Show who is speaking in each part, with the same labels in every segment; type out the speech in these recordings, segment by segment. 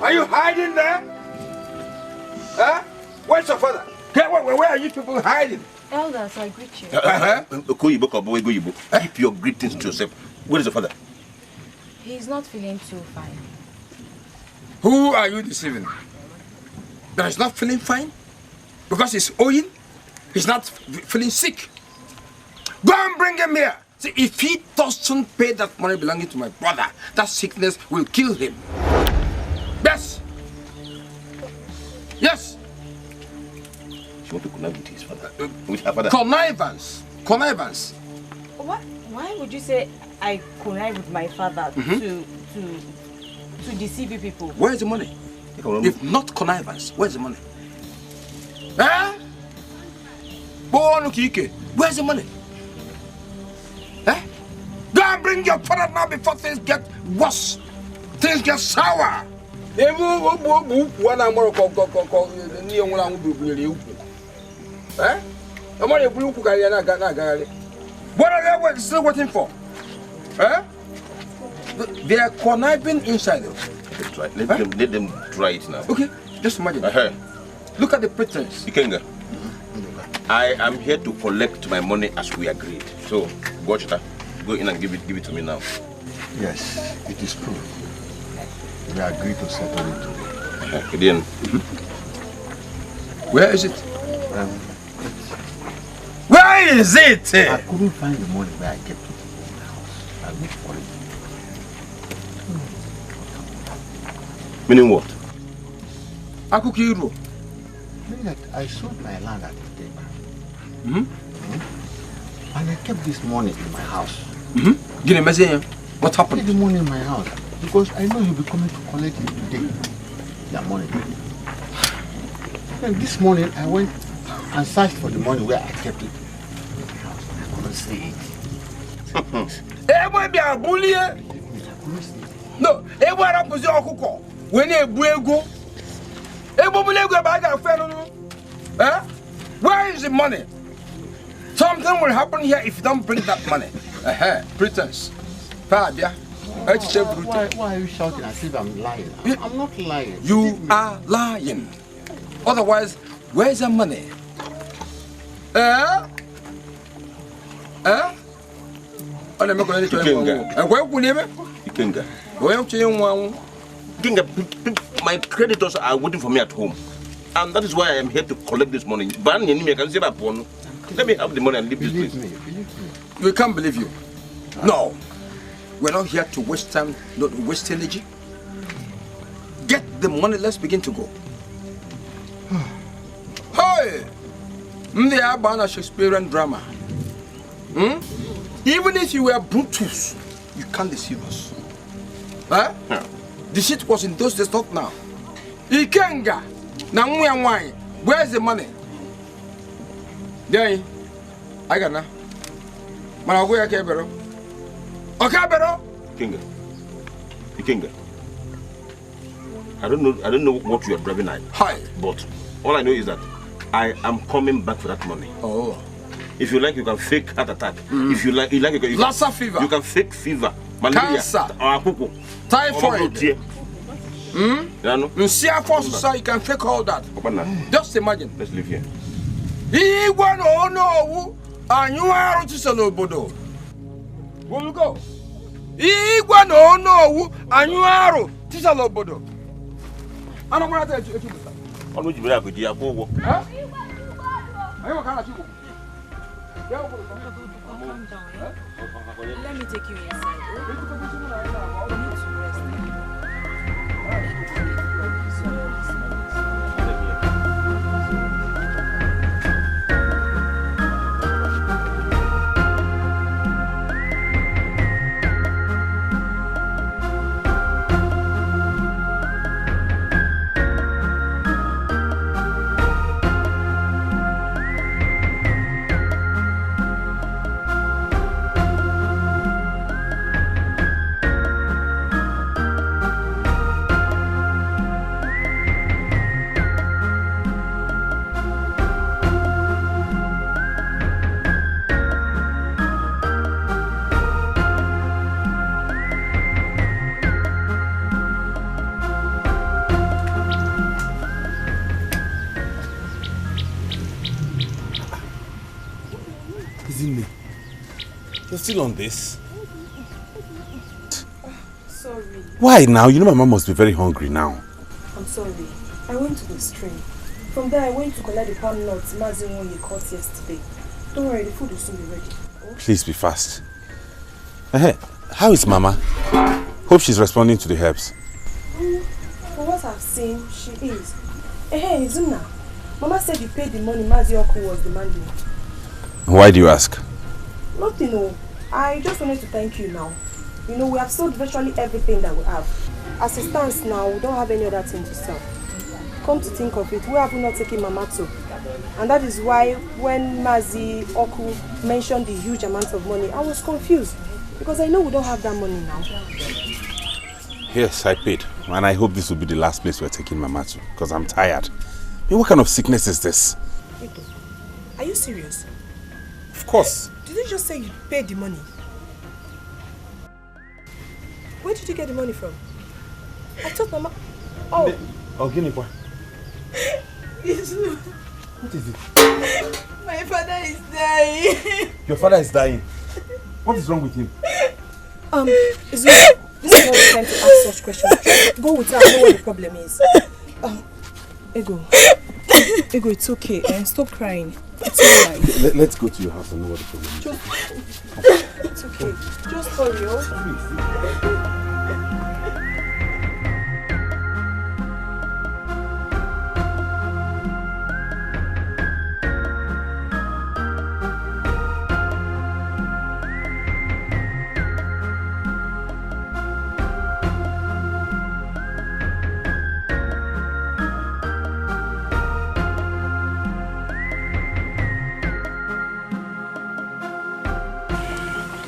Speaker 1: Are you hiding there? Huh? Where's your father? Where are you people hiding?
Speaker 2: Elders, I greet you.
Speaker 3: Keep your greetings to yourself. Where is your father?
Speaker 2: He's not feeling too fine.
Speaker 1: Who are you deceiving? That he's not feeling fine? Because he's owing? He's not feeling sick? Go and bring him here. See, if he doesn't pay that money belonging to my brother, that sickness will kill him. Yes. Yes.
Speaker 3: You want to connive with his father? With her father?
Speaker 1: Connivance. Connivance.
Speaker 2: What? Why would you say I connive with my father to deceive you people?
Speaker 1: Where's the money? If not connivance, where's the money? Eh? Where's the money? Eh? Go and bring your father now before things get worse. Things get sour. Eh? What are they still waiting for? Eh? They are conniving inside.
Speaker 3: Let them try it now.
Speaker 1: Okay, just imagine. Look at the pretense.
Speaker 3: Ikenga, I am here to collect my money as we agreed. So, watch that. Go in and give it to me now.
Speaker 4: Yes, it is true. We agreed to settle it today.
Speaker 3: Gideon.
Speaker 1: Where is it? Where is it?
Speaker 4: I couldn't find the money where I kept it in the house. I looked for it.
Speaker 3: Meaning what?
Speaker 1: Akukiro.
Speaker 4: Meaning that I sold my land at the table. And I kept this money in my house.
Speaker 1: What happened?
Speaker 4: I kept the money in my house because I know you'll be coming to collect it today. Your money. And this morning I went and searched for the money where I kept it. I couldn't see it.
Speaker 1: No, when where is the money? Something will happen here if you don't bring that money. Pretense.
Speaker 4: Why are you shouting as if I'm lying? I'm not lying.
Speaker 1: You are lying. Otherwise, where's the money?
Speaker 3: Ikenga, my creditors are waiting for me at home. And that is why I am here to collect this money. Let me have the money and leave this place.
Speaker 4: Believe me.
Speaker 1: We can't believe you. No. We're not here to waste time, not waste energy. Get the money, let's begin to go. Hey! They are a Shakespearean drama. Even if you were Brutus, you can't deceive us. Huh?
Speaker 3: Yeah.
Speaker 1: The shit was in those days, not now. Ikenga! Wine. Where's the money? There. I got now. Managoya Kebero. Okabero?
Speaker 3: Ikenga. I don't know what you are driving at.
Speaker 1: Hi.
Speaker 3: But all I know is that I am coming back for that money.
Speaker 1: Oh.
Speaker 3: If you like, you can fake heart attack. If you like, you can
Speaker 1: Lassa fever.
Speaker 3: You can fake fever, malaria,
Speaker 1: cancer,
Speaker 3: typhoid.
Speaker 1: You can fake all that. Just imagine.
Speaker 3: Let's live here.
Speaker 1: He won no, and you are to Salobodo. Where we go? He won no, and you are to Salobodo. I don't want to tell you.
Speaker 3: I'm going to be able to go.
Speaker 1: Huh?
Speaker 2: Let me take you inside. You need to rest.
Speaker 5: still on this?
Speaker 2: Sorry.
Speaker 5: Why now? You know my mom must be very hungry now.
Speaker 2: I'm sorry. I went to the stream. From there I went to collect the palm nuts Mazin one you caught yesterday. Don't worry, the food will soon be ready. Oh?
Speaker 5: Please be fast. Hey, how is Mama? Hope she's responding to the herbs.
Speaker 2: For what I've seen, she is. Hey, Zuna. Mama said you paid the money Mazioku was demanding.
Speaker 5: Why do you ask?
Speaker 2: Nothing, no. I just wanted to thank you now. You know, we have sold virtually everything that we have. As it stands now, we don't have any other thing to sell. Come to think of it, we have not taken Mama to. And that is why when Mazi Oku mentioned the huge amount of money, I was confused. Because I know we don't have that money now.
Speaker 5: Yes, I paid. And I hope this will be the last place we're taking Mama to. Because I'm tired. I mean, what kind of sickness is this?
Speaker 2: Ito, are you serious?
Speaker 5: Of course.
Speaker 2: Did you just say you paid the money? Where did you get the money from? I thought Mama... Oh.
Speaker 5: Give me one.
Speaker 2: What is it? My father is dying.
Speaker 5: Your father is dying. What is wrong with him?
Speaker 2: This is not the time to ask such questions. Go with her, I know what the problem is. Ego, it's okay. Stop crying. It's alright.
Speaker 5: Let's go to your house and know what the problem is.
Speaker 2: It's okay. Just hurry, oh.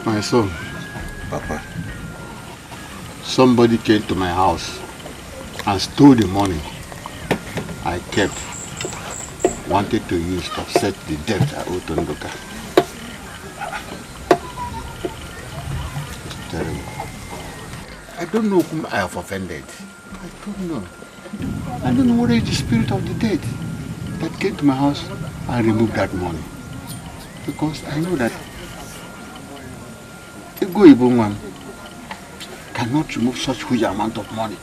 Speaker 4: My son,
Speaker 3: Papa.
Speaker 4: Somebody came to my house and stole the money I kept. Wanted to use to offset the debt I owed to Ndoka. It's terrible. I don't know whom I have offended. I don't know. I don't know what is the spirit of the dead that came to my house and removed that money. Because I know that Ego Ibo one cannot remove such huge amount of money.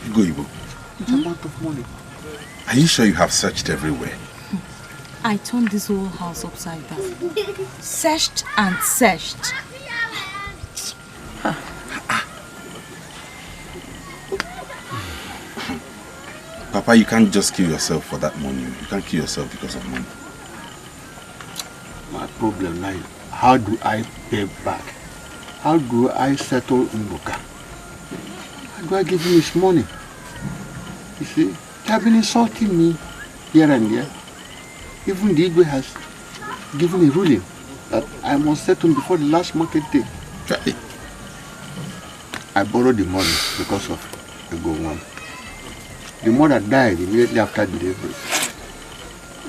Speaker 5: Ego Ibo?
Speaker 4: Huge amount of money.
Speaker 5: Are you sure you have searched everywhere?
Speaker 6: I turned this whole house upside down. Searched and searched.
Speaker 5: Papa, you can't just kill yourself for that money. You can't kill yourself because of money.
Speaker 4: My problem now is, how do I pay back? How do I settle Mboka? How do I give him his money? You see, they have been insulting me here and there. Even the Igwe has given a ruling that I must settle before the last market day. I borrowed the money because of the Igwe. The mother died immediately after delivery.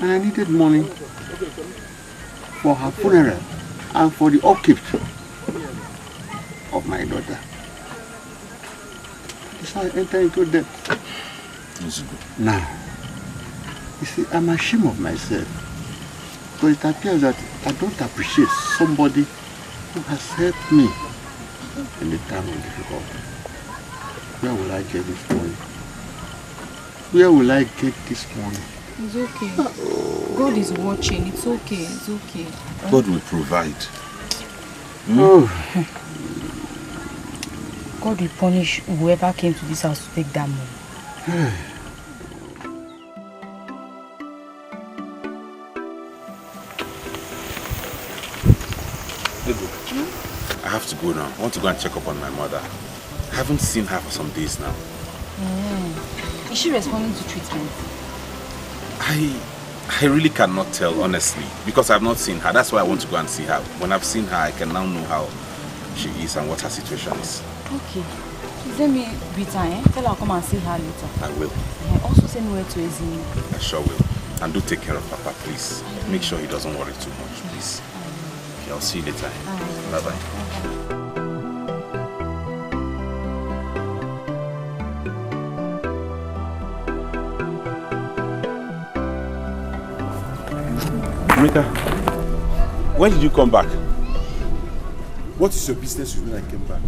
Speaker 4: And I needed money for her funeral and for the upkeep of my daughter. So I entered into debt. Now, you see, I'm ashamed of myself. Because it appears that I don't appreciate somebody who has helped me in the time of difficulty. Where will I get this money? Where will I get this money?
Speaker 6: It's okay. God is watching. It's okay. It's okay.
Speaker 5: God will provide.
Speaker 4: Oh.
Speaker 2: God will punish whoever came to this house to take that money.
Speaker 5: I have to go now. I want to go and check up on my mother. I haven't seen her for some days now.
Speaker 6: Is she responding to treatment?
Speaker 5: I really cannot tell, honestly, because I've not seen her. That's why I want to go and see her. When I've seen her, I can now know how she is and what her situation is.
Speaker 6: Okay. Please let me be time. Tell her I'll come and see her later.
Speaker 5: I will.
Speaker 6: Also send me where to Ezini.
Speaker 5: I sure will. And do take care of Papa, please. Make sure he doesn't worry too much, please. Okay, I'll see you later. Bye-bye. Rika, when did you come back?
Speaker 4: What is your business when I came back?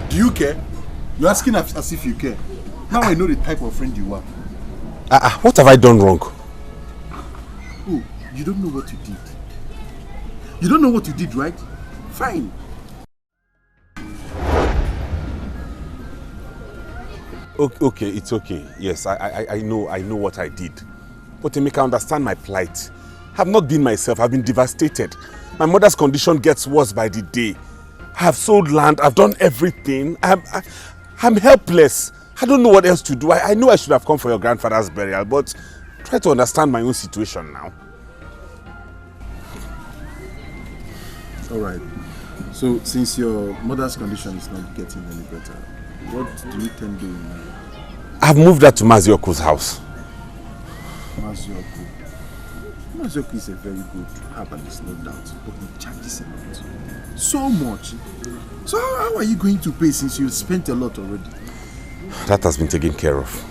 Speaker 4: Do you care? You're asking as if you care. Now I know the type of friend you are.
Speaker 5: What have I done wrong?
Speaker 4: Oh, you don't know what you did. You don't know what you did, right? Fine.
Speaker 5: Okay, it's okay. Yes, I know what I did. But to make her understand my plight. I've not been myself. I've been devastated. My mother's condition gets worse by the day. I have sold land. I've done everything. I'm helpless. I don't know what else to do. I know I should have come for your grandfather's burial, but try to understand my own situation now.
Speaker 4: All right. So, since your mother's condition is not getting any better, what do you intend doing now?
Speaker 5: I've moved her to Mazioko's house.
Speaker 4: Mazioko. Mazioko is a very good herbalist, no doubt, but he charges a lot. So much. So how are you going to pay since you spent a lot already?
Speaker 5: That has been taken care of.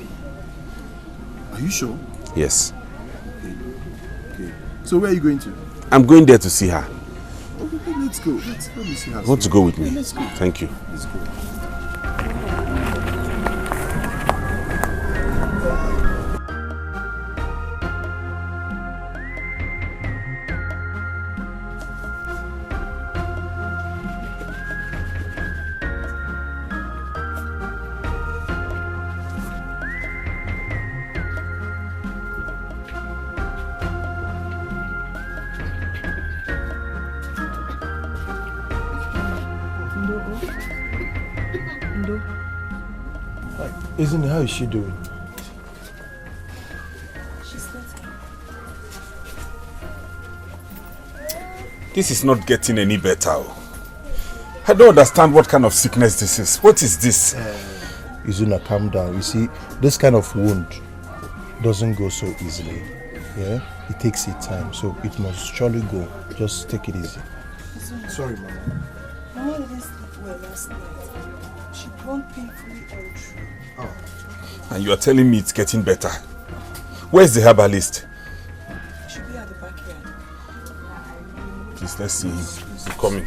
Speaker 4: Are you sure?
Speaker 5: Yes.
Speaker 4: Okay. So where are you going to?
Speaker 5: I'm going there to see her.
Speaker 4: Okay, let's go. Let me see her.
Speaker 5: You want to go with me?
Speaker 4: Yeah, let's go.
Speaker 5: Thank you.
Speaker 4: Let's go.
Speaker 7: Isn't how is she doing?
Speaker 2: She's better.
Speaker 5: This is not getting any better. I don't understand what kind of sickness this is. What is this?
Speaker 7: Izuna, calm down. You see, this kind of wound doesn't go so easily. Yeah? It takes its time, so it must surely go. Just take it easy.
Speaker 4: Sorry, Mama.
Speaker 2: Mama didn't sleep well last night. She groaned painfully all through.
Speaker 4: Oh.
Speaker 5: And you are telling me it's getting better. Where's the herbalist?
Speaker 2: She'll be at the backyard.
Speaker 5: Please, let's see him. He's coming.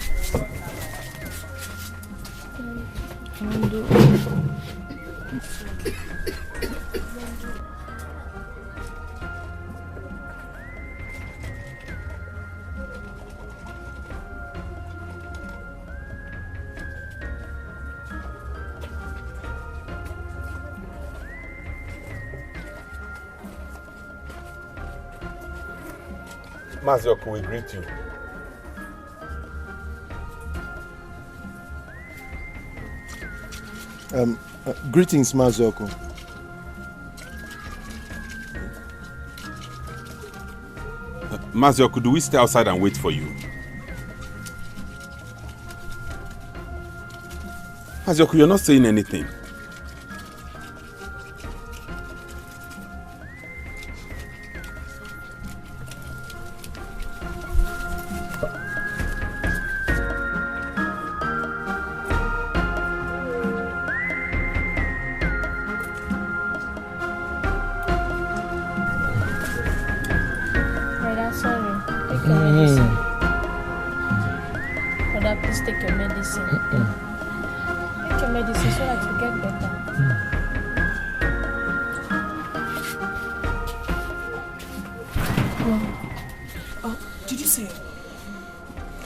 Speaker 5: Mazioko will greet you.
Speaker 7: Greetings, Mazioko.
Speaker 5: Mazioko, do we stay outside and wait for you? Mazioko, you're not saying anything.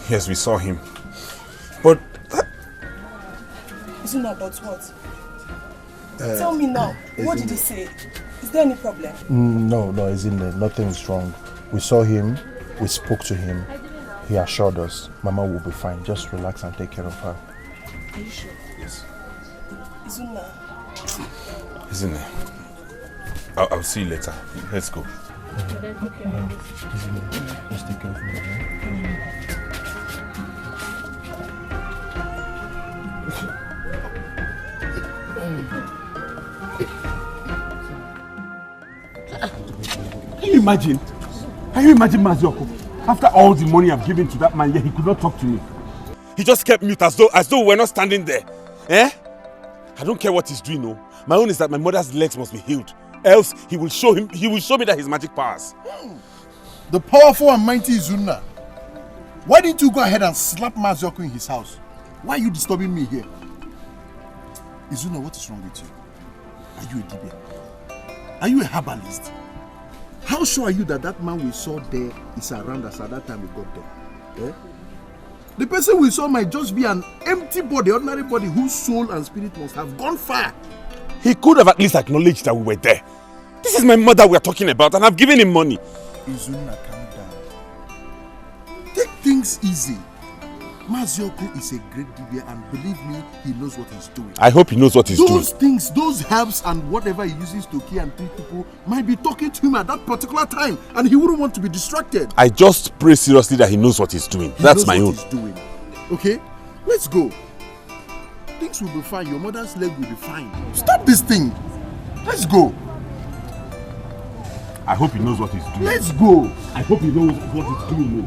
Speaker 5: Yes, we saw him. But...
Speaker 2: Is it not about what? Tell me now. What did he say? Is there any problem?
Speaker 7: No, isn't there? Nothing's wrong. We saw him. We spoke to him. He assured us Mama will be fine. Just relax and take care of her.
Speaker 2: Are you sure?
Speaker 5: Yes.
Speaker 2: Izuna.
Speaker 5: Isn't it? I'll see you later. Let's go.
Speaker 7: Just take care of me.
Speaker 1: Can you imagine? Can you imagine Mazioko? After all the money I've given to that man, yet he could not talk to me.
Speaker 5: He just kept mute as though we're not standing there. Eh? I don't care what he's doing, no. My own is that my mother's legs must be healed. Else he will show me that his magic powers.
Speaker 4: The powerful and mighty Izuna.
Speaker 7: Why didn't you go ahead and slap Mazioko in his house? Why are you disturbing me here? Izuna, what is wrong with you? Are you a dibia? Are you a herbalist? How sure are you that that man we saw there is around us at that time we got there? Eh? The person we saw might just be an empty body, ordinary body whose soul and spirit must have gone far.
Speaker 5: He could have at least acknowledged that we were there. This is my mother we are talking about, and I've given him money.
Speaker 7: Izuna, calm down. Take things easy. Mazioko is a great dibia, and believe me, he knows what he's doing.
Speaker 5: I hope he knows what he's doing.
Speaker 7: Those things, those herbs and whatever he uses to kill and treat people might be talking to him at that particular time, and he wouldn't want to be distracted.
Speaker 5: I just pray seriously that he knows what he's doing. That's my own.
Speaker 7: He's doing. Okay? Let's go. Things will be fine. Your mother's leg will be fine. Stop this thing. Let's go.
Speaker 5: I hope he knows what he's doing.
Speaker 7: Let's go.
Speaker 5: I hope he knows what he's doing.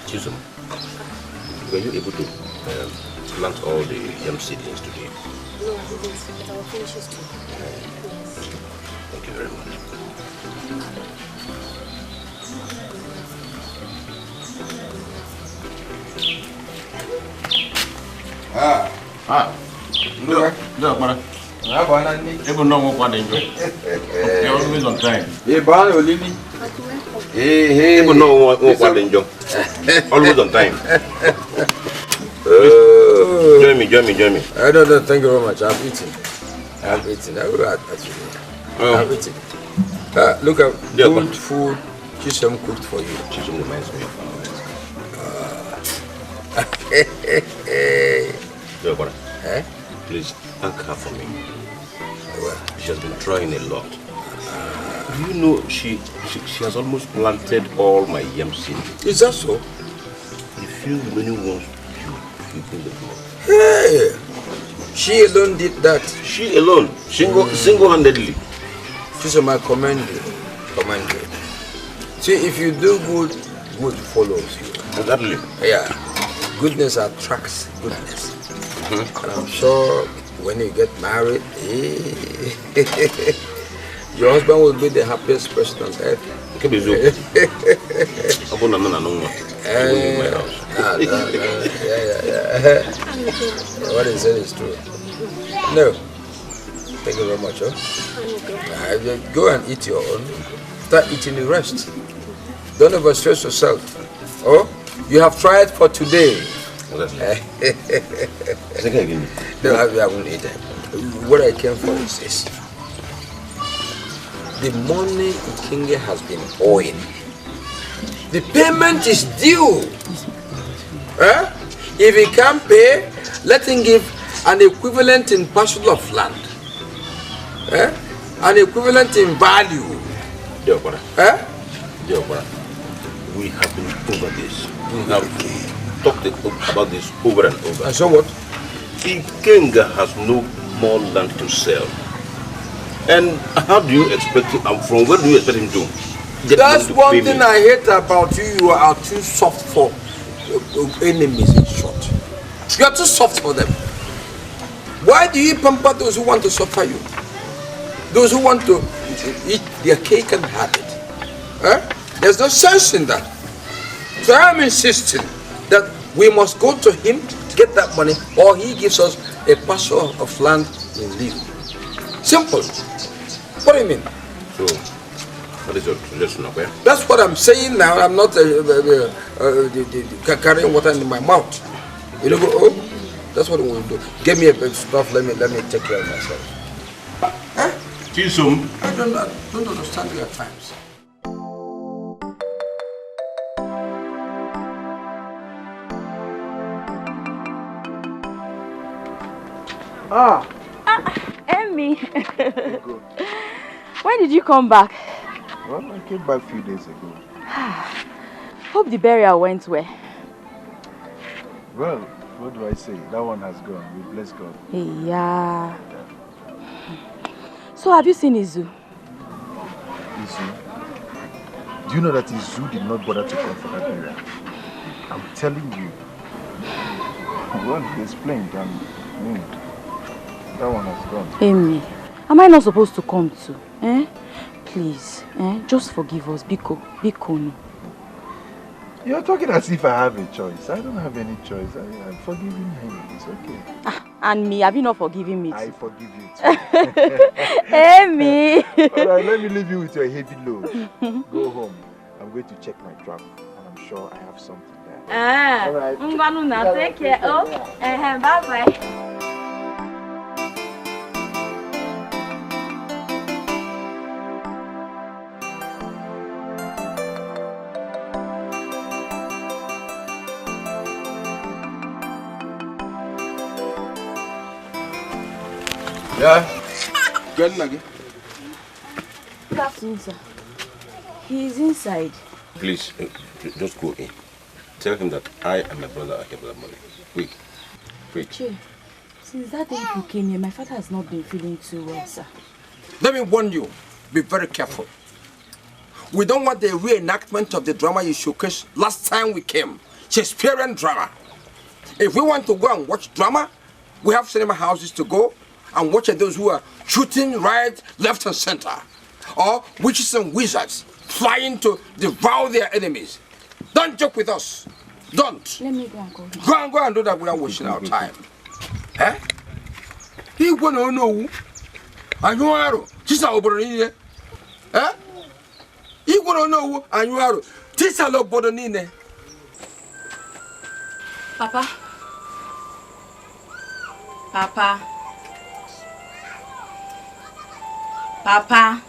Speaker 3: Chisholm, were you able to plant all the yam seedlings today?
Speaker 8: No, I didn't, but I will finish it too. Yes.
Speaker 3: Thank you very much. No, man. Even no more enjoy. You're always on time.
Speaker 1: Hey, Barney, Lily.
Speaker 3: Hey, even no more enjoy. Always on time. Join me.
Speaker 1: I don't know, thank you very much. I've eaten. I will actually. I've eaten. Look at good food Chisholm cooked for you.
Speaker 3: Chisholm reminds me of our brother. Please thank her for me. She has been trying a lot. You know, she has almost planted all my yam seed.
Speaker 1: Is that so?
Speaker 3: If you really want you bring the blood.
Speaker 1: Hey! She alone did that.
Speaker 3: She alone, single-handedly.
Speaker 1: Chisholm, I commend you. See, if you do good, good follows you.
Speaker 3: Exactly.
Speaker 1: Yeah. Goodness attracts goodness. And I'm sure when you get married, your husband will be the happiest person on earth. What he said is true. No. Thank you very much. Go and eat your own. Start eating the rest. Don't overstress yourself. Oh, you have tried for today. No, I won't eat it. What I came for is this. The money Ikinge has been owing. The payment is due. If he can't pay, let him give an equivalent in parcel of land. An equivalent in value.
Speaker 3: We have been over this. We have talked about this over and over.
Speaker 1: And so what?
Speaker 3: Ikenga has no more land to sell. And how do you expect him, from where do you expect him to get?
Speaker 1: That's one thing I hate about you. You are too soft for enemies, in short. You are too soft for them. Why do you pamper those who want to suffer you? Those who want to eat their cake and have it. There's no sense in that. So I'm insisting that we must go to him to get that money, or he gives us a parcel of land in lieu. Simple. What do you mean?
Speaker 3: So, what is your suggestion, okay?
Speaker 1: That's what I'm saying now. I'm not carrying water in my mouth. You know, that's what we'll do. Give me a bit of stuff. Let me take care of myself.
Speaker 3: Chisholm.
Speaker 1: I don't understand your times.
Speaker 6: Emmy. Daddy. When did you come back?
Speaker 7: Well, I came back a few days ago.
Speaker 6: Hope the burial went well.
Speaker 7: Well, what do I say? That one has gone. We bless God.
Speaker 6: Yeah. So have you seen Izu?
Speaker 7: Izu? Do you know that Izu did not bother to come for that burial? I'm telling you. Well, he explained and that one has gone.
Speaker 6: Amy, am I not supposed to come too? Please, just forgive us. Biko, no.
Speaker 7: You're talking as if I have a choice. I don't have any choice. I'm forgiving him. It's okay.
Speaker 6: And me, have you not forgiven me too?
Speaker 7: I forgive you too.
Speaker 6: Amy!
Speaker 7: Alright, let me leave you with your heavy load. Go home. I'm going to check my trap and I'm sure I have something there. Alright.
Speaker 6: Now take care. Oh, bye-bye.
Speaker 1: Yeah. Good again.
Speaker 6: Good afternoon, sir. He's inside.
Speaker 3: Please, just go in. Tell him that I and my brother are here for that money. Quick.
Speaker 6: Che, since that day you came here, my father has not been feeling too well, sir.
Speaker 1: Let me warn you, be very careful. We don't want the reenactment of the drama you showcased last time we came. Shakespearean drama. If we want to go and watch drama, we have cinema houses to go and watch those who are shooting right, left and center. Or witches and wizards flying to devour their enemies. Don't joke with us. Don't.
Speaker 6: Let me go and call him.
Speaker 1: Go and do that without wasting our time. Eh? He won't know. And you are. This is our brother. Eh? He won't know. And you are. This is our brother.
Speaker 6: Papa. Papa. Papa.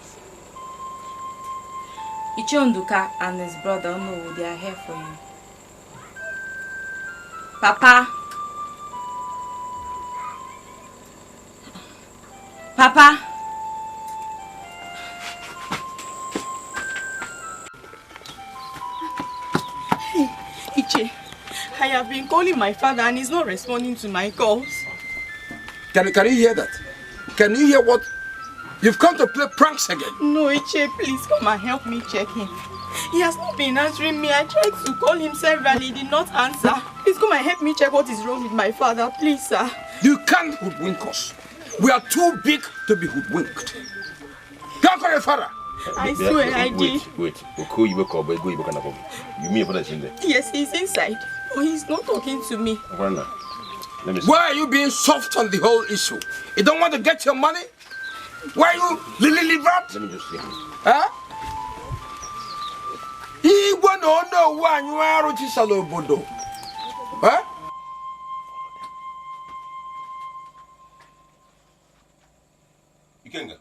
Speaker 6: Ichionduka and his brother, no, they are here for you. Papa. Papa.
Speaker 9: Hey, Iche, I have been calling my father and he's not responding to my calls.
Speaker 1: Can you hear that? Can you hear what? You've come to play pranks again.
Speaker 9: No, Iche, please come and help me check him. He has not been answering me. I tried to call him several, he did not answer. Please come and help me check what is wrong with my father, please, sir.
Speaker 1: You can't hoodwink us. We are too big to be hoodwinked. Can't call your father.
Speaker 9: I swear I did.
Speaker 3: Wait. Okay, you wake up, you mean your father is in there?
Speaker 9: Yes, he's inside. But he's not talking to me.
Speaker 3: Let me see.
Speaker 1: Why are you being soft on the whole issue? You don't want to get your money? Why are you lily-livered?
Speaker 3: Let me just see him.
Speaker 1: Huh? He won't know why you are Salobodo. Huh?
Speaker 3: Ikenga.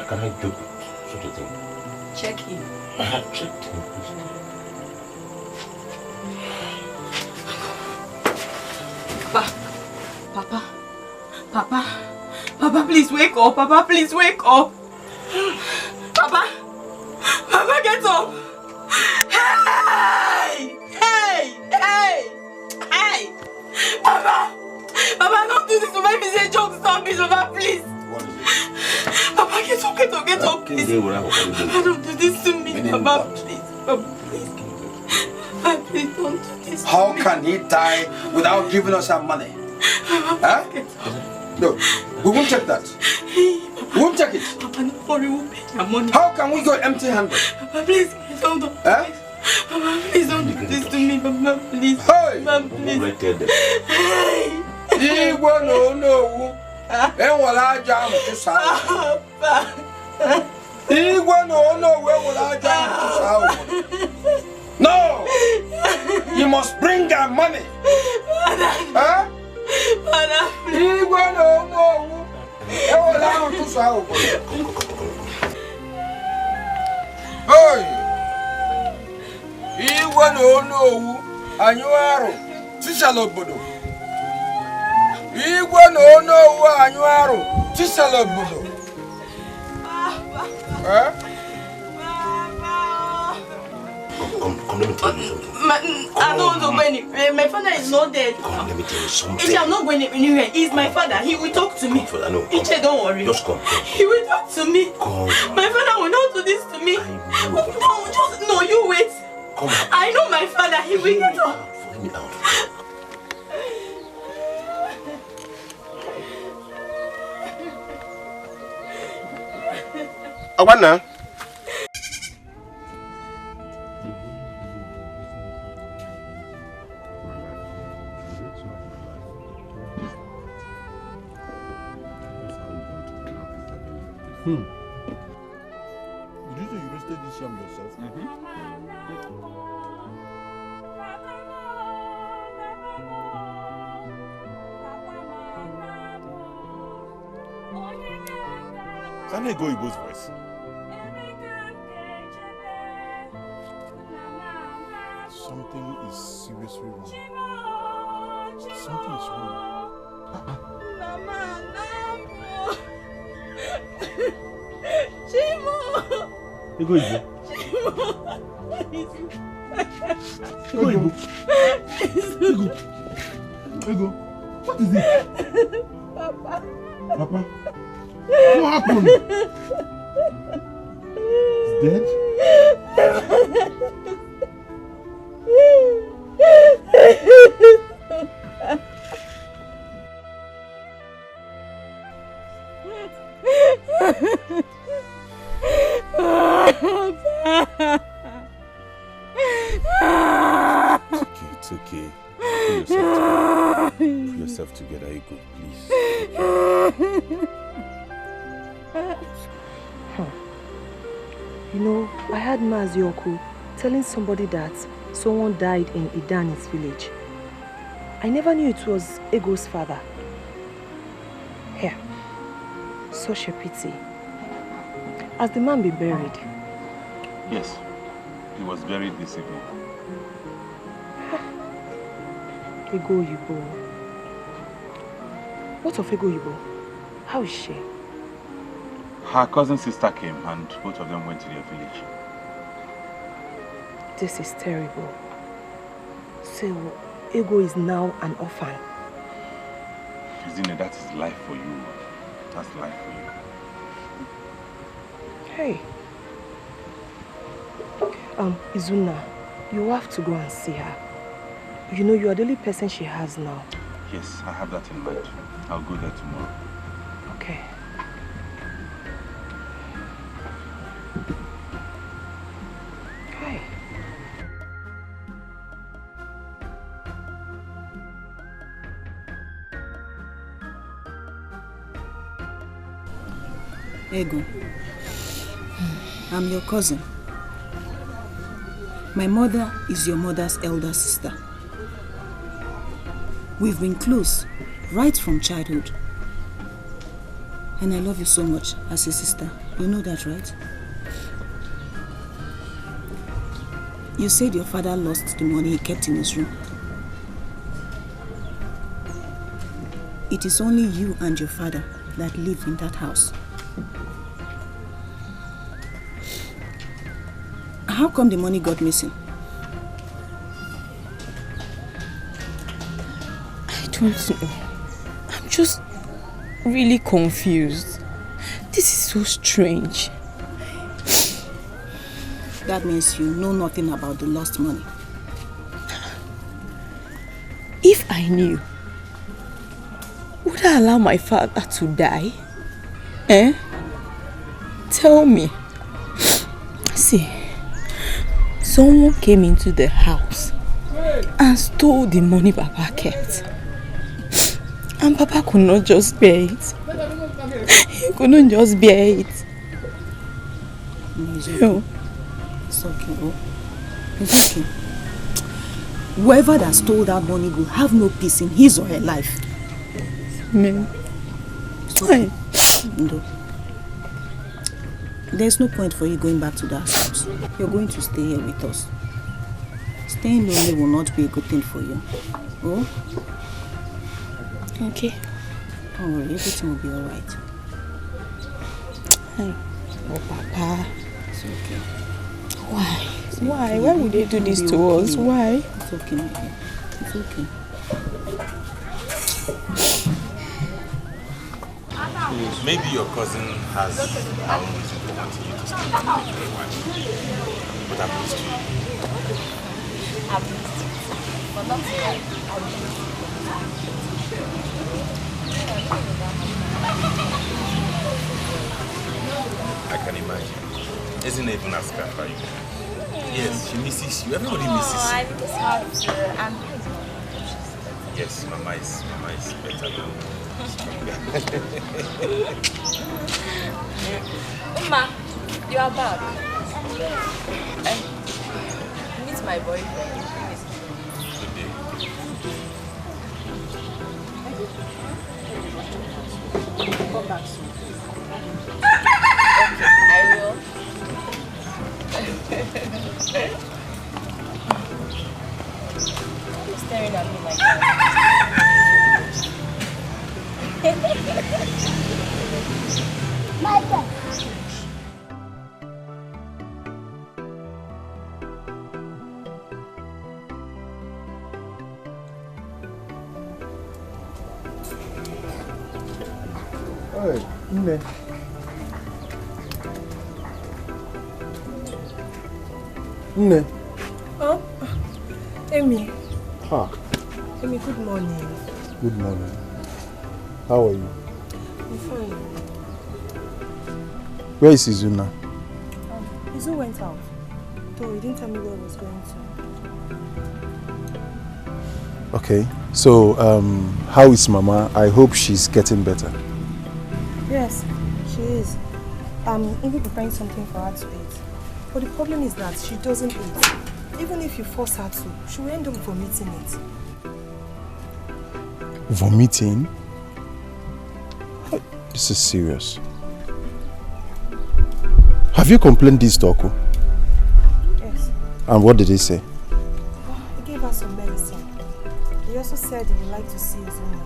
Speaker 3: Can I do such a thing?
Speaker 9: Check him.
Speaker 3: I have checked him.
Speaker 9: Papa, please wake up. Papa, please wake up. Papa, get up. Hey! Papa, don't do this to make me say jokes. Stop it, Papa, please.
Speaker 3: What is it?
Speaker 9: Papa, get up, please. Papa, don't do this to me, Papa, please. Papa, please. Papa, please don't do this to
Speaker 1: How
Speaker 9: me.
Speaker 1: can he die without giving us our money? Huh? No, we won't take that.
Speaker 9: Hey, Papa.
Speaker 1: Won't check it.
Speaker 9: Papa, no worry, we'll pay your money.
Speaker 1: How can we go empty-handed?
Speaker 9: Papa, please, don't do this. Papa, please don't do this to me, Papa, please.
Speaker 1: Hey!
Speaker 9: Papa, please.
Speaker 1: Hey! Igwe no. Enwala jam to sao. Igwe no. Enwala jam to sao. No! You must bring that money. Huh? Igwe no. Enwala to sao. Hey! Igwe no. Anyuaro. Tisalobodo. Igwe no anyuaro. Tisalobodo. Huh?
Speaker 3: Come, let me tell you something.
Speaker 9: I don't want to go anywhere. My father is not dead.
Speaker 3: Come, let me tell you something.
Speaker 9: Iche, I'm not going anywhere. He's my father. He will talk to me. Iche, don't worry.
Speaker 3: Just come.
Speaker 9: He will talk to me.
Speaker 3: Come.
Speaker 9: My father will not do this to me. No, you wait.
Speaker 3: Come.
Speaker 9: I know my father. He will get up.
Speaker 3: Let me out. Awana.
Speaker 7: Did you say you roasted this yam yourself?
Speaker 5: Can I go Igbo's voice?
Speaker 7: Something is seriously wrong. Something is wrong.
Speaker 9: Chimo!
Speaker 7: Ego Igbo. Ego. What is it? Papa. What happened? He's dead?
Speaker 5: It's okay. Pull yourself together, Ego, please.
Speaker 2: You know, I heard Mazioku telling somebody that someone died in Idani's village. I never knew it was Ego's father. Here, such a pity. Has the man been buried?
Speaker 5: Yes, he was buried this evening.
Speaker 2: Ego Yubo. What of Ego Yubo? How is she?
Speaker 5: Her cousin sister came and both of them went to their village.
Speaker 2: This is terrible. So, Ego is now an orphan.
Speaker 5: Izine, that is life for you. That's life for you.
Speaker 2: Hey. Izuna, you have to go and see her. You know, you are the only person she has now.
Speaker 5: Yes, I have that in mind. I'll go there tomorrow.
Speaker 2: Okay. Hi.
Speaker 10: Ego, I'm your cousin. My mother is your mother's elder sister. We've been close right from childhood. And I love you so much as a sister. You know that, right? You said your father lost the money he kept in his room. It is only you and your father that live in that house. How come the money got missing?
Speaker 9: I don't know. I'm just really confused. This is so strange.
Speaker 10: That means you know nothing about the lost money.
Speaker 9: If I knew, would I allow my father to die? Eh? Tell me. See, someone came into the house and stole the money Papa kept. And Papa could not just bear it. He couldn't just bear it. No.
Speaker 10: It's okay, oh. It's okay. Whoever that stole that money will have no peace in his or her life.
Speaker 9: Man. Why?
Speaker 10: No. There's no point for you going back to that house. You're going to stay here with us. Staying lonely will not be a good thing for you. Oh?
Speaker 9: Okay.
Speaker 10: Don't worry, everything will be alright.
Speaker 9: Oh, Papa.
Speaker 10: It's okay.
Speaker 9: Why? Why? Why would they do this to us? Why?
Speaker 10: It's okay, my dear. It's okay.
Speaker 5: Maybe your cousin has her own reason for wanting you to stay for a while. But I've missed you.
Speaker 8: I've missed you. But not today.
Speaker 5: I can imagine. Isn't it even as bad for you? Yes, she misses you. Everybody misses you.
Speaker 8: I miss her too. And
Speaker 5: yes, Mama is better now. Stronger.
Speaker 8: Uma, you are back. Meet my boyfriend.
Speaker 10: Come back soon.
Speaker 8: Okay, I will. You're staring at me like that. My God.
Speaker 7: Hey, Nne. Nne.
Speaker 2: Oh, Amy.
Speaker 7: Ha.
Speaker 2: Amy, good morning.
Speaker 7: Good morning. How are you?
Speaker 2: I'm fine.
Speaker 7: Where is Izuna?
Speaker 2: Izu went out. Though he didn't tell me where he was going to.
Speaker 7: Okay. So, how is Mama? I hope she's getting better.
Speaker 2: Yes, she is. I'm even preparing something for her to eat. But the problem is that she doesn't eat. Even if you force her to, she will end up vomiting it.
Speaker 7: Vomiting? This is serious. Have you complained this to Oko?
Speaker 2: Yes.
Speaker 7: And what did he say?
Speaker 2: He gave her some medicine. He also said he would like to see Izuna.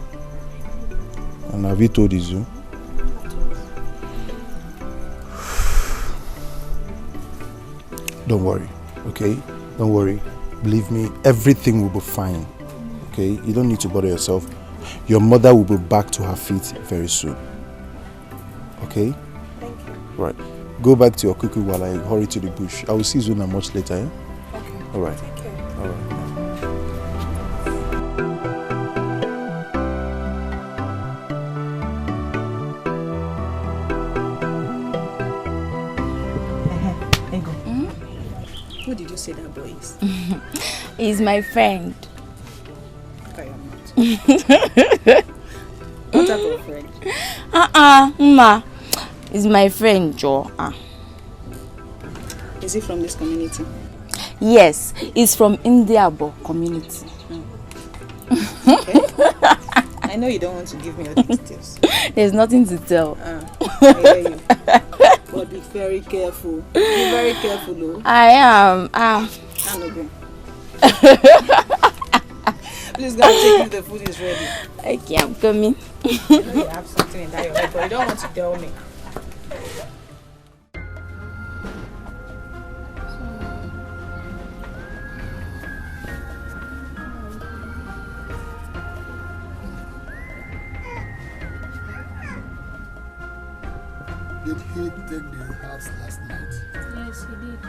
Speaker 7: And have you told Izu? Don't worry, okay? Don't worry. Believe me, everything will be fine. Okay? You don't need to bother yourself. Your mother will be back to her feet very soon. Okay?
Speaker 2: Thank you.
Speaker 7: Right. Go back to your cooking while I hurry to the bush. I will see Zuna much later, eh?
Speaker 2: Okay.
Speaker 7: Alright.
Speaker 2: Take care.
Speaker 7: Alright.
Speaker 10: Who did you say that boy is?
Speaker 6: He's my friend.
Speaker 10: I am not. What type of friend?
Speaker 6: Ma. He's my friend, Joe.
Speaker 10: Is he from this community?
Speaker 6: Yes, he's from Indiabo community.
Speaker 10: Okay. I know you don't want to give me all the details.
Speaker 6: There's nothing to tell.
Speaker 10: I hear you. But be very careful. Be very careful, though.
Speaker 6: I am.
Speaker 10: Please go and check if the food is ready.
Speaker 6: Okay, I'm coming.
Speaker 10: I know you have something in that your head, but you don't want to tell me.
Speaker 11: Did he take the house last night?
Speaker 8: Yes, he did.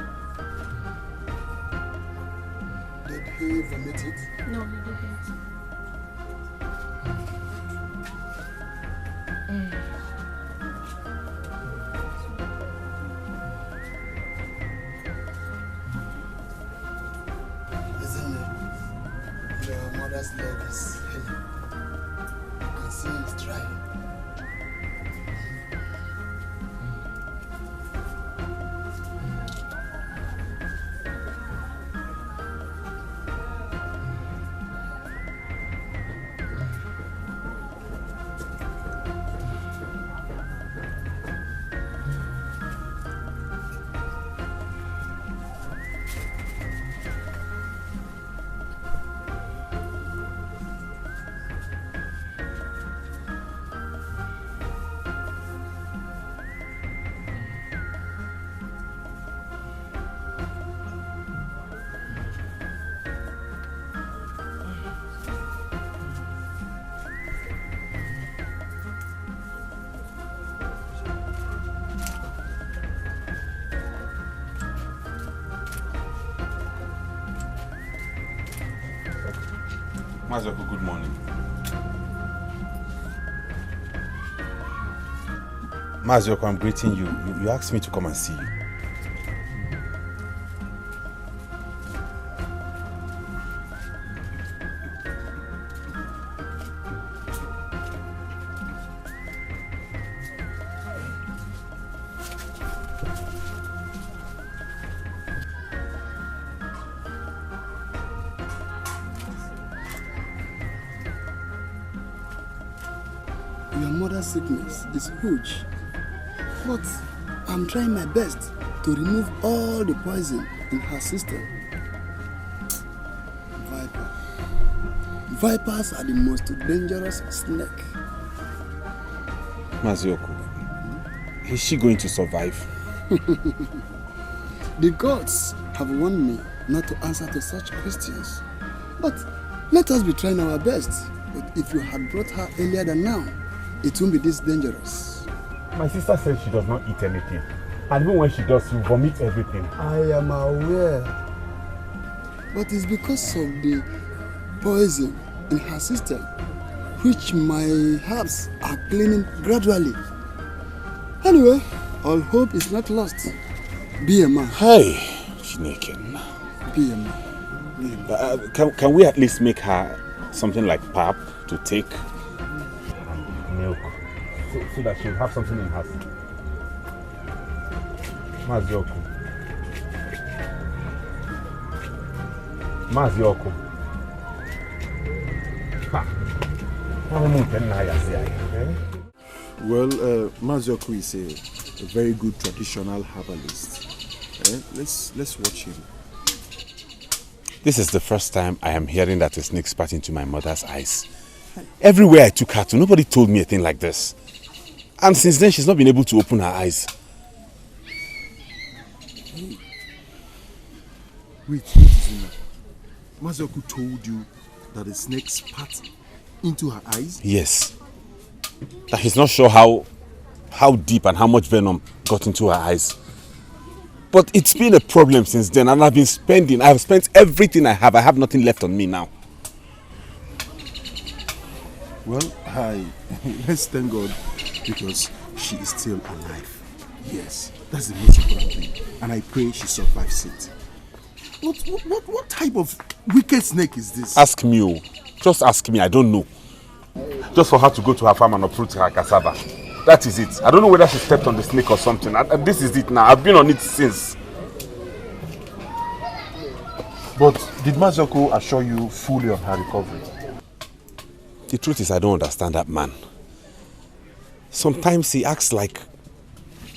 Speaker 11: Did he vomit it?
Speaker 8: No, he didn't.
Speaker 11: brother's leg is heavy. I can see he's trying.
Speaker 5: Mazoku, good morning. Mazoku, I'm greeting you. You asked me to come and see you.
Speaker 11: Your mother's sickness is huge, but I'm trying my best to remove all the poison in her system. Vipers are the most dangerous snake.
Speaker 5: Mazioku, is she going to survive?
Speaker 11: The gods have warned me not to answer to such questions. But let us be trying our best. But if you had brought her earlier than now, it won't be this dangerous.
Speaker 5: My sister says she does not eat anything. And even when she does, she vomits everything.
Speaker 11: I am aware. But it's because of the poison in her system, which my herbs are cleaning gradually. Anyway, all hope is not lost. Be a man.
Speaker 5: Hey, Chineken.
Speaker 11: Be a man.
Speaker 5: Can we at least make her something like pap to take? And milk. So that she'll have something in her. Mazioku. Mazioku.
Speaker 7: Well, Mazioku is a very good traditional herbalist. Let's watch him.
Speaker 5: This is the first time I am hearing that a snake spat into my mother's eyes. Everywhere I took her to, nobody told me a thing like this. And since then, she's not been able to open her eyes.
Speaker 7: Wait, Zuna. Mazioku told you that a snake spat into her eyes?
Speaker 5: Yes. That he's not sure how deep and how much venom got into her eyes. But it's been a problem since then, and I've spent everything I have. I have nothing left on me now.
Speaker 7: Well, let's thank God because she is still alive. Yes, that's the most important thing. And I pray she survives it. What type of wicked snake is this?
Speaker 5: Ask me, oh. Just ask me, I don't know. Just for her to go to her farm and uproot her cassava. That is it. I don't know whether she stepped on the snake or something. This is it now. I've been on it since.
Speaker 7: But did Mazioku assure you fully of her recovery?
Speaker 5: The truth is, I don't understand that man. Sometimes he acts like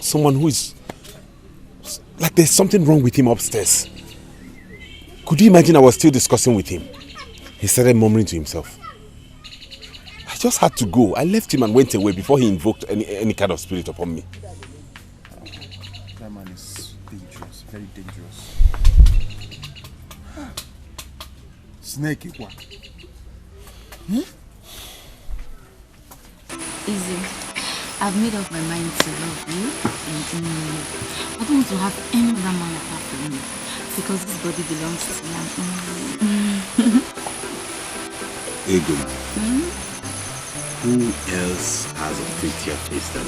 Speaker 5: someone who is... like there's something wrong with him upstairs. Could you imagine I was still discussing with him? He started murmuring to himself. I just had to go. I left him and went away before he invoked any kind of spirit upon me.
Speaker 7: That man is dangerous, very dangerous. Snake, what?
Speaker 6: Easy. I've made up my mind to love you and only you. I don't want to have any other man apart from you. Because this body belongs to me and only you.
Speaker 3: Ego. Who else has a prettier face than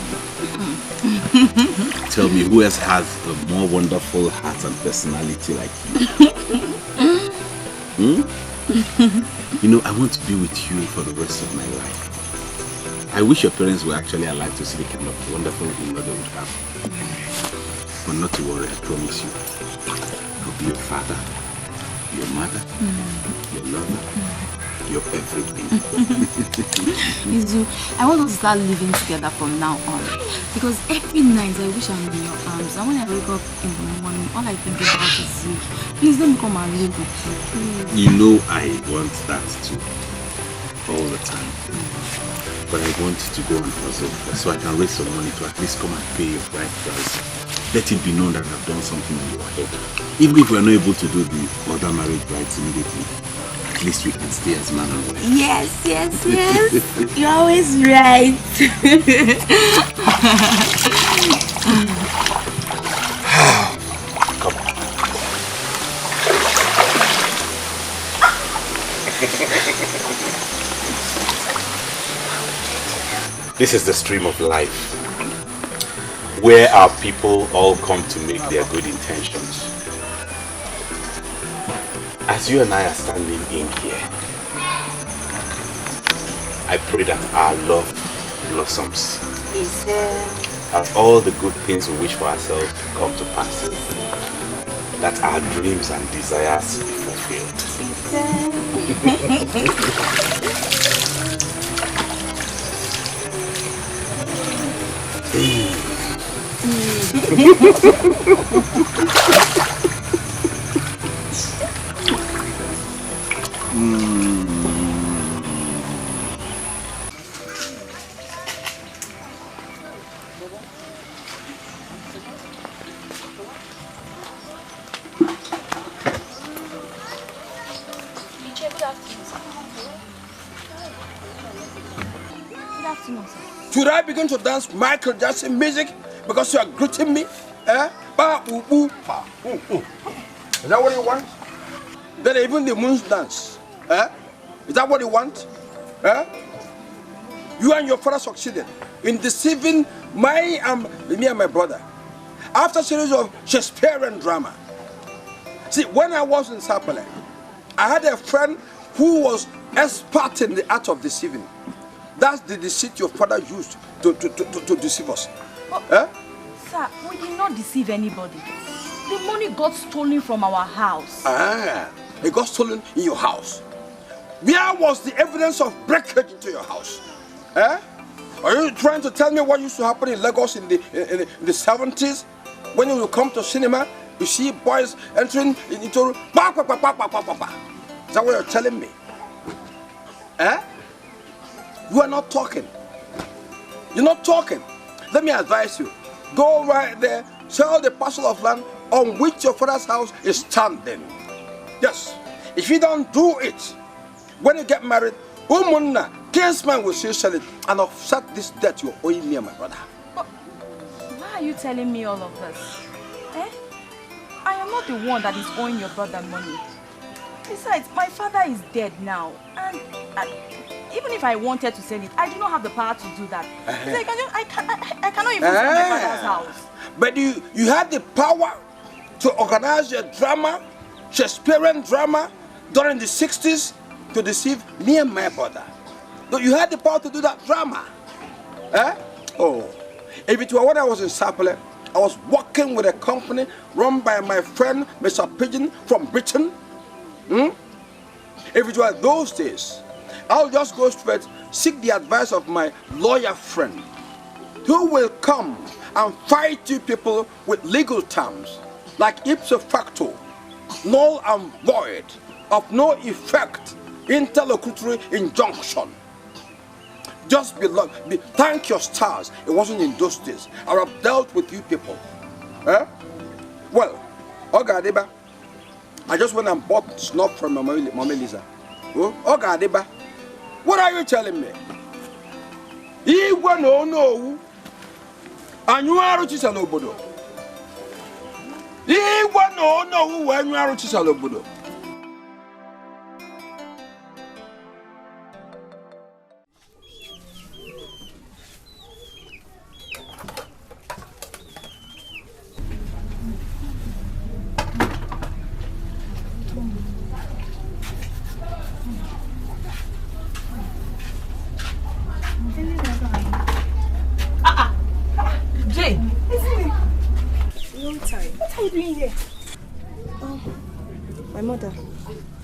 Speaker 3: you? Tell me, who else has a more wonderful heart and personality like you?
Speaker 5: You know, I want to be with you for the rest of my life. I wish your parents were actually alive to see the kind of wonderful mother they would have. But not to worry, I promise you. I'll be your father, your mother, your lover, your everything.
Speaker 6: Izu, I want us to start living together from now on. Because every night I wish I'm in your arms. And when I wake up in the morning, all I think about is you. Please let me come and live with you.
Speaker 5: You know I want that too. All the time. But I want to go and hustle so I can raise some money to at least come and pay your bride price. Let it be known that I've done something in your head. Even if we're not able to do the other marriage rights immediately, at least we can stay as man and wife.
Speaker 6: Yes. You're always right.
Speaker 5: Come. This is the stream of life, where our people all come to make their good intentions. As you and I are standing in here, I pray that our love blossoms. That all the good things we wish for ourselves come to pass. That our dreams and desires be fulfilled.
Speaker 1: Should I begin to dance Michael Jackson music because you are greeting me? Ba, boo, boo, ba, boo, boo. Is that what you want? Then even the moons dance. Is that what you want? You and your father succeeded in deceiving me and my brother. After a series of Shakespearean drama. See, when I was in Sapele, I had a friend who was expert in the art of deceiving. That's the deceit your father used to deceive us.
Speaker 12: Sir, we did not deceive anybody. The money got stolen from our house.
Speaker 1: It got stolen in your house. Where was the evidence of breakage into your house? Are you trying to tell me what used to happen in Lagos in the 70s? When you come to cinema, you see boys entering into... Is that what you're telling me? You are not talking. You're not talking. Let me advise you. Go right there, sell the parcel of land on which your father's house is standing. Yes. If you don't do it, when you get married, Umunna, kinsman will still sell it and offset this debt you're owing me and my brother.
Speaker 12: But why are you telling me all of this? I am not the one that is owing your brother money. Besides, my father is dead now. And even if I wanted to sell it, I do not have the power to do that. I cannot even sell my father's house.
Speaker 1: But you had the power to organize a drama, Shakespearean drama, during the 60s to deceive me and my brother. So you had the power to do that drama. If it were when I was in Sapele, I was working with a company run by my friend Mr. Pigeon from Britain. If it were those days, I'll just go straight, seek the advice of my lawyer friend, who will come and fight you people with legal terms, like ipso facto, null and void, of no effect, interlocutory injunction. Just thank your stars, it wasn't in those days. I would have dealt with you people. Well, Ogadeba, I just went and bought snuff from Mama Lisa. Ogadeba, what are you telling me? Igwe no. Anyu aru chisalobodo. Igwe no anyu aru chisalobodo.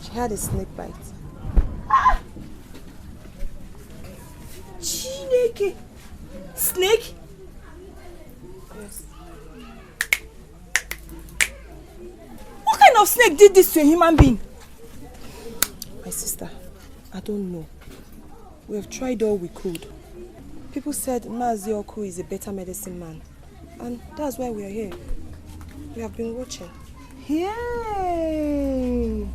Speaker 2: She had a snake bite.
Speaker 10: Chineke! Snake?
Speaker 2: Yes.
Speaker 10: What kind of snake did this to a human being?
Speaker 2: My sister, I don't know. We have tried all we could. People said Mazi Oku is a better medicine man. And that's why we are here. We have been watching.
Speaker 10: Yay!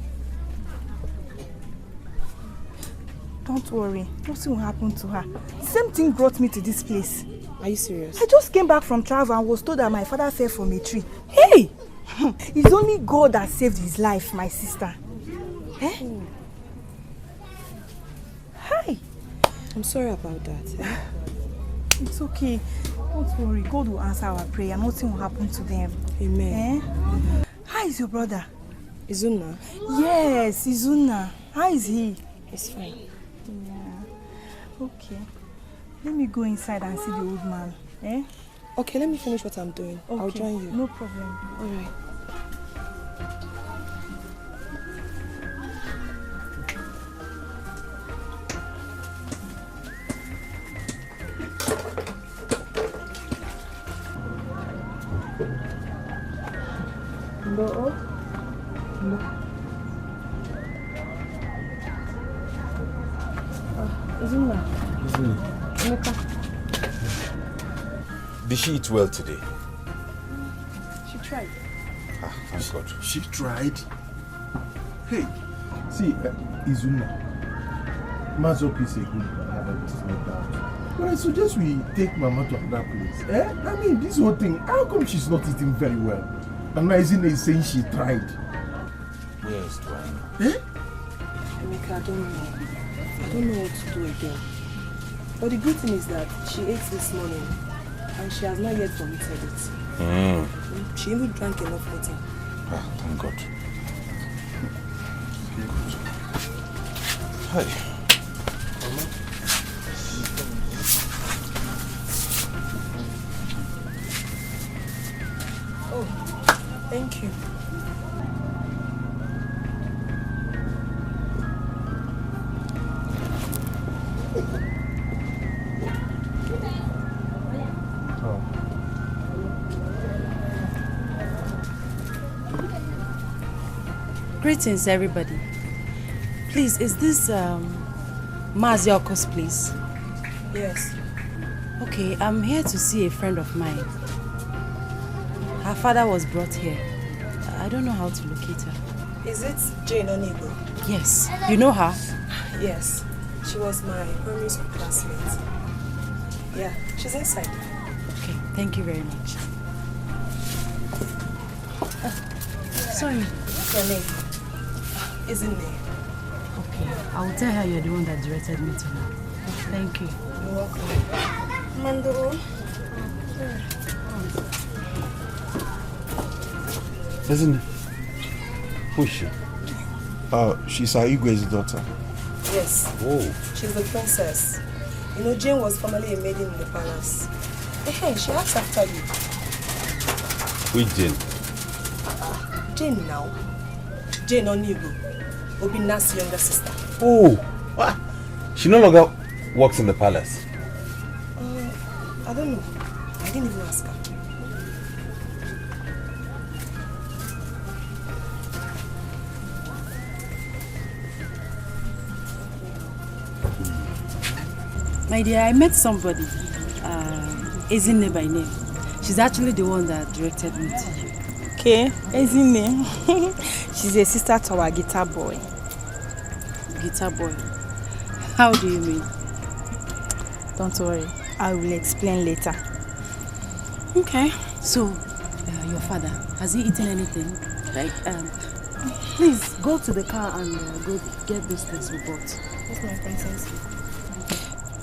Speaker 10: Don't worry, nothing will happen to her. Same thing brought me to this place.
Speaker 2: Are you serious?
Speaker 10: I just came back from travel and was told that my father fell from a tree. Hey! It's only God that saved his life, my sister. Eh? Hi!
Speaker 2: I'm sorry about that. Eh?
Speaker 10: It's okay. Don't worry, God will answer our prayer. Nothing will happen to them.
Speaker 2: Amen.
Speaker 10: Eh? How is your brother?
Speaker 2: Izuna?
Speaker 10: Yes, Izuna. How is he?
Speaker 2: He's fine.
Speaker 10: Yeah. Okay. Let me go inside and see the old man. Eh?
Speaker 2: Okay, let me finish what I'm doing.
Speaker 10: Okay.
Speaker 2: I'll join you.
Speaker 10: No problem.
Speaker 2: All right. No. Izuna.
Speaker 5: Did she eat well today?
Speaker 2: She tried.
Speaker 5: Ah, thank God.
Speaker 7: She tried. Hey, see, Izuna, Mazoku is a good herbalist, no doubt. But I suggest we take Mama to another place. Eh? I mean, this whole thing, how come she's not eating very well? And now Izuna is saying she tried.
Speaker 5: Yes, do I know?
Speaker 7: Eh?
Speaker 2: Emeka, I don't know. I don't know what to do again. But the good thing is that she ate this morning and she has not yet vomited it. She even drank enough water.
Speaker 5: Ah, thank God. Hi.
Speaker 2: Mama. Oh, thank you.
Speaker 10: Greetings, everybody. Please, is this Mazioko's place?
Speaker 2: Yes.
Speaker 10: Okay, I'm here to see a friend of mine. Her father was brought here. I don't know how to locate her.
Speaker 2: Is it Jane Onigo?
Speaker 10: Yes. You know her?
Speaker 2: Yes. She was my primary school classmate. Yeah, she's inside.
Speaker 10: Okay, thank you very much. Sorry.
Speaker 2: What's your name? Isn't it?
Speaker 10: Okay, I will tell her you're the one that directed me to her. Thank you.
Speaker 2: You're welcome. Mandoro.
Speaker 4: Isn't it? Who is she? She's our Igwe's daughter.
Speaker 2: Yes.
Speaker 4: Oh.
Speaker 2: She's the princess. You know, Jane was formerly a maiden in the palace. Hey, she asked after you.
Speaker 3: Which Jane?
Speaker 2: Jane now. Jane Onigo. Obina's younger sister.
Speaker 3: Oh, what? She no longer works in the palace.
Speaker 2: I don't know. I didn't even ask her.
Speaker 10: My dear, I met somebody, Ezine by name. She's actually the one that directed me to you.
Speaker 9: Okay, Ezine. She's a sister to our guitar boy.
Speaker 10: Guitar boy? How do you mean?
Speaker 9: Don't worry, I will explain later.
Speaker 10: Okay. So, your father, has he eaten anything? Like, please go to the car and go get those things we bought.
Speaker 2: Yes, my princess.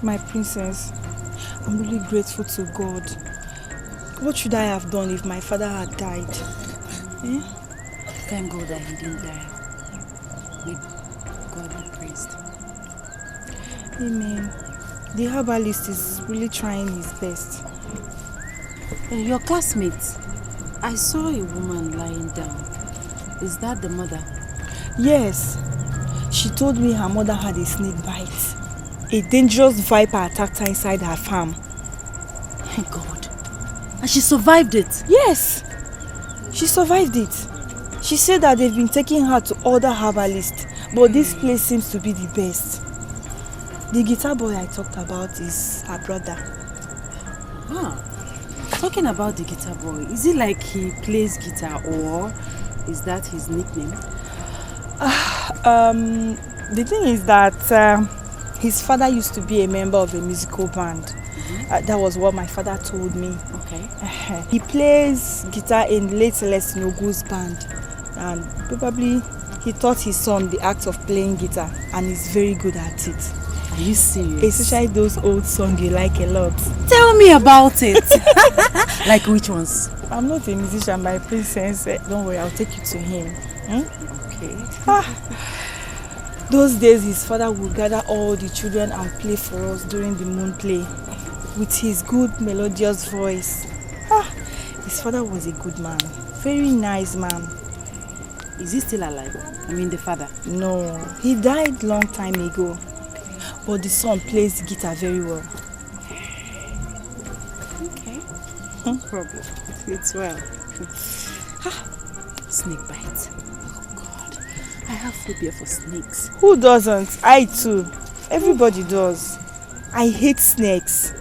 Speaker 9: My princess, I'm really grateful to God. What should I have done if my father had died? Eh?
Speaker 10: Thank God that he didn't die. May God be praised.
Speaker 9: Amen. The herbalist is really trying his best.
Speaker 10: Your classmate, I saw a woman lying down. Is that the mother?
Speaker 9: Yes, She told me her mother had a snake bite. A dangerous viper attacked her inside her farm.
Speaker 10: Thank God. And she survived it?
Speaker 9: Yes. She survived it. She said that they've been taking her to other herbalists, but this place seems to be the best. The guitar boy I talked about is her brother.
Speaker 10: Ah. Talking about the guitar boy, is it like he plays guitar or is that his nickname?
Speaker 9: The thing is that his father used to be a member of a musical band. That was what my father told me.
Speaker 10: Okay.
Speaker 9: He plays guitar in late Celestine Ogu's band, and probably he taught his son the act of playing guitar, and he's very good at it.
Speaker 10: Are you serious?
Speaker 9: Especially those old songs you like a lot.
Speaker 10: Tell me about it. Like which ones?
Speaker 9: I'm not a musician, my princess. Don't worry, I'll take you to him.
Speaker 10: Okay.
Speaker 9: Those days his father would gather all the children and play for us during the moon play with his good melodious voice. His father was a good man, very nice man.
Speaker 10: Is he still alive? I mean the father?
Speaker 9: No, he died long time ago, but the son plays the guitar very well.
Speaker 10: Okay, no problem. It's well. Snake bite. I have phobia for snakes.
Speaker 9: Who doesn't? I too. Everybody does. I hate snakes.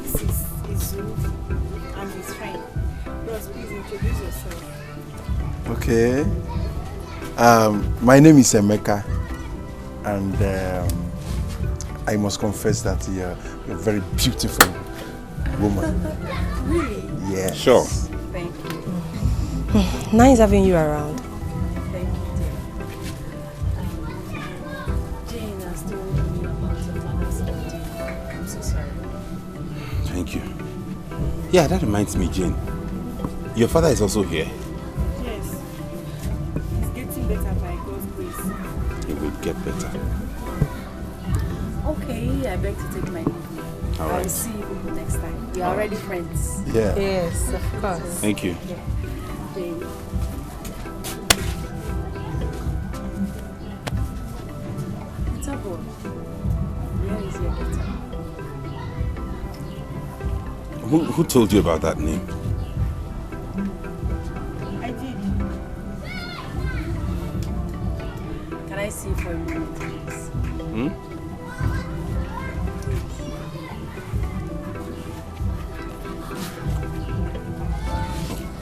Speaker 9: This is Izu and his friend. Bros, please introduce yourself.
Speaker 11: Okay. My name is Emeka, and I must confess that you're a very beautiful woman.
Speaker 9: Really?
Speaker 11: Yes.
Speaker 5: Sure.
Speaker 2: Thank you. Nice having you around.
Speaker 10: Thank you, dear. Jane has told me about your father's body. I'm so sorry.
Speaker 5: Thank you. Yeah, that reminds me, Jane. Your father is also here.
Speaker 9: Yes. He's getting better by God's grace.
Speaker 5: He will get better.
Speaker 10: Okay, I beg to take my leave.
Speaker 5: All right.
Speaker 10: I'll see you people next time. We are already friends.
Speaker 11: Yeah.
Speaker 2: Yes, of course.
Speaker 5: Thank you.
Speaker 10: Yeah. Jane. Guitar boy, where is your guitar?
Speaker 5: Who told you about that name?
Speaker 9: I did.
Speaker 10: Can I see you for a minute, please?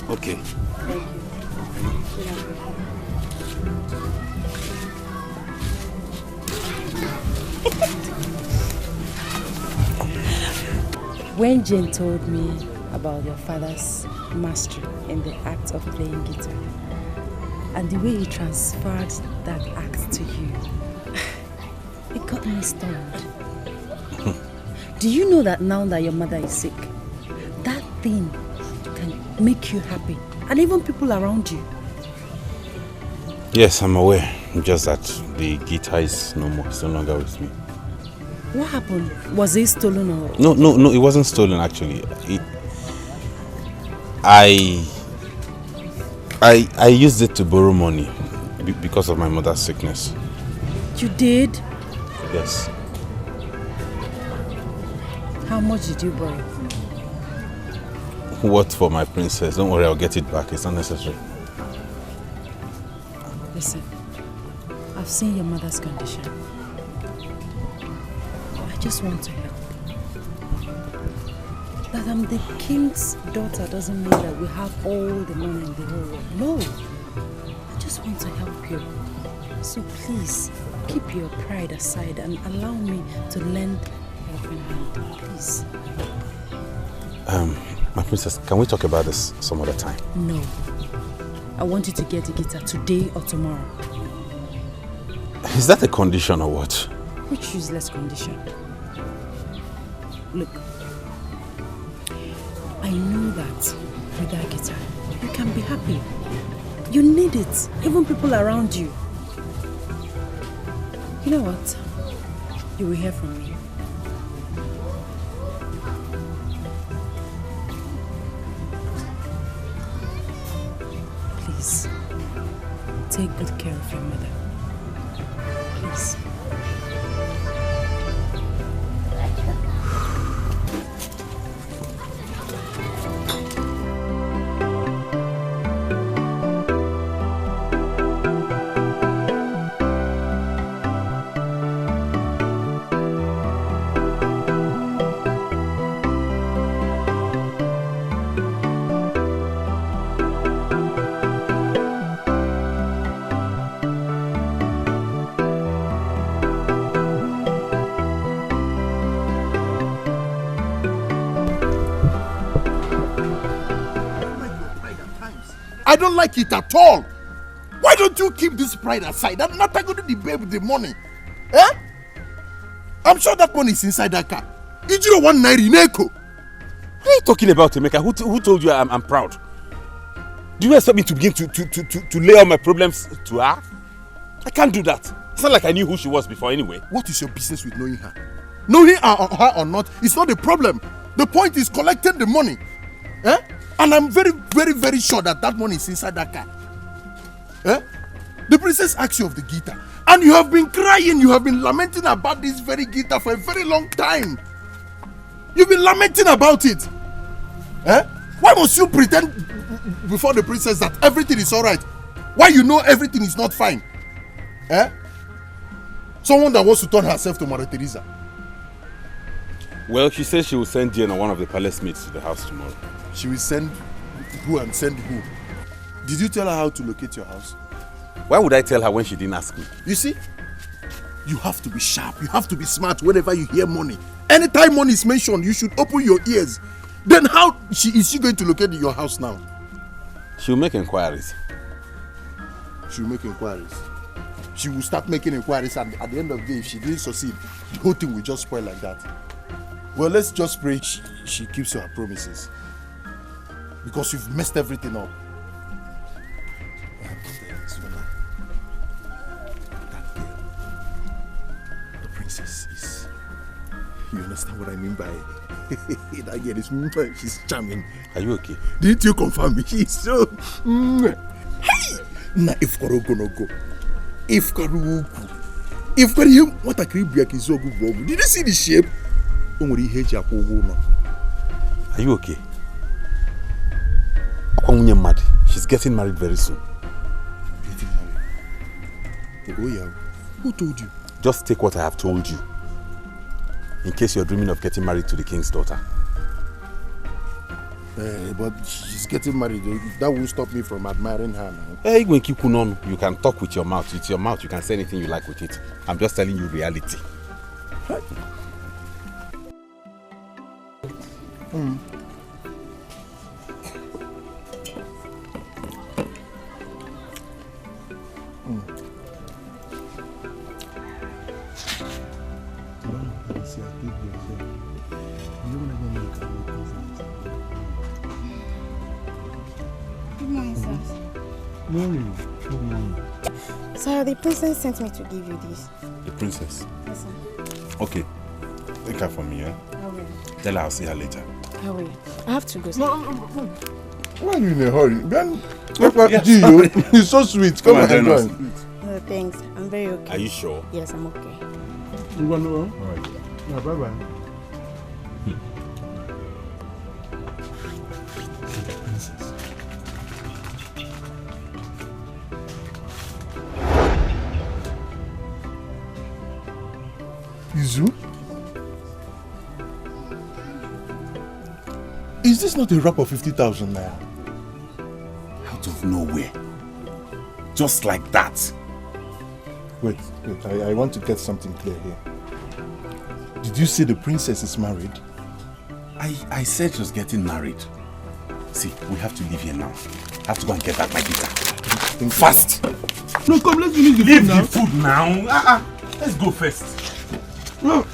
Speaker 5: Okay.
Speaker 10: Thank you. When Jane told me about your father's mastery in the act of playing guitar and the way he transferred that act to you, it got me stunned. Do you know that now that your mother is sick, that thing can make you happy and even people around you?
Speaker 5: Yes, I'm aware. Just that the guitar is no more. It's no longer with me.
Speaker 10: What happened? Was it stolen or?
Speaker 5: No, it wasn't stolen actually. I used it to borrow money because of my mother's sickness.
Speaker 10: You did?
Speaker 5: Yes.
Speaker 10: How much did you borrow?
Speaker 5: What for my princess? Don't worry, I'll get it back. It's not necessary.
Speaker 10: Listen, I've seen your mother's condition. I just want to help. That I'm the king's daughter doesn't mean that we have all the money in the whole world. No, I just want to help you. So please, keep your pride aside and allow me to lend a helping hand, please.
Speaker 5: My princess, can we talk about this some other time?
Speaker 10: No. I want you to get a guitar today or tomorrow.
Speaker 5: Is that a condition or what?
Speaker 10: Which useless condition? Look, I know that with that guitar, you can be happy. You need it, even people around you. You know what? You will hear from me. take good care of your mother. Please.
Speaker 7: I don't like it at all. Why don't you keep this pride aside? I'm not going to debate with the money. Eh? I'm sure that money is inside that car. Did you want Naira in Echo?
Speaker 5: What are you talking about, Emeka? Who told you I'm proud? Do you expect me to begin to lay all my problems to her? I can't do that. It's not like I knew who she was before anyway.
Speaker 7: What is your business with knowing her? Knowing her or not is not the problem. The point is collecting the money. Eh? And I'm very, very, very sure that money is inside that car. Eh? The princess asked you of the guitar. And you have been crying, you have been lamenting about this very guitar for a very long time. You've been lamenting about it. Eh? Why must you pretend before the princess that everything is alright? Why you know everything is not fine? Eh? Someone that wants to turn herself to Mother Teresa.
Speaker 5: Well, she says she will send Jane or one of the palace maids to the house tomorrow.
Speaker 7: She will send who and send who? Did you tell her how to locate your house?
Speaker 5: Why would I tell her when she didn't ask me?
Speaker 7: You see, you have to be sharp, you have to be smart whenever you hear money. Anytime money is mentioned, you should open your ears. Then how is she going to locate your house now?
Speaker 5: She'll make inquiries.
Speaker 7: She'll make inquiries. She will start making inquiries, and at the end of the day, if she didn't succeed, the whole thing will just spoil like that. Well, let's just pray she keeps her promises. Because you've messed everything up. That girl, the princess is... You understand what I mean by... that girl is... She's charming.
Speaker 5: Are you okay?
Speaker 7: Didn't you confirm me? She's so... Hey! Na if Karugo no go. If Karugo... If Karugo... What a creep is so good. Did you see the shape?
Speaker 5: Are you okay? She's getting married very soon.
Speaker 7: Getting married? Oh yeah. Who told you?
Speaker 5: Just take what I have told you. In case you're dreaming of getting married to the king's daughter.
Speaker 7: But she's getting married. That won't stop me from admiring her now.
Speaker 5: Hey, you can talk with your mouth. With your mouth, you can say anything you like with it. I'm just telling you reality.
Speaker 8: Good morning, sir.
Speaker 4: Morning. Good morning.
Speaker 8: Sir, the princess sent me to give you this.
Speaker 5: The princess?
Speaker 8: Yes, sir.
Speaker 5: Okay. Take her for me, eh?
Speaker 8: I will.
Speaker 5: Tell her I'll see her later.
Speaker 8: I will. I have to go, sir.
Speaker 7: No. Why are you in a hurry? Ben, Gio, he's so sweet. Come and join us.
Speaker 8: No, thanks. I'm very okay.
Speaker 5: Are you sure?
Speaker 8: Yes, I'm okay.
Speaker 4: You want to go? All right. Yeah, bye-bye.
Speaker 7: Izu? Is this not a wrap of 50,000 naira?
Speaker 5: Out of nowhere. Just like that.
Speaker 7: Wait. I want to get something clear here. Did you say the princess is married?
Speaker 5: I said she was getting married. See, we have to leave here now. I have to go and get back my guitar. Fast!
Speaker 4: No, come, let's finish the
Speaker 5: Leave
Speaker 4: food now.
Speaker 5: the food now. Let's go first.
Speaker 4: No.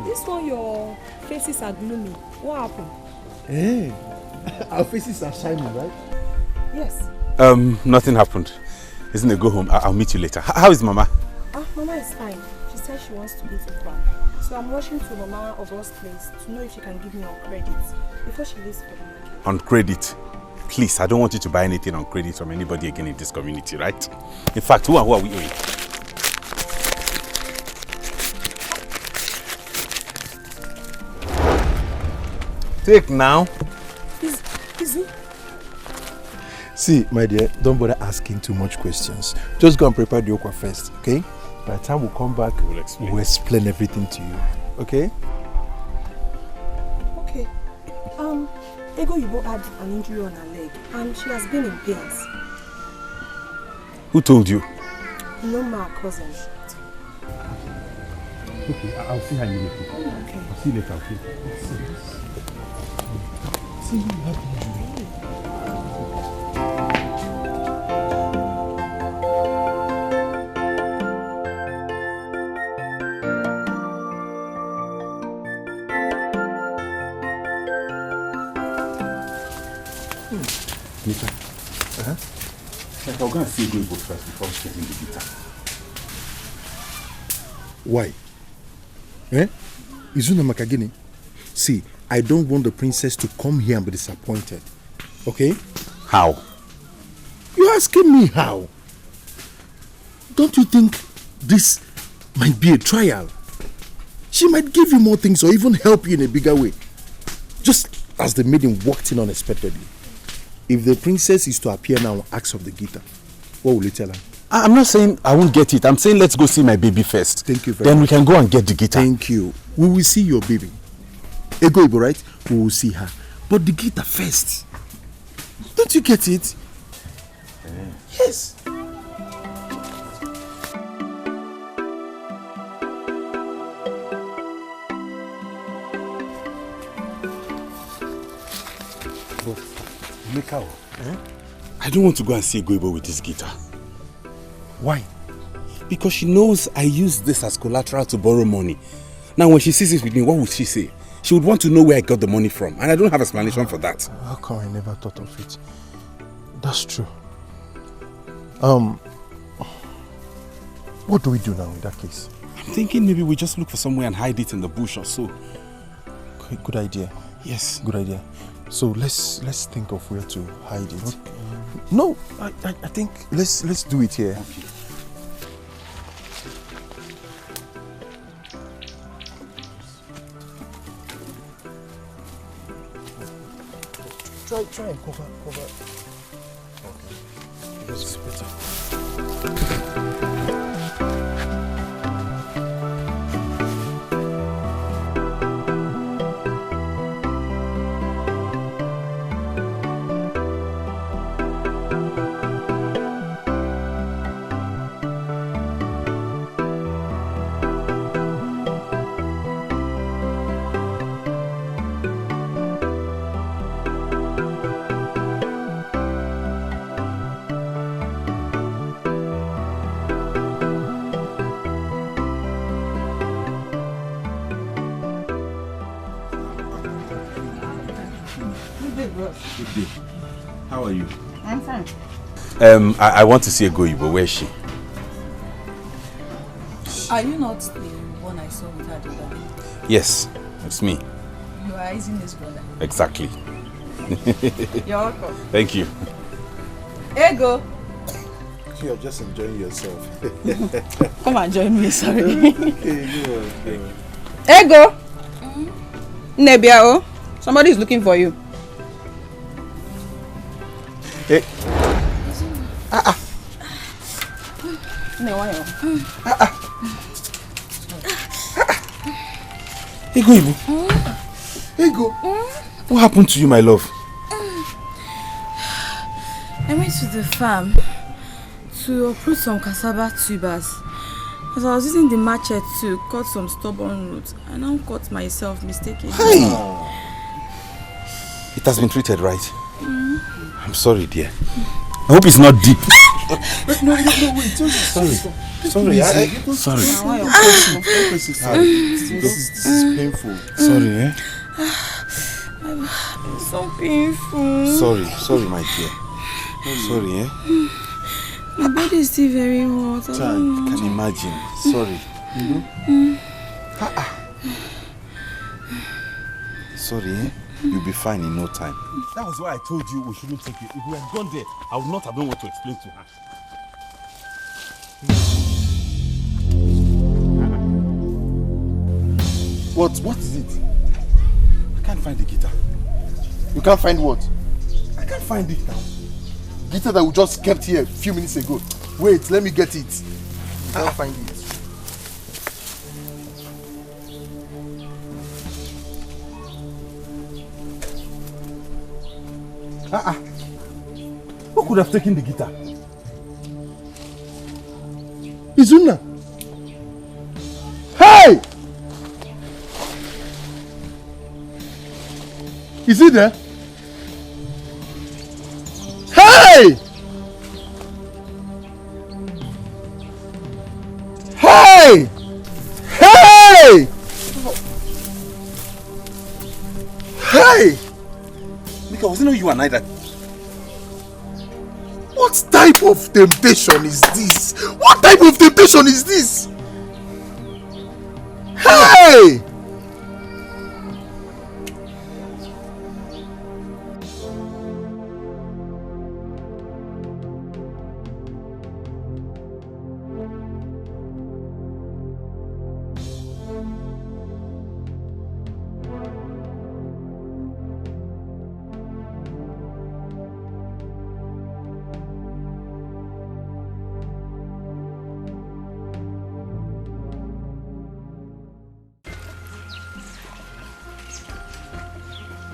Speaker 2: This one, your faces are gloomy. What happened?
Speaker 7: Hey, Our faces are shining, right?
Speaker 2: Yes.
Speaker 5: Nothing happened. Isn't it? Go home. I'll meet you later. How is Mama?
Speaker 2: Mama is fine. She said she wants to eat it back. So I'm rushing to Mama August's place to know if she can give me on credit before she leaves for the market.
Speaker 5: On credit? Please, I don't want you to buy anything on credit from anybody again in this community, right? In fact, who are we owing? Take now.
Speaker 2: Easy.
Speaker 7: See, my dear, don't bother asking too much questions. Just go and prepare the okwa first, okay? By the time we come back, we'll explain everything to you, okay?
Speaker 2: Okay. Ego Yubo had an injury on her leg and she has been in pains.
Speaker 5: Who told you?
Speaker 2: No, my cousin.
Speaker 5: Okay, I'll see her immediately.
Speaker 2: Okay.
Speaker 5: I'll see you later, okay?
Speaker 7: See, you have injury.
Speaker 5: Nita. I'll go and see Goibo first before getting the guitar.
Speaker 7: Why? Izuna Makagini, see, I don't want the princess to come here and be disappointed. Okay?
Speaker 5: How?
Speaker 7: You're asking me how? Don't you think this might be a trial? She might give you more things or even help you in a bigger way. Just as the maiden walked in unexpectedly. If the princess is to appear now and ask of the guitar, what will you tell her?
Speaker 5: I'm not saying I won't get it. I'm saying let's go see my baby first.
Speaker 7: Thank you very
Speaker 5: Then
Speaker 7: much.
Speaker 5: we can go and get the guitar.
Speaker 7: Thank you. We will see your baby. Ego Ibo, right? We will see her. But the guitar first. Don't you get it? Yes.
Speaker 5: But, Mikao, I don't want to go and see Goibo with this guitar.
Speaker 7: Why?
Speaker 5: Because she knows I use this as collateral to borrow money. Now when she sees it with me, what would she say? She would want to know where I got the money from. And I don't have explanation for that.
Speaker 7: How come I never thought of it? That's true. What do we do now in that case?
Speaker 5: I'm thinking maybe we just look for somewhere and hide it in the bush or so.
Speaker 7: Good idea.
Speaker 5: Yes.
Speaker 7: Good idea. So let's think of where to hide it. No, I think let's do it here.
Speaker 5: Okay.
Speaker 7: Try and cover. Okay. That's better.
Speaker 5: Good day. How are you?
Speaker 13: I'm fine.
Speaker 5: I want to see a Goibo. Where is she?
Speaker 13: Are you not the one I saw with her the other day?
Speaker 5: Yes, it's me.
Speaker 13: You are Izin's brother.
Speaker 5: Exactly.
Speaker 13: You're welcome.
Speaker 5: Thank you.
Speaker 13: Ego!
Speaker 7: You're just enjoying yourself.
Speaker 13: Come and join me, sorry.
Speaker 7: Okay, go on.
Speaker 13: Ego! Nebiao, somebody is looking for you.
Speaker 5: Hey. Ego Ibu.
Speaker 7: Ego.
Speaker 5: What happened to you, my love?
Speaker 12: I went to the farm to uproot some cassava tubers. As I was using the machete to cut some stubborn roots, I now cut myself mistakenly.
Speaker 5: Hey. It has been treated right. I'm sorry, dear. I hope it's not deep.
Speaker 7: No, wait. Sorry.
Speaker 5: Sorry.
Speaker 7: Sorry. This is painful.
Speaker 5: Sorry, eh?
Speaker 9: It's so painful.
Speaker 5: Sorry, my dear. Sorry, eh?
Speaker 9: My body is still very hot.
Speaker 5: I can imagine. Sorry. Sorry, eh? You'll be fine in no time. That was why I told you we shouldn't take it. If we had gone there, I would not have known what to explain to her.
Speaker 7: What is it?
Speaker 5: I can't find the guitar.
Speaker 7: You can't find what?
Speaker 5: I can't find it now.
Speaker 7: Guitar that we just kept here a few minutes ago. Wait, let me get it. I can't find it.
Speaker 5: Who could have taken the guitar?
Speaker 7: Izuna! Hey! Is he there? Hey! Hey! Hey! Hey!
Speaker 5: Mika, wasn't it you and I that...
Speaker 7: What type of temptation is this? What type of temptation is this? Hey!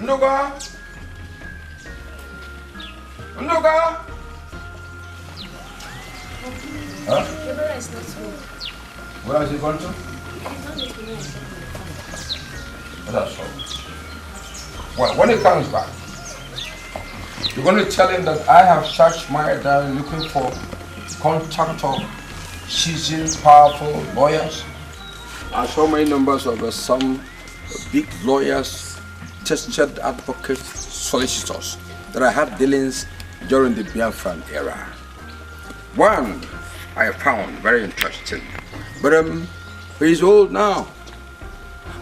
Speaker 1: Nduga! Nduga! Huh?
Speaker 8: Your brother is not home.
Speaker 1: Where is he going to? That's all. Well, when he comes back, you're going to tell him that I have searched my diary looking for contact of seasoned, powerful lawyers. I saw many numbers of some big lawyers, tested advocates, solicitors that I had dealings during the Biafran era. One I found very interesting, but he's old now.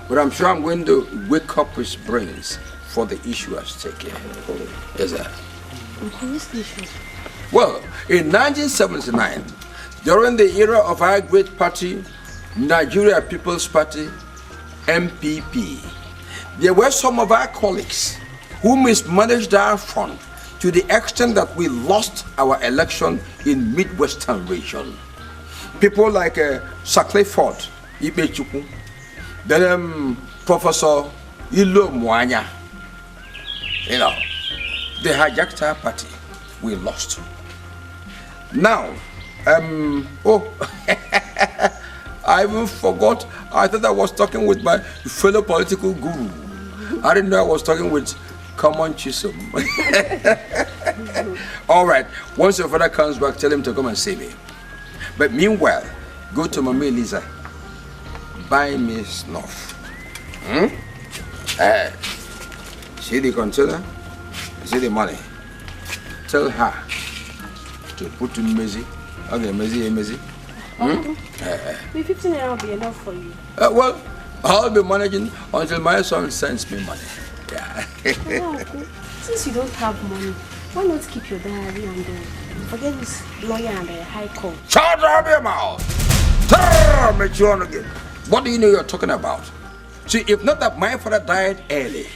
Speaker 1: But I'm sure I'm going to wake up his brains for the issue at stake here. Yes, sir.
Speaker 8: What's the issue?
Speaker 1: Well, in 1979, during the era of our great party, Nigeria People's Party, MPP, there were some of our colleagues who mismanaged our fund to the extent that we lost our election in Midwestern region. People like Sir Clifford Ibechukwu, then Professor Ilo Mwanya, you know, they hijacked our party. We lost. Now, I even forgot. I thought I was talking with my fellow political guru. I didn't know I was talking with Common Chisholm. All right. Once your father comes back, tell him to come and see me. But meanwhile, go to Mama Eliza. Buy me snuff. See the container? See the money? Tell her to put in Mezi. Okay, Mezi.
Speaker 8: The 15 naira will be enough for you.
Speaker 1: Well, I'll be managing until my son sends me money. Yeah.
Speaker 8: Since you don't have money, why not keep your diary and forget this lawyer and the high court?
Speaker 1: Shut up your mouth! What do you know you're talking about? See, if not that my father died early,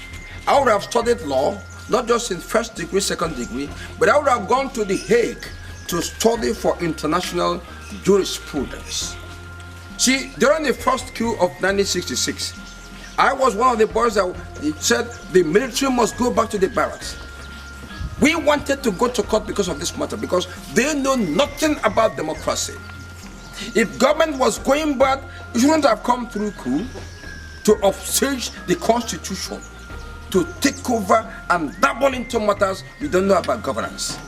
Speaker 1: I would have studied law, not just in first degree, second degree, but I would have gone to The Hague to study for international jurisprudence. See, during the first coup of 1966, I was one of the boys that said the military must go back to the barracks. We wanted to go to court because of this matter, because they know nothing about democracy. If government was going bad, it shouldn't have come through coup to upstage the constitution, to take over and dabble into matters we don't know about governance.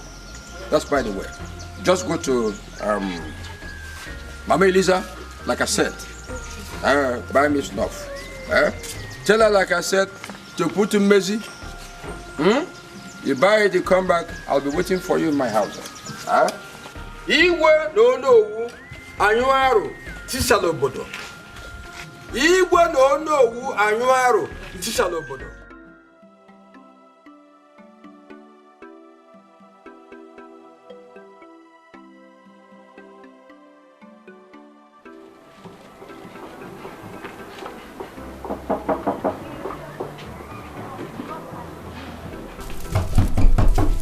Speaker 1: That's by the way. Just go to Mama Eliza, like I said, buy me snuff. Tell her, like I said, to put in Mezi, You buy it, you come back, I'll be waiting for you in my house. Huh? Igwe no anyuaro tisalobodo. Igwe no anyuaro tisalobodo.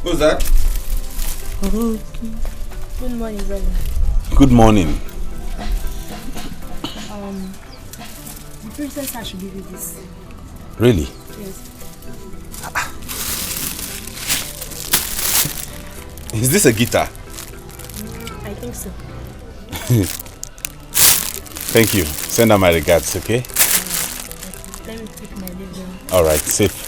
Speaker 5: Who's that?
Speaker 8: Good morning, brother.
Speaker 5: Good morning.
Speaker 8: The princess I should give you this.
Speaker 5: Really?
Speaker 8: Yes.
Speaker 5: Is this a guitar?
Speaker 8: I think so.
Speaker 5: Thank you. Send her my regards, okay?
Speaker 8: Let me take my leave now.
Speaker 5: Alright, safe.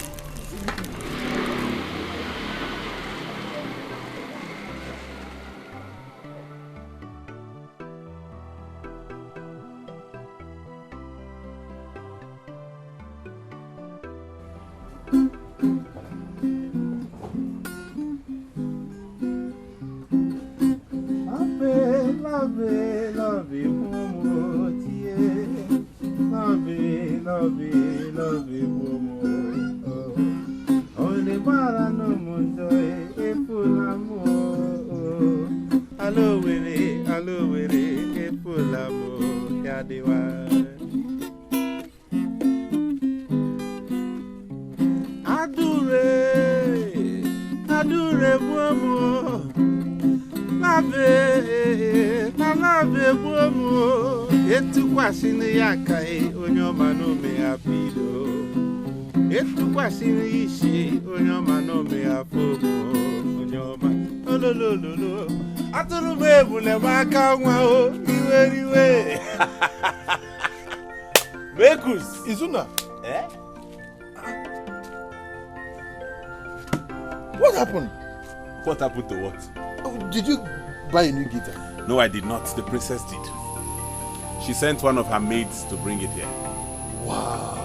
Speaker 7: Izuna. Eh? What happened?
Speaker 5: What happened to what?
Speaker 7: Oh, did you buy a new guitar?
Speaker 5: No, I did not. The princess did. She sent one of her maids to bring it here.
Speaker 7: Wow.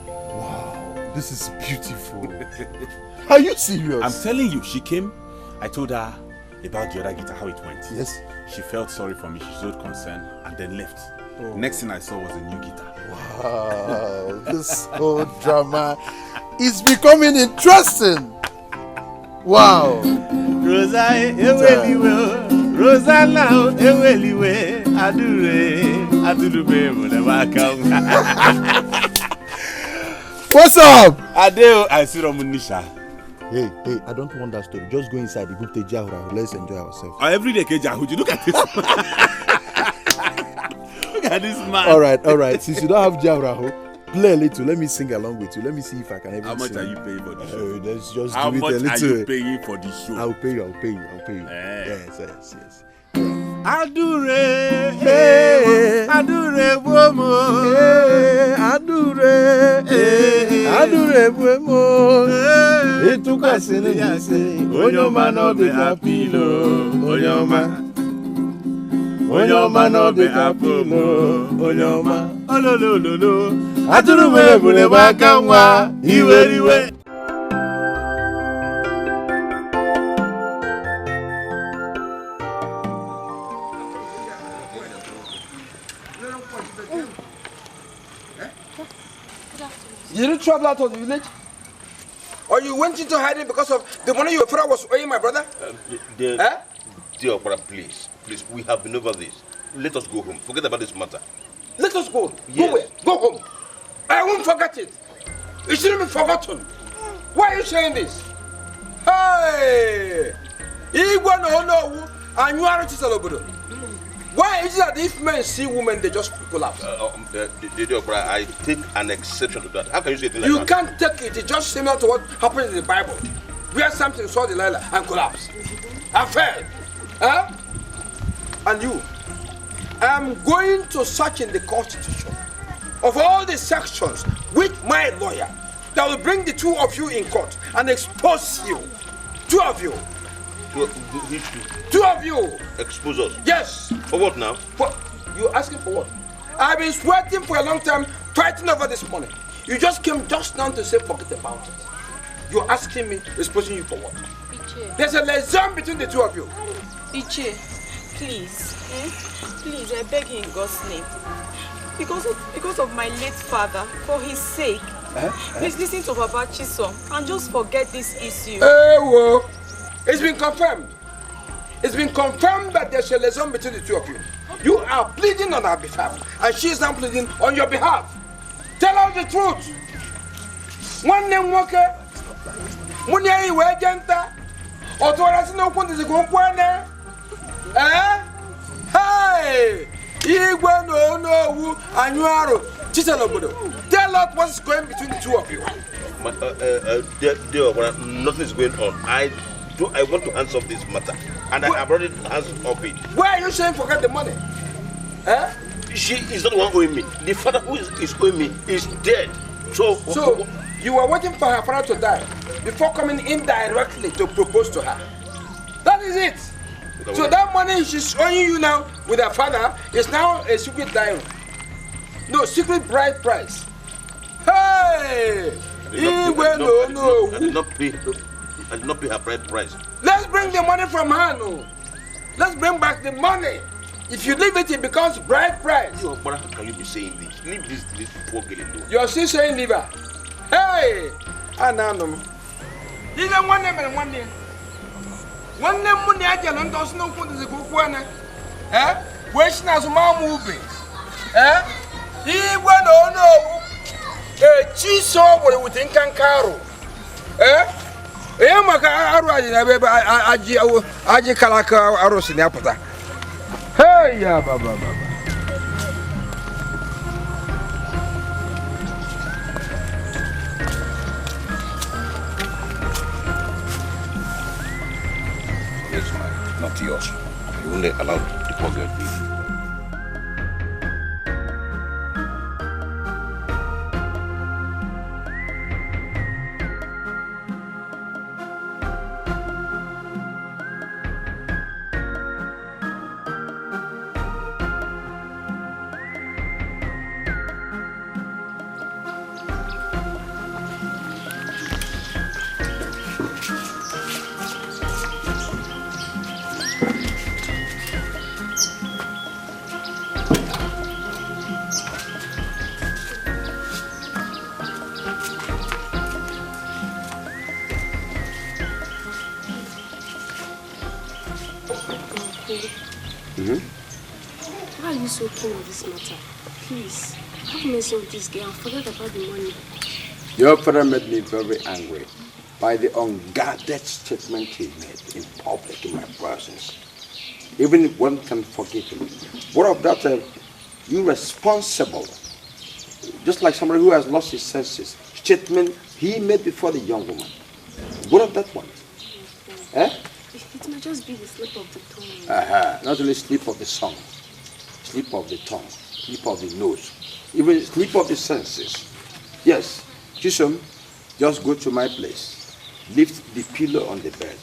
Speaker 7: Wow. This is beautiful. Are you serious?
Speaker 5: I'm telling you, she came. I told her about the other guitar, how it went.
Speaker 7: Yes.
Speaker 5: She felt sorry for me. She showed concern and then left. Oh. Next thing I saw was a new guitar.
Speaker 7: Wow. This whole drama is becoming interesting. Wow.
Speaker 14: Rosa, Rosanna, Eweliwe, Adurube,
Speaker 7: what's up?
Speaker 5: Adeo, I see Romunisha.
Speaker 7: Hey, I don't want that story. Just go inside the group to Jahura. Let's enjoy ourselves.
Speaker 5: Every day, Kejahuji, look at this man. Look at this man.
Speaker 7: All right. Since you don't have Jahura, play a little. Let me sing along with you. Let me see if I can ever
Speaker 5: sing. How much
Speaker 7: are
Speaker 5: you paying for the show?
Speaker 7: Let's just
Speaker 5: How
Speaker 7: do it a little.
Speaker 5: How much are you paying for the show?
Speaker 7: I'll pay you. Yes.
Speaker 14: Adure, Adure Bomo,
Speaker 7: Adure Bomo,
Speaker 14: Etuka Senese, Onyoma no be happy lo, Onyoma no be happy lo, Onyoma, Olololo, Adure Bule Bakanwa, Iweriwe.
Speaker 1: You didn't travel out of the village? Or you went into hiding because of the money your father was owing my brother?
Speaker 3: Dear brother, please, we have been over this. Let us go home. Forget about this matter.
Speaker 1: Let us go.
Speaker 3: Yes.
Speaker 1: Go where? Go home. I won't forget it. It shouldn't be forgotten. Why are you saying this? Hey! Why is it that if men see women, they just collapse?
Speaker 3: I take an exception to that. How can you say things like
Speaker 1: that? You can't take it. It's just similar to what happens in the Bible. Where something saw Delilah and collapsed. I fell. Huh? And you, I'm going to search in the Constitution of all the sections with my lawyer that will bring the two of you in court and expose you. Two of you. Two of you.
Speaker 3: Expose us?
Speaker 1: Yes.
Speaker 3: For what now?
Speaker 1: You're asking for what? I've been sweating for a long time, fighting over this money. You just came just now to say forget about it. You're asking me, exposing you for what?
Speaker 12: Iche.
Speaker 1: There's a liaison between the two of you.
Speaker 12: Iche, please. Please, I beg you in God's name. Because of my late father, for his sake, please listen to Baba Chisom and just forget this issue.
Speaker 1: Well, it's been confirmed. It's been confirmed that there's a liaison between the two of you. You are pleading on her behalf, and she is now pleading on your behalf. Tell her the truth. One name worker, Munya iwe jenta, otorasi no kwundi zikukwane. Hey! Igwe no wu anyuaro. Chiselobodo. Tell us what's going between the two of you.
Speaker 3: Nothing is going on. I want to answer this matter, and I have already answered of it.
Speaker 1: Why are you saying forget the money?
Speaker 3: She is not the one owing me. The father who is owing me is dead. So
Speaker 1: you were waiting for her father to die before coming indirectly to propose to her. That is it. So that money she's owing you now with her father is now a secret diary. No, secret bride price. Hey!
Speaker 3: I did not pay her bride price.
Speaker 1: Let's bring the money from her, no. Let's bring back the money. If you leave it, it becomes bride price.
Speaker 3: Yo, but how can you be saying this? Leave this poor girl alone.
Speaker 1: You're still saying leave her. Hey! Ananum. You don't want them and one day. One name money I don't know what is a good one. Question as a mom moving. He went no. Cheese over with Incancaro. Maka Aji Kalaka Aros in Apata. Hey, ya Baba.
Speaker 3: It's mine, not yours. You only allow the poor girl to leave.
Speaker 8: Why are you so keen on this matter? Please, have mercy on this girl and forget about the money.
Speaker 1: Your father made me very angry by the unguarded statement he made in public in my presence. Even if one can forgive him. What of that irresponsible, just like somebody who has lost his senses, statement he made before the young woman? What of that one?
Speaker 8: It might just be the slip of the tongue.
Speaker 1: Not only slip of the tongue, slip of the tongue, slip of the nose, even slip of the senses. Yes, Chisom, just go to my place, lift the pillow on the bed,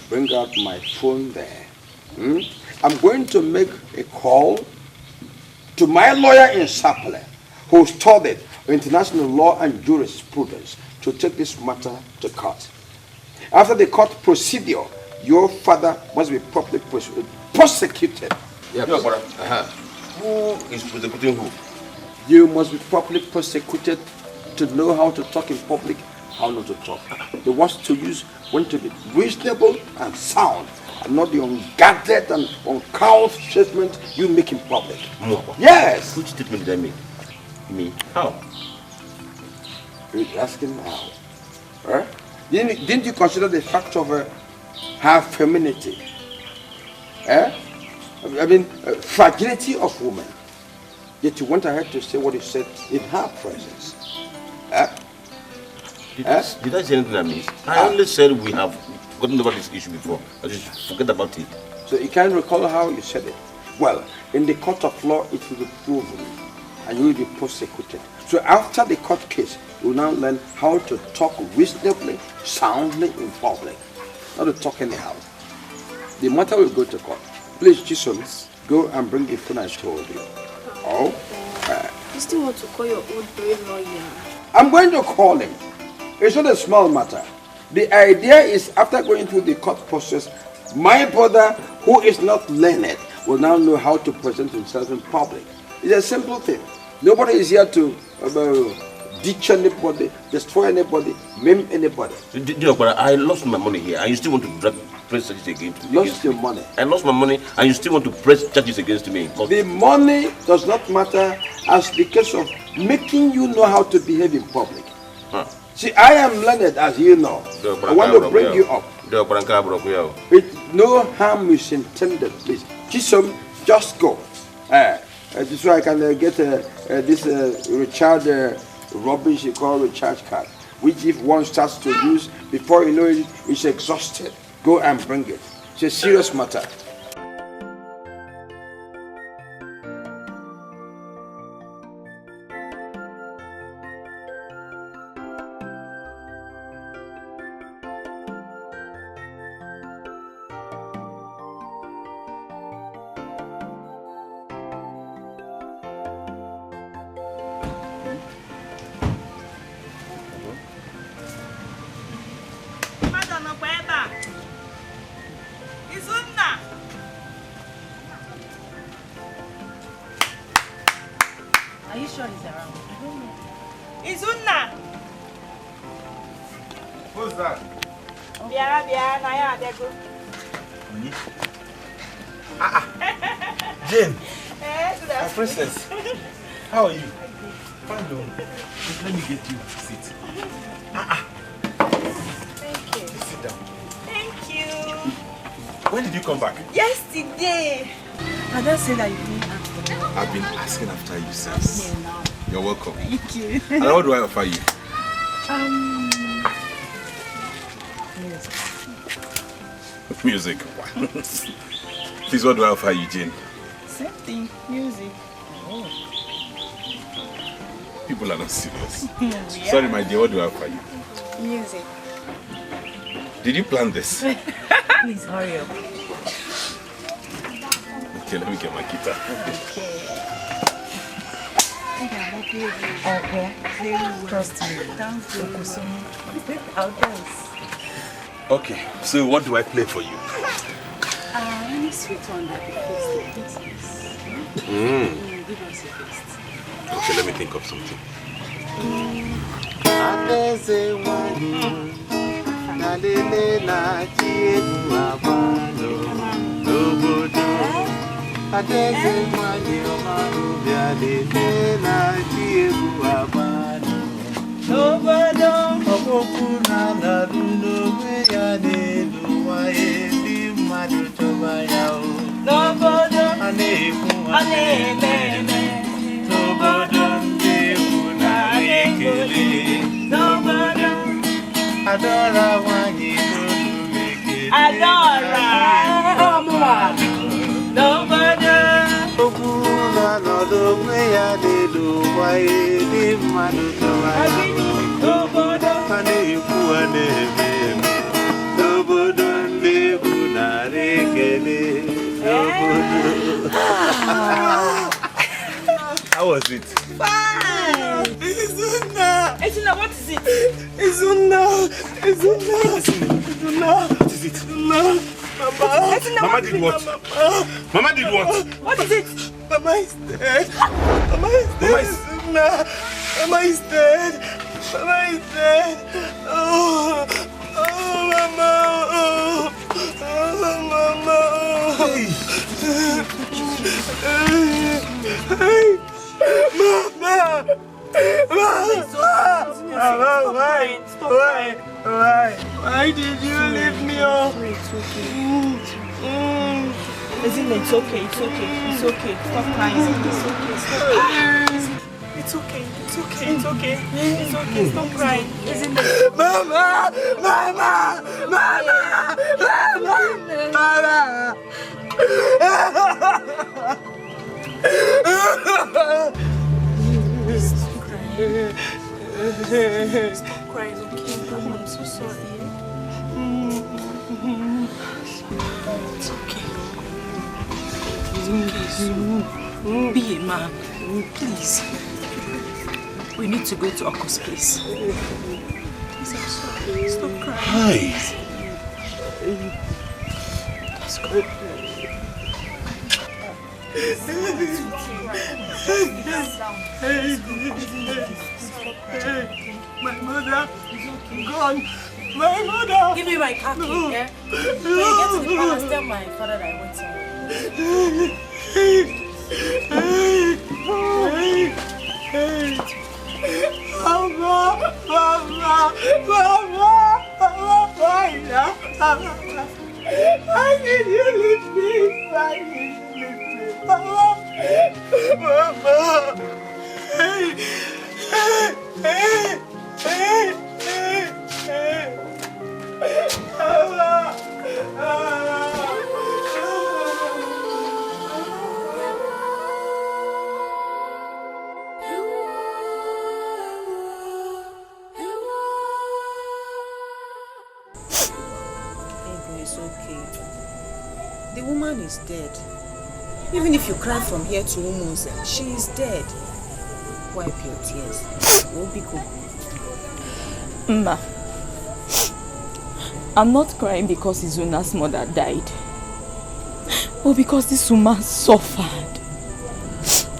Speaker 1: bring out my phone there. I'm going to make a call to my lawyer in Sapele, who studied international law and jurisprudence, to take this matter to court. After the court procedure, your father must be properly prosecuted.
Speaker 3: Yes. No, brother. Who is prosecuting who?
Speaker 1: You must be properly prosecuted to know how to talk in public, how not to talk. The words to use want to be reasonable and sound, and not the unguarded and uncouth statement you make in public.
Speaker 3: No.
Speaker 1: Yes.
Speaker 3: Which statement did I make? Me? How?
Speaker 1: You're asking how? Didn't you consider the fact of her femininity? Fragility of woman. Yet you went ahead to say what you said in her presence.
Speaker 3: Did I say anything I missed? I only said we have gotten over this issue before. I just forget about it.
Speaker 1: So you can't recall how you said it? Well, in the court of law, it will be proven and you will be prosecuted. So after the court case, you will now learn how to talk reasonably, soundly in public. Not to talk anyhow. The matter will go to court. Please, Chisom, go and bring the phone I told you.
Speaker 8: You still want to call your old brave lawyer?
Speaker 1: I'm going to call him. It's not a small matter. The idea is after going through the court process, my brother, who is not learned, will now know how to present himself in public. It's a simple thing. Nobody is here to ditch anybody, destroy anybody, maim anybody.
Speaker 3: But I lost my money here, and you still want to press charges against me?
Speaker 1: Lost your money?
Speaker 3: I lost my money, and you still want to press charges against me?
Speaker 1: The money does not matter as the case of making you know how to behave in public.
Speaker 3: Huh.
Speaker 1: See, I am learned, as you know. I want to bring you up. With no harm is intended, please. Chisom, just go. So I can get this recharge rubbish you call recharge card, which if one starts to use, before you know it, it's exhausted. Go and bring it. It's a serious matter.
Speaker 12: Are you sure he's around? I don't know. Izunna!
Speaker 5: Who's that?
Speaker 12: Biara, Naya, there go.
Speaker 5: Jane!
Speaker 12: My
Speaker 5: princess, how are you? Fine, though. Let me get you a seat.
Speaker 12: Thank you.
Speaker 5: Please sit down.
Speaker 12: Thank you.
Speaker 5: When did you come back?
Speaker 12: Yesterday. I don't say that you didn't ask for me.
Speaker 5: I've been asking after you since.
Speaker 12: Okay, now.
Speaker 5: You're welcome.
Speaker 12: Thank you.
Speaker 5: And what do I offer you?
Speaker 12: Music.
Speaker 5: Music. Please, what do I offer you, Jane?
Speaker 12: Same thing. Music.
Speaker 5: Oh. People are not serious.
Speaker 12: Yeah.
Speaker 5: Sorry, my dear, what do I offer you?
Speaker 12: Music.
Speaker 5: Did you plan this?
Speaker 12: Please hurry up.
Speaker 5: Okay, let me get my guitar.
Speaker 12: Okay. Trust me. Dance. I'll dance.
Speaker 5: Okay, so what do I play for you?
Speaker 12: Any sweet one that the first give us a taste.
Speaker 5: Okay, let me think of something. How was it?
Speaker 12: Fine! Izunna! Izunna, what is it?
Speaker 5: Izunna! What is it? Mama did what? Mama did what?
Speaker 12: What is it?
Speaker 14: Mama is dead. Mama is dead. Oh, Mama. Why did you leave me?
Speaker 12: Isn't it? It's okay. Stop crying. It's okay. Stop crying. Isn't it?
Speaker 14: Mama.
Speaker 2: Stop crying, okay? I'm so sorry. It's okay. Please, be a man. Please. We need to go to Uncle's place.
Speaker 8: Please, I'm sorry. Stop crying.
Speaker 5: Hi.
Speaker 8: Let's go.
Speaker 14: My mother gone. My mother.
Speaker 10: Give me my car key,
Speaker 14: No.
Speaker 10: yeah? When you get to the palace, tell my father that I went somewhere.
Speaker 14: Mama, why did you leave me? Why did you leave me? Mama, hey, hey, hey, hey, hey,
Speaker 10: It's okay. The woman is dead. Even if you cry from here to Umunze, she is dead. Wipe your tears. We'll be cool.
Speaker 9: Ma, I'm not crying because Izuna's mother died, but because this woman suffered.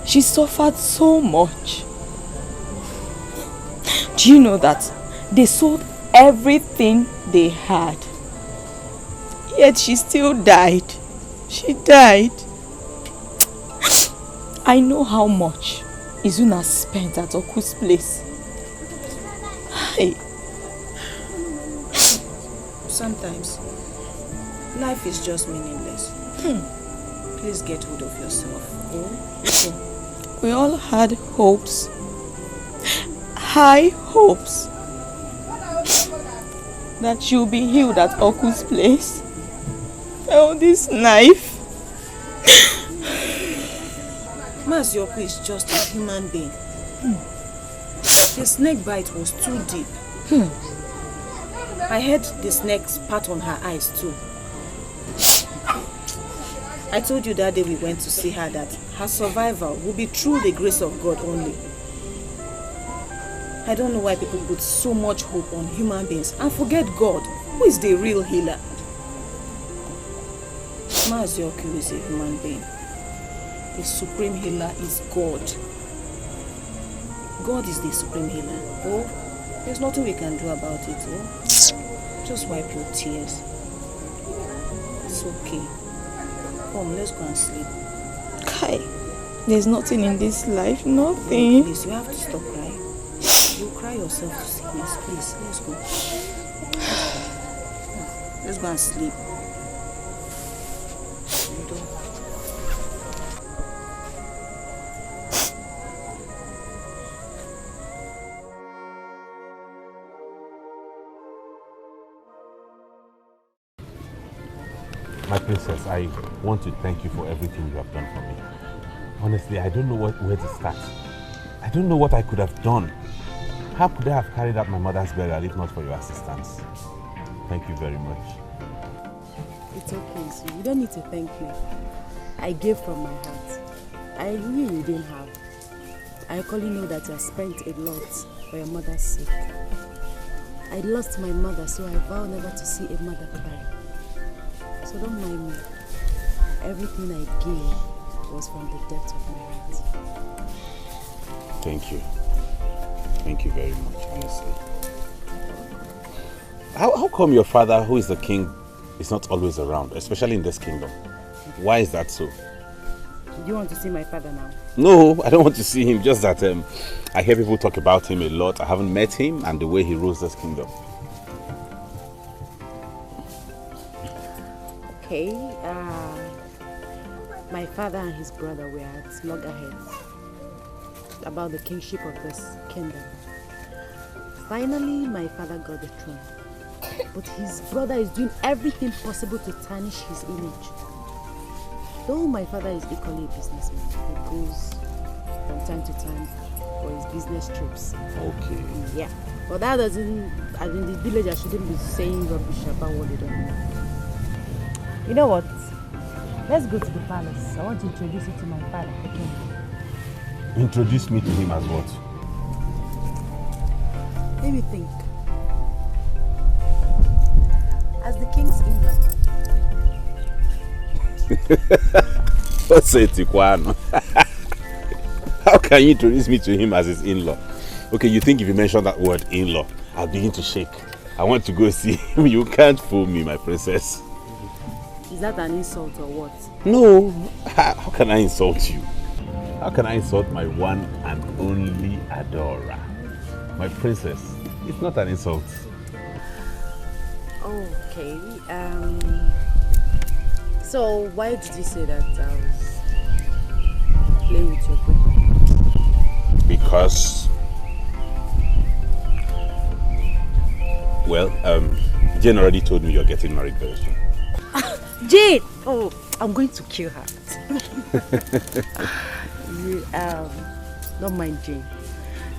Speaker 9: She suffered so much. Do you know that they sold everything they had? Yet she still died. She died. I know how much Izuna spent at Oku's place. Hey.
Speaker 10: Sometimes, life is just meaningless. Please get hold of yourself. Okay.
Speaker 9: We all had hopes. High hopes. That she'll be healed at Oku's place. Oh, this knife.
Speaker 10: Mazioku is just a human being. The snake bite was too deep. I heard the snake spat on her eyes too. I told you that day we went to see her that her survival will be through the grace of God only. I don't know why people put so much hope on human beings and forget God, who is the real healer. Mazioku is a human being. The supreme healer is God. God is the supreme healer. Oh, there's nothing we can do about it. Oh, just wipe your tears. It's okay. Come, let's go and sleep.
Speaker 9: Kai, there's nothing in this life, nothing.
Speaker 10: Please, you have to stop crying. You cry yourself to sickness. Please, let's go. Let's go and sleep.
Speaker 5: My princess, I want to thank you for everything you have done for me. Honestly, I don't know where to start. I don't know what I could have done. How could I have carried out my mother's burial if not for your assistance? Thank you very much.
Speaker 10: It's okay, so you don't need to thank me. I gave from my heart. I really didn't have. I only know that you have spent a lot for your mother's sake. I lost my mother, so I vow never to see a mother cry. So don't mind me. Everything I gave was from the depth of my heart.
Speaker 5: Thank you. Thank you very much, honestly. How come your father, who is the king, is not always around, especially in this kingdom? Why is that so?
Speaker 10: Do you want to see my father now?
Speaker 5: No, I don't want to see him. Just that I hear people talk about him a lot. I haven't met him and the way he rules this kingdom.
Speaker 10: Okay, my father and his brother were at loggerheads about the kingship of this kingdom. Finally, my father got the throne, but his brother is doing everything possible to tarnish his image. Though my father is equally a businessman, he goes from time to time for his business trips.
Speaker 5: Okay.
Speaker 10: Yeah, but that doesn't, as in the village, I shouldn't be saying rubbish about what they don't know. You know what? Let's go to the palace. I want to introduce you to my father, the king.
Speaker 5: Introduce me to him as what?
Speaker 10: Let me think.
Speaker 5: What's it, Tikwano? How can you introduce me to him as his in-law? Okay, you think if you mention that word in-law, I'll begin to shake. I want to go see him. You can't fool me, my princess.
Speaker 10: Is that an insult or what?
Speaker 5: No. How can I insult you? How can I insult my one and only adorer? My princess. It's not an insult.
Speaker 10: Okay. So why did you say that I was playing with your brain?
Speaker 5: Because, well, Jane already told me you're getting married very soon.
Speaker 10: Jane! Oh, I'm going to kill her. Don't mind Jane.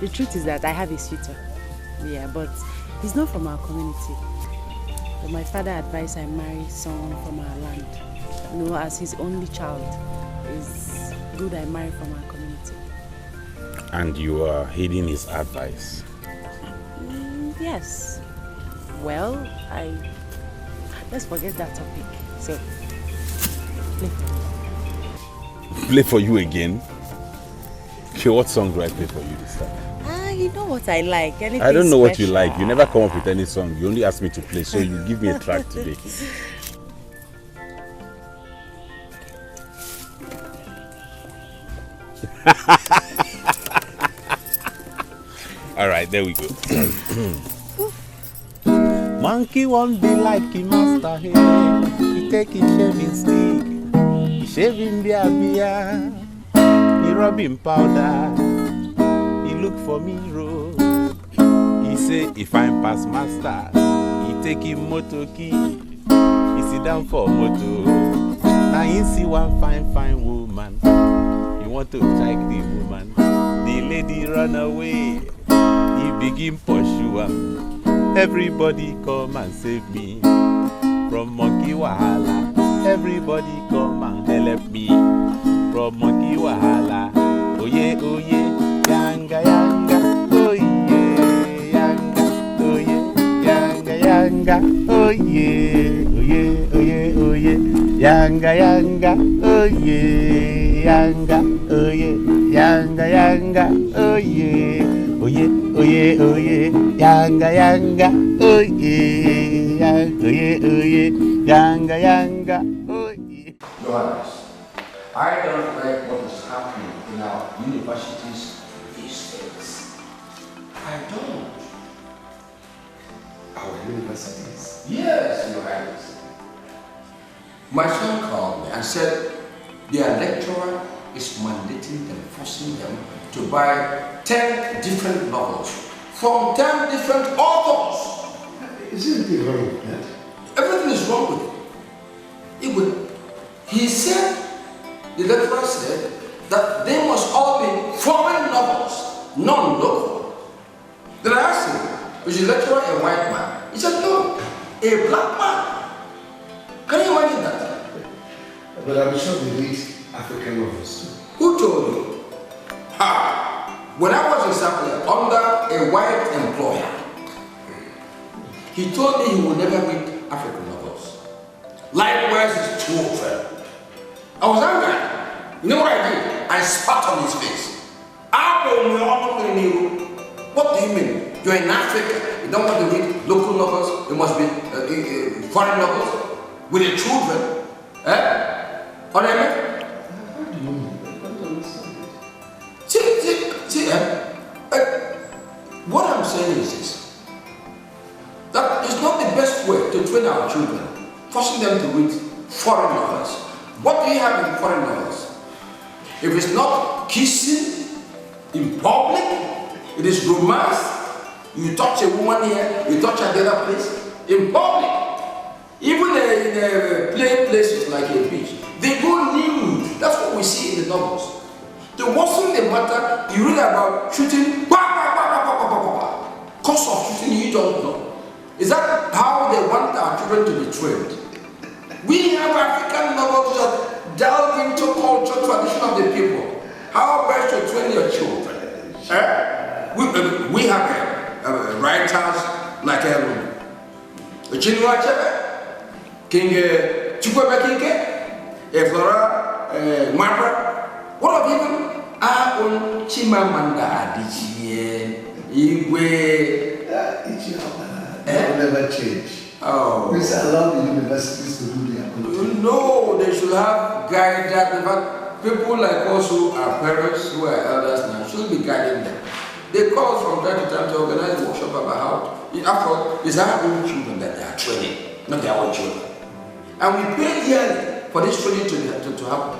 Speaker 10: The truth is that I have a suitor. Yeah, but he's not from our community. But my father advised I marry someone from our land. You know, as his only child, it's good I marry from our community.
Speaker 5: And you are heeding his advice?
Speaker 10: Yes. Well, let's forget that topic. So, play.
Speaker 5: Play for you again? Okay, what song do I play for you this time?
Speaker 10: You know what I like. Anything
Speaker 5: I don't know
Speaker 10: special.
Speaker 5: what you like. You never come up with any song. You only ask me to play, so you give me a track today. All right, there we go.
Speaker 15: Monkey won't be like him master here. He take his shaving stick, he shaving beer, he rubbing powder, he look for me road. He say if I'm past master, he take him motor key, he sit down for motor. Now he see one fine woman, he want to strike the woman. The lady run away, he begin pursue her. Everybody come and save me from monkey wahala. Everybody come and help me from monkey wahala. Oh yeah, yanga yanga. Oh yeah, yanga. Oh yeah, yanga yanga. Oh yeah, yanga yanga. Oh yeah, yanga. Oh yeah, yanga yanga. Oh yeah. Oh yeah, yanga yanga, oh yeah, yanga yanga, oh yeah.
Speaker 1: Johannes, I don't like what is happening in our universities these days. I don't.
Speaker 11: Our universities?
Speaker 1: Yes, Your Highness. My son called me and said their lecturer is mandating them, forcing them to buy 10 different novels from 10 different authors.
Speaker 11: Is anything wrong with that?
Speaker 1: Everything is wrong with it. He said, the lecturer said, that they must all be foreign novels, non-local. Then I asked him, is the lecturer a white man? He said, no, a black man. Can you imagine that?
Speaker 11: But I'm sure they read African novels too.
Speaker 1: Who told you? Ha! When I was in Sapele under a white employer, he told me he would never read African novels. Likewise his children. I was angry. You know what I did? I spat on his face. What do you mean? You're in Africa. You don't want to read local novels. It must be foreign novels with the children. What do you mean? What I'm saying is this, that is not the best way to train our children, forcing them to read foreign novels. What do you have in foreign novels? If it's not kissing in public, it is romance. You touch a woman here, you touch at the other place, in public. Even in places like a beach, they go nude. That's what we see in the novels. The worst thing the matter, you read about shooting, cause of shooting you don't know. Is that how they want our children to be trained? We have African novels that delve into culture, tradition of the people. How best to train your children? We have writers like Chinua Achebe, King Chukwuemeka Ike, Flora, Margaret, what of even our own Chimamanda Adichie, Igwe?
Speaker 11: It will never change.
Speaker 1: Oh.
Speaker 11: We allow the universities to do their own.
Speaker 1: No, they should have guided. In fact, people like us who are parents, who are elders now, should be guiding them. They call us from time to time to organize a workshop about how, after all, it's our own children that they are training, not their own children. And we pay yearly for this training to happen.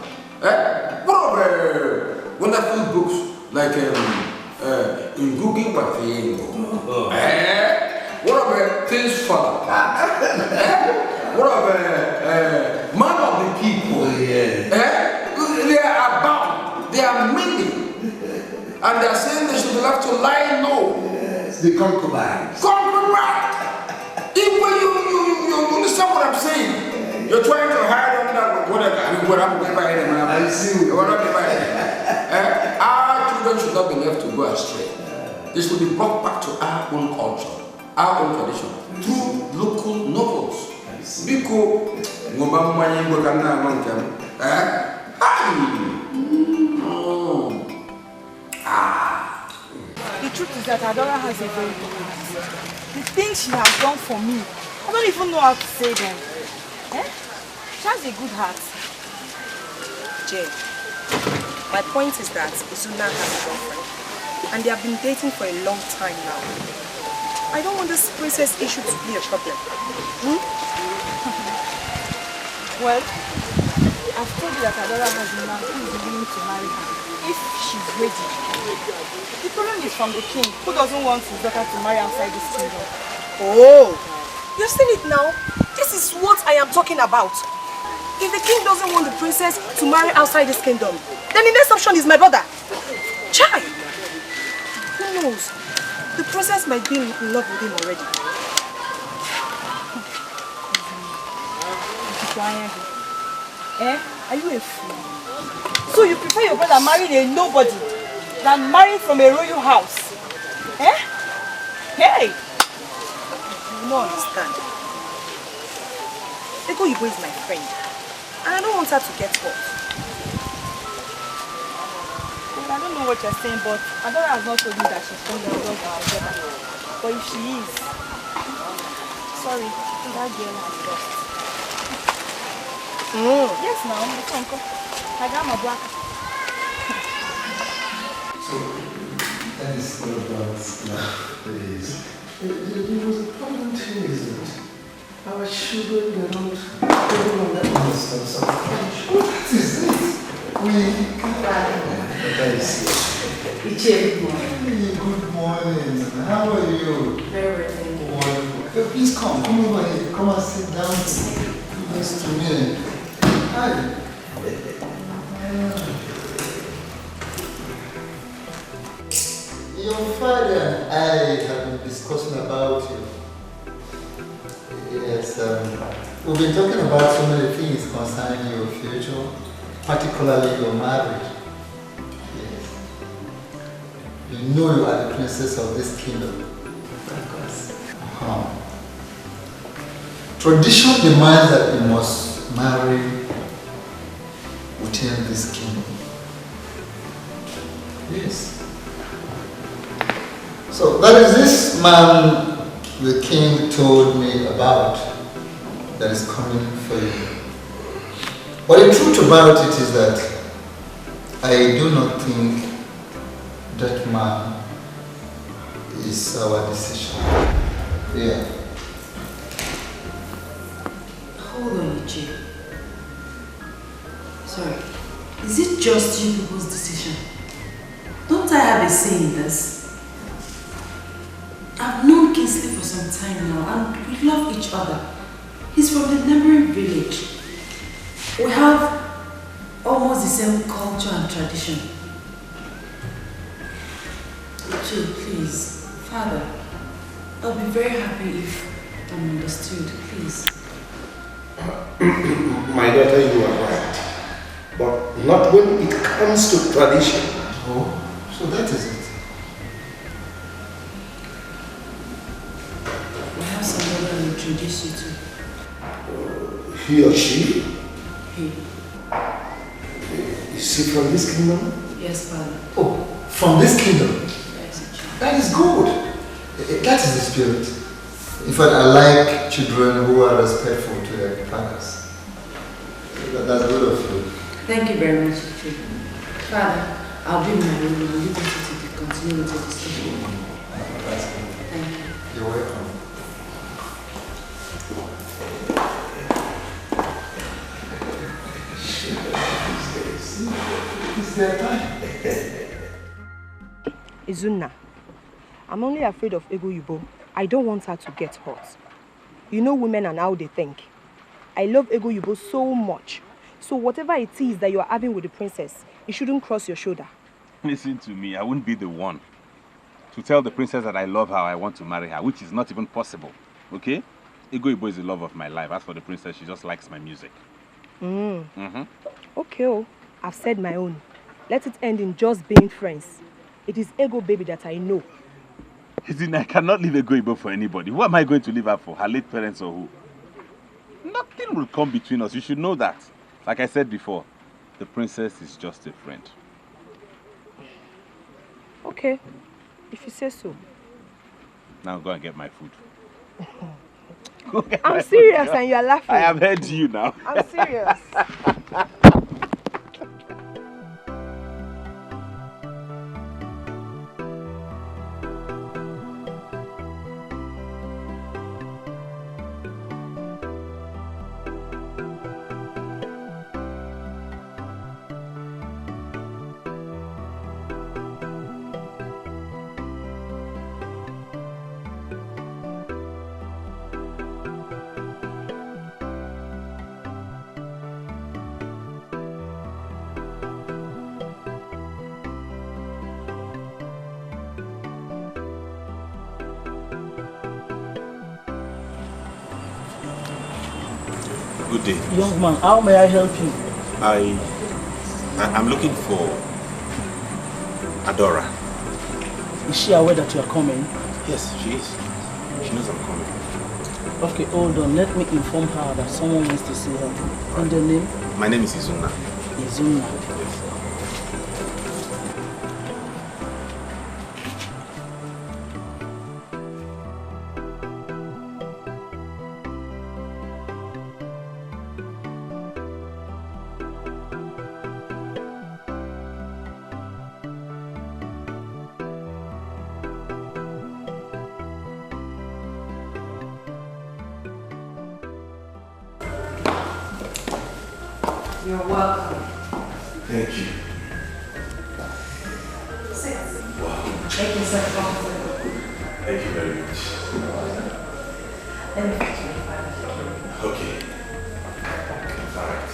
Speaker 1: What are wonderful books like in Google What are things for? What are man of the people? They are abound. They are many. And they are saying they should be left to lie low.
Speaker 11: Yes, the concubines.
Speaker 1: Concubines! If you understand what I'm saying, you're trying to hide under whatever. I mean, what happened if I had them?
Speaker 11: I see.
Speaker 1: Our children should not be left to go astray. They should be brought back to our own culture, our own tradition, through local novels. Because
Speaker 12: the truth is that Adora has a very good heart. The things she has done for me, I don't even know how to say them. She has a good heart.
Speaker 2: Jay, my point is that Izuna has a girlfriend, and they have been dating for a long time now. I don't want this princess issue to be a problem.
Speaker 12: Well, I've told you that Adora has a man who is willing to marry her if she's ready. The problem is from the king, who doesn't want his daughter to marry outside this kingdom.
Speaker 2: Oh, you've seen it now? This is what I am talking about. If the king doesn't want the princess to marry outside this kingdom, then the next option is my brother. Chai! Who knows? The princess might be in love with him already.
Speaker 12: Are you a fool? So you prefer your brother marrying a nobody than marrying from a royal house? Hey!
Speaker 2: You don't understand. Eko Yibo is my friend, and I don't want her to get hurt.
Speaker 12: Well, I don't know what you're saying, but Adora has not told me that she's going to love our brother. But if she is, sorry, that girl has lost. Yes, now, it's uncle. I got my black.
Speaker 11: So, that is all about love, please. There was a problem too, isn't it? Our children, they don't understand some French. What is this? We can't that is it. Good morning. How are you?
Speaker 16: Very well.
Speaker 11: Wonderful. Please come over here. Come and sit down next to me. Hi. Your father and I have been discussing about you. Yes, we've been talking about so many things concerning your future, particularly your marriage. Yes. You know you are the princess of this kingdom. Of course. Tradition demands that you must marry within this kingdom. Yes. So that is this man the king told me about that is coming for you. But the truth about it is that I do not think that man is our decision. Yeah.
Speaker 16: Hold on, Ichi. Sorry. Is it just you people's decision? Don't I have a say in this? I've known Kingsley for some time now and we love each other. He's from the neighboring village. We have almost the same culture and tradition. Ichi, please, Father, I'll be very happy if I'm understood, please.
Speaker 11: My daughter, you are right. But not when it comes to tradition. Oh, so that is it.
Speaker 16: We have somebody I'll introduce you to.
Speaker 11: He or she?
Speaker 16: He.
Speaker 17: she from this kingdom?
Speaker 16: Yes, Father.
Speaker 17: Oh, from this kingdom?
Speaker 16: Yes,
Speaker 17: that is good. That is the spirit. In fact, I like children who are respectful to their fathers. That's good of you.
Speaker 16: Thank you very much, Chief. Father, I'll be in my room and you can continue with the discussion.
Speaker 17: That's good.
Speaker 16: Thank you.
Speaker 17: You're welcome. It's their time.
Speaker 2: Izunna, I'm only afraid of Ego Yubo. I don't want her to get hurt. You know women and how they think. I love Ego Yubo so much. So whatever it is that you are having with the princess, it shouldn't cross your shoulder.
Speaker 5: Listen to me, I wouldn't be the one to tell the princess that I love her, I want to marry her, which is not even possible, okay? Ego Ibo is the love of my life. As for the princess, she just likes my music.
Speaker 2: Okay, oh, I've said my own. Let it end in just being friends. It is Ego baby that I know.
Speaker 5: I cannot leave Ego Ibo for anybody. Who am I going to leave her for? Her late parents or who? Nothing will come between us. You should know that. Like I said before, the princess is just a friend.
Speaker 2: Okay, if you say so.
Speaker 5: Now go and get my food.
Speaker 2: I'm serious and you are laughing.
Speaker 5: I have heard you now.
Speaker 2: I'm serious.
Speaker 5: Good day.
Speaker 18: Young man, how may I help you?
Speaker 5: I'm looking for Adora.
Speaker 18: Is she aware that you are coming?
Speaker 5: Yes, she is. She knows I'm coming.
Speaker 18: Okay, hold on. Let me inform her that someone wants to see her. Right. And the name?
Speaker 5: My name is Izunna.
Speaker 18: Izunna.
Speaker 5: Yes.
Speaker 16: You're welcome.
Speaker 5: Thank you.
Speaker 16: Sit.
Speaker 5: Wow.
Speaker 16: Make yourself comfortable.
Speaker 5: Thank you very much.
Speaker 16: Let me fetch my father.
Speaker 5: Okay. All right.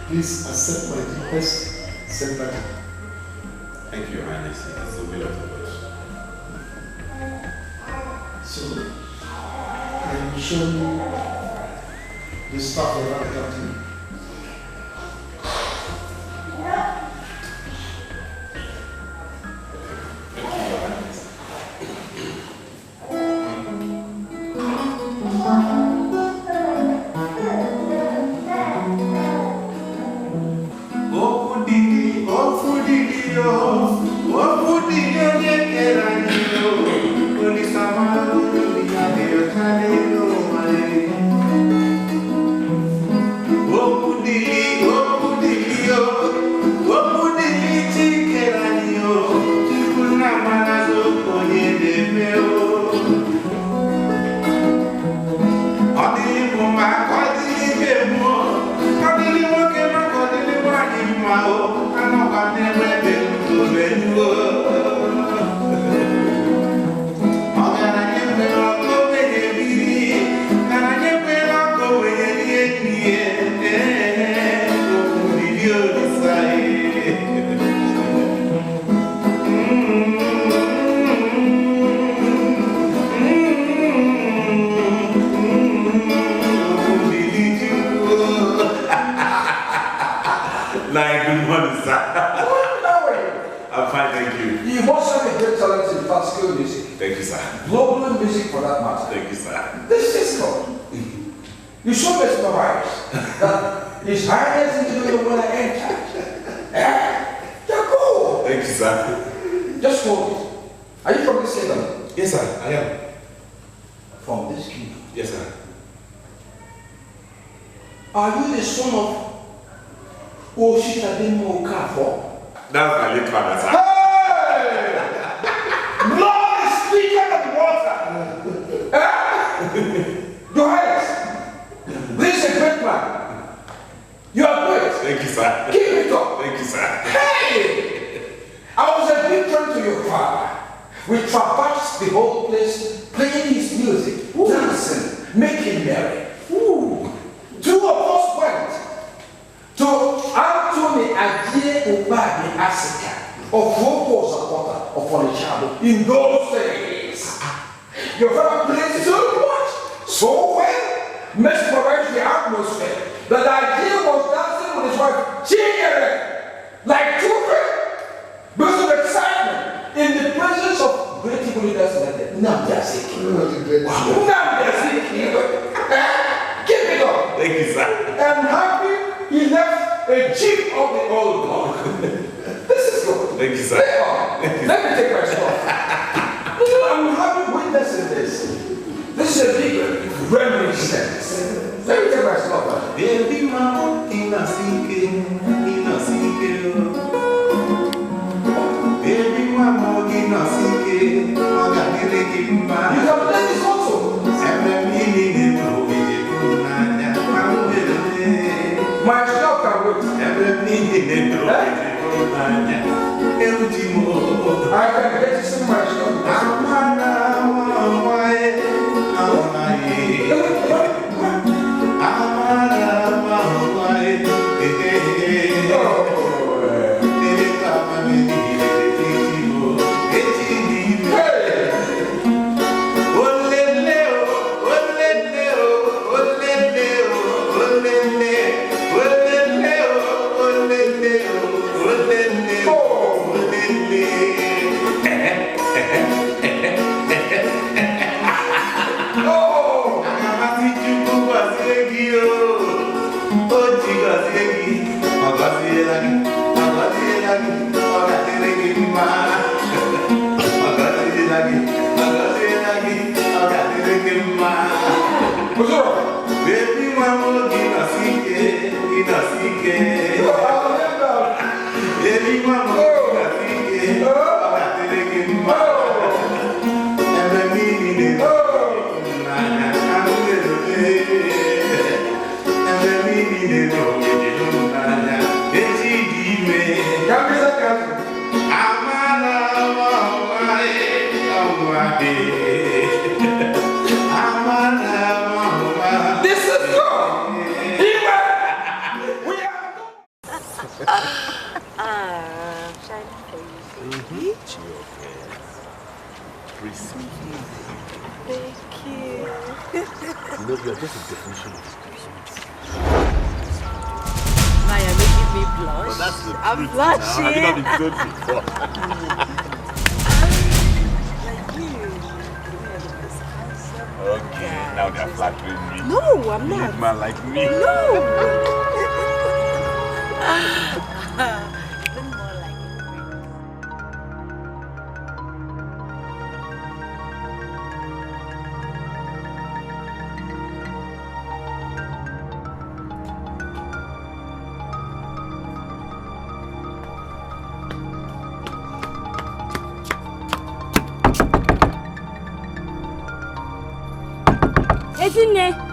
Speaker 17: Please accept my deepest sympathy.
Speaker 5: Thank you, Your Highness. It's the will of the Lord.
Speaker 17: So, can you show me the stuff around the captain?
Speaker 1: I'm fine, thank you. You must have a great talent in classical music.
Speaker 5: Thank you, sir.
Speaker 1: Global music for that matter.
Speaker 5: Thank you, sir.
Speaker 1: This is good. You should mesmerize that His Highness into the when I enter. You're cool.
Speaker 5: Thank you, sir.
Speaker 1: Just hold it. Are you from this kingdom?
Speaker 5: Yes, sir, I am.
Speaker 1: From this kingdom?
Speaker 5: Yes, sir.
Speaker 1: Are you the son of Oshitademo Kafo?
Speaker 5: That's my late father, sir.
Speaker 1: Hey! Blood is thicker than water. Your Highness, this is a great man. You are great.
Speaker 5: Thank you, sir.
Speaker 1: Keep it up.
Speaker 5: Thank you, sir.
Speaker 1: Hey! I was a big friend to your father. We traversed the whole place playing his music, dancing, making merry. Two of us went to Anthony Ajie Ubadi Asika of Vocal supporter of Onitsha in those days. Your father played so much, so well, mesmerized the atmosphere that Ajie was dancing with his wife, cheering like children because of excitement in the presence of great people leaders like that. Nnamdi Azikiwe. Nnamdi Azikiwe. Keep it up.
Speaker 5: Thank you, sir.
Speaker 1: I'm happy he left a jeep of the old block. This is good.
Speaker 5: Thank you, sir.
Speaker 1: Let me take my stuff. I'm happy witnessing this. This is a big reminiscence. Let me take my stuff.
Speaker 15: Baby mama, Baby mama,
Speaker 1: you can play this also. My stuff can wait. I can get to see my stuff. This is good.
Speaker 9: Thank you.
Speaker 3: You know, you're just a definition of sweet.
Speaker 9: Now you're making me blush.
Speaker 3: Well, that's the
Speaker 9: I'm
Speaker 3: truth
Speaker 9: blushing.
Speaker 3: Now. Have you not been told before?
Speaker 5: Okay, now they're flattering me.
Speaker 9: No, I'm
Speaker 5: You
Speaker 9: not.
Speaker 5: need man like me.
Speaker 9: No.
Speaker 6: Ezinne!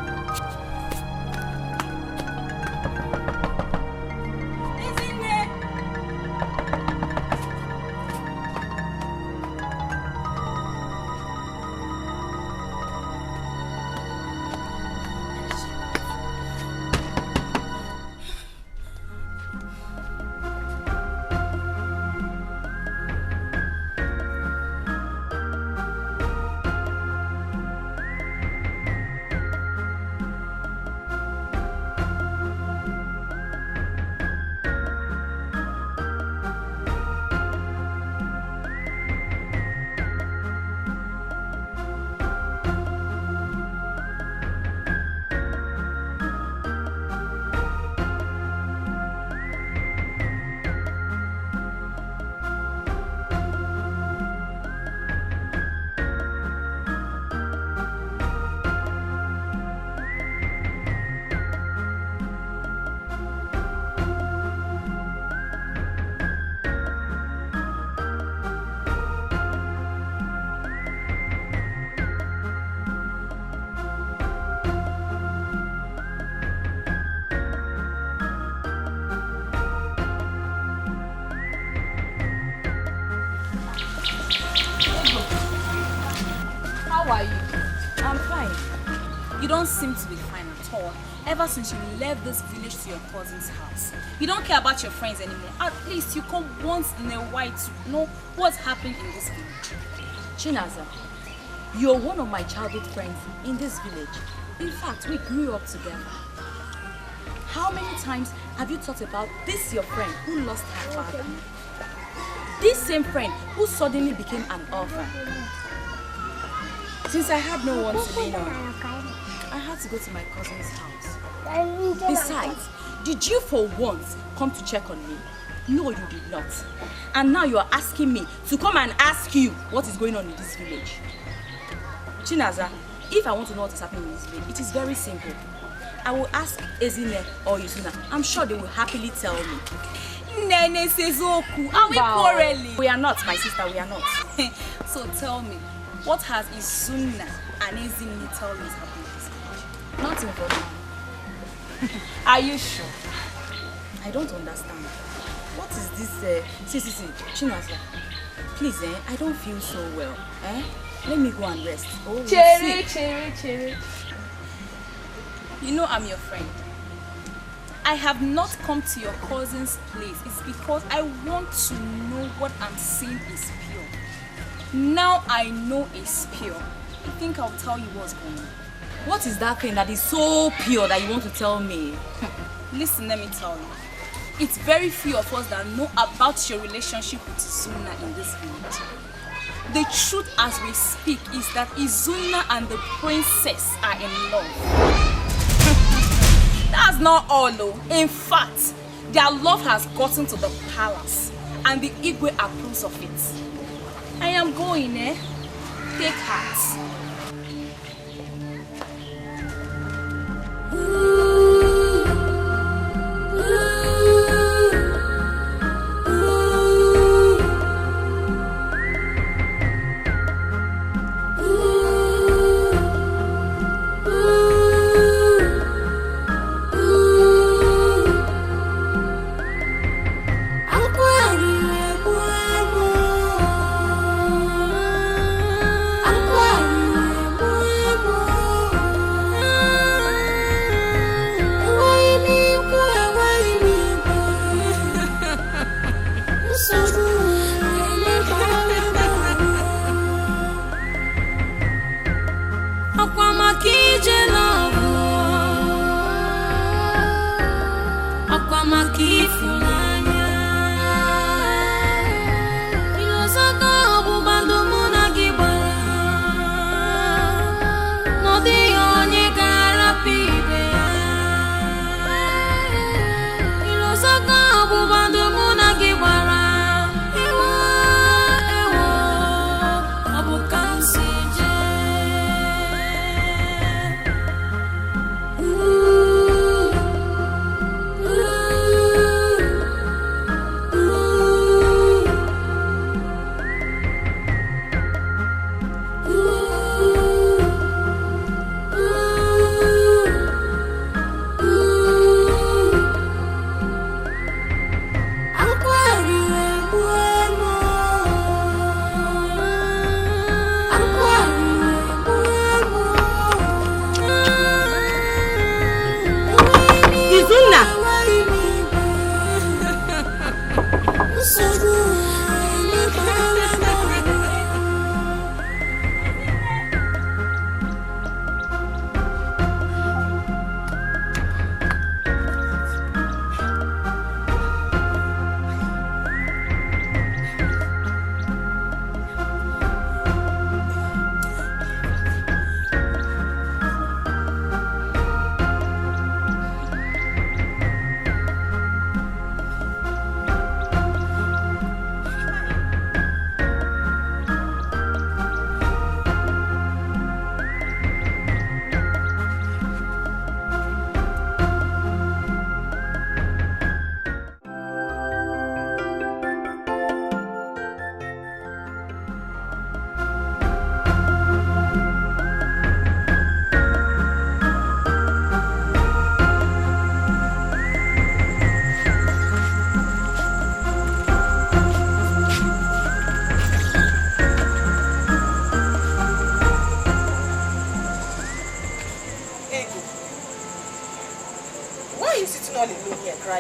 Speaker 12: How are you? I'm fine. You don't seem to be fine at all. Ever since you left this village to your cousin's house. You don't care about your friends anymore. At least you come once in a while to know what's happening in this village.
Speaker 16: Chinaza, you're one of my childhood friends in this village. In fact, we grew up together. How many times have you thought about this your friend who lost her father? This same friend who suddenly became an orphan. Since I had no one to lean on, I had to go to my cousin's house. Besides, did you for once come to check on me? No, you did not. And now you are asking me to come and ask you what is going on in this village. Chinaza, if I want to know what is happening in this village, it is very simple. I will ask Ezinne or Izuna. I'm sure they will happily tell me.
Speaker 12: Nene Sezoku, are we quarreling?
Speaker 16: We are not, my sister, we are not.
Speaker 12: So tell me, what has Izuna and Ezinne told me is happening in this village?
Speaker 16: Nothing for now.
Speaker 12: Are you sure?
Speaker 16: I don't understand. What is this? See, Chinaza, please, I don't feel so well. Let me go and rest. Oh,
Speaker 12: Cherry. You know I'm your friend. I have not come to your cousin's place. It's because I want to know what I'm seeing is pure. Now I know it's pure. I think I'll tell you what's going on.
Speaker 16: What is that thing that is so pure that you want to tell me?
Speaker 12: Listen, let me tell you. It's very few of us that know about your relationship with Izuna in this village. The truth as we speak is that Izuna and the princess are in love. That's not all though. In fact, their love has gotten to the palace and the Igwe approves of it. I am going, Take heart.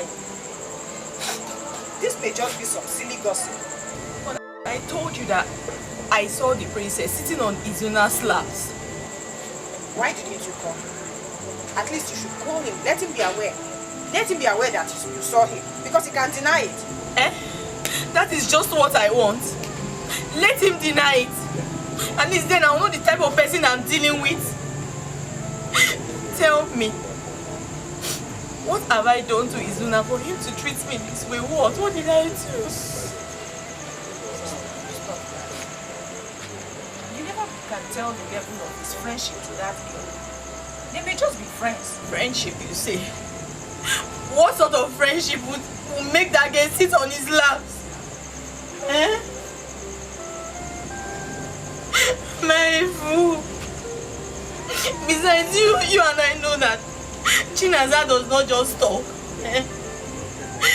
Speaker 19: time. This may just be some silly gossip. But I told you that I saw the princess sitting on Izuna's laps. Why didn't you call him? At least you should call him. Let him be aware. Let him be aware that you saw him. Because he can't deny it. That is just what I want. Let him deny it. At least then I'll know the type of person I'm dealing with. Tell me. What have I done to Izuna for him to treat me this way? What? What did I do? You never can tell the level of his friendship to that girl. They may just be friends. Friendship, you say? What sort of friendship would make that girl sit on his laps? My fool. Besides, you and I know that Chinaza does not just talk.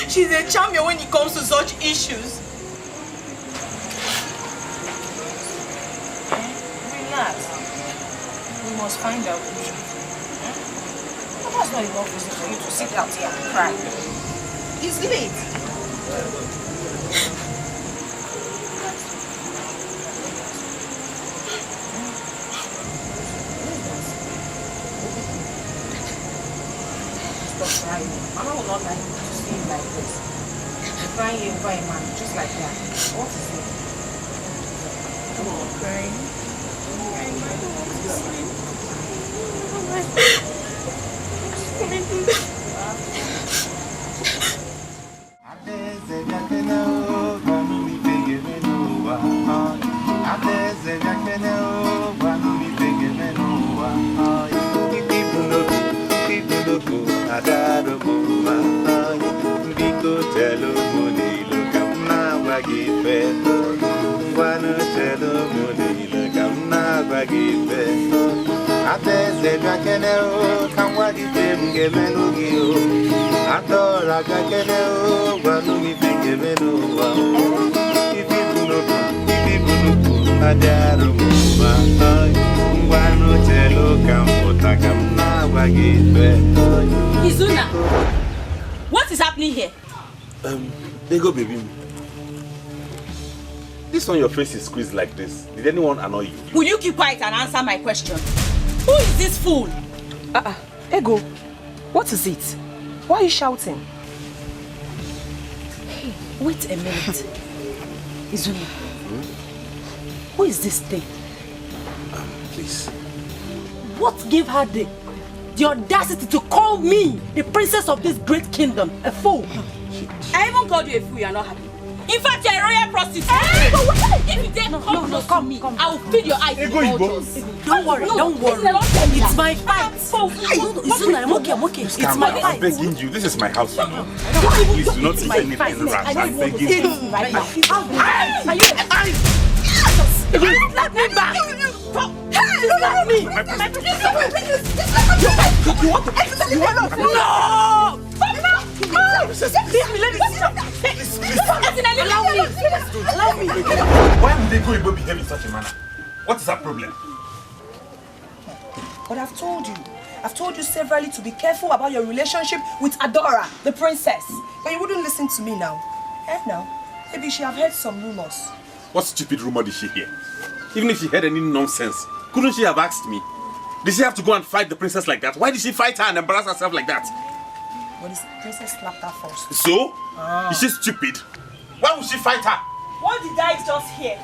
Speaker 19: She's a champion when it comes to such issues. Relax. We must find out the truth. That's not enough reason for you to sit out here and cry. It's late. Stop crying. Mama will not like you to see him like this. You're crying over a man just like that. What is it? Come on, crying. I don't want to sleep.
Speaker 16: Izuna, what is happening here?
Speaker 5: There you go, baby. This on your face is squeezed like this. Did anyone annoy you?
Speaker 16: Will you keep quiet and answer my question? Who is this fool?
Speaker 19: Ego, what is it? Why are you shouting?
Speaker 10: Hey, wait a minute. Izuna, who is this thing?
Speaker 5: Please.
Speaker 10: What gave her the audacity to call me the princess of this great kingdom a fool?
Speaker 16: I even called you a fool, you are not happy. In fact, you're a royal prostitute. If you dare come close to me, I will feed your eyes with vultures.
Speaker 10: Don't worry. It's my fight. Izuna, I'm okay. It's my fight.
Speaker 5: I'm begging you. This is my house, you know. Please do not do anything rash. I'm begging you.
Speaker 10: Let me back! Let me! You want to? No! Allow me!
Speaker 5: Why would they go behave in such a manner? What is our problem?
Speaker 19: But I've told you severally to be careful about your relationship with Adora, the princess. But you wouldn't listen to me now. And now, maybe she have heard some rumors.
Speaker 5: What stupid rumor did she hear? Even if she heard any nonsense, couldn't she have asked me? Did she have to go and fight the princess like that? Why did she fight her and embarrass herself like that?
Speaker 19: Well, the princess slapped her first.
Speaker 5: So? Is she stupid? Why would she fight her?
Speaker 19: What did I just hear?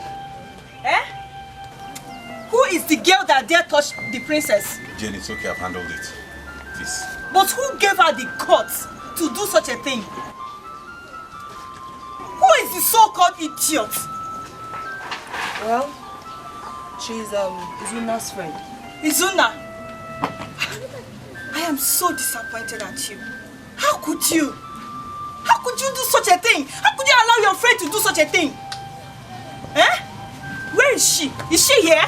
Speaker 19: Who is the girl that dare touch the princess?
Speaker 5: Jane, it's okay, I've handled it. Please.
Speaker 19: But who gave her the guts to do such a thing? Who is the so-called idiot? Well, she's Izuna's friend. Izuna! I am so disappointed at you. How could you? How could you do such a thing? How could you allow your friend to do such a thing? Where is she? Is she here?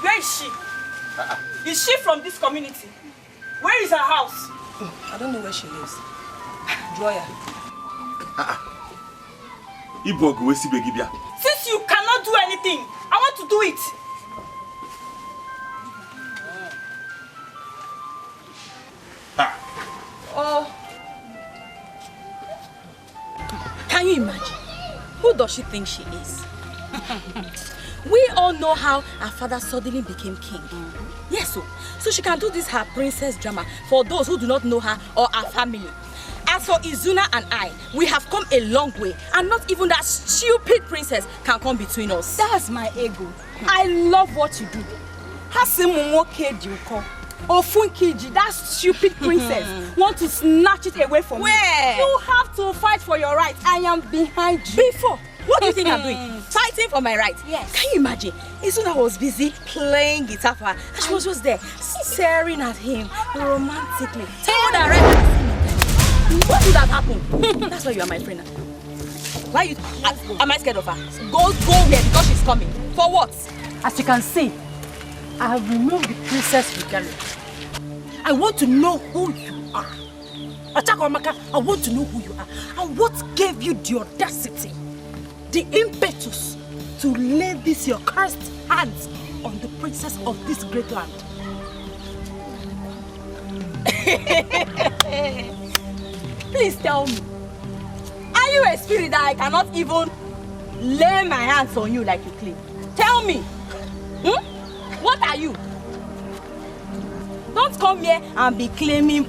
Speaker 19: Where is she? Is she from this community? Where is her house? I don't know where she lives. Joya. Since you cannot do anything, I want to do it. Oh,
Speaker 16: Can you imagine? Who does she think she is? We all know how her father suddenly became king. Yes, so she can do this her princess drama for those who do not know her or her family. As for Izuna and I, we have come a long way, and not even that stupid princess can come between us.
Speaker 12: That's my ego. I love what you do. Hasimumo Kejuko. Ofunkiji, that stupid princess, want to snatch it away from me. You have to fight for your rights. I am behind you.
Speaker 16: Before, what do you think I'm doing? Fighting for my rights? Yes. Can you imagine? Izuna was busy playing guitar for her, and she was just there, staring at him romantically. Tell her right. What would have happened? That's why you are my friend. Why you? Am I scared of her? Go here because she's coming. For what?
Speaker 18: As you can see, I have removed the princess regalia. I want to know who you are. Achakomaka, I want to know who you are. And what gave you the audacity, the impetus to lay this your cursed hands on the princess of this great land?
Speaker 12: Please tell me, are you a spirit that I cannot even lay my hands on you like you claim? Tell me, what are you? Don't come here and be claiming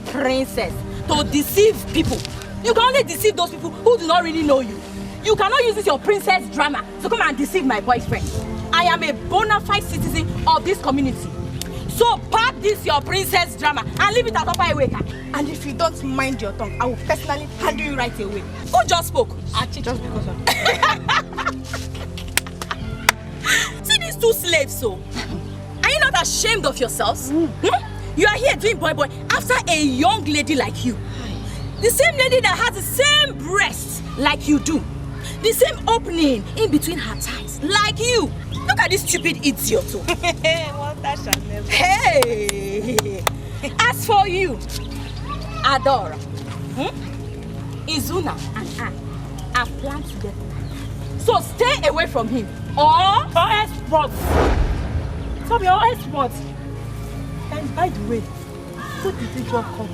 Speaker 12: princess to deceive people. You can only deceive those people who do not really know you. You cannot use this your princess drama to come and deceive my boyfriend. I am a bona fide citizen of this community. So pack this your princess drama and leave it at Upper Iweka. And if you don't mind your tongue, I will personally handle you right away. Who just spoke? Actually, just because of
Speaker 16: See these two slaves, so. Are you not ashamed of yourselves? You are here doing boy after a young lady like you. The same lady that has the same breasts like you do. The same opening in between her thighs like you. Look at this stupid idiot. Hey! As for you, Adora, Izuna and I are planned together. So stay away from him. Or else what? Tell me, or else what? And by the way, who did the job call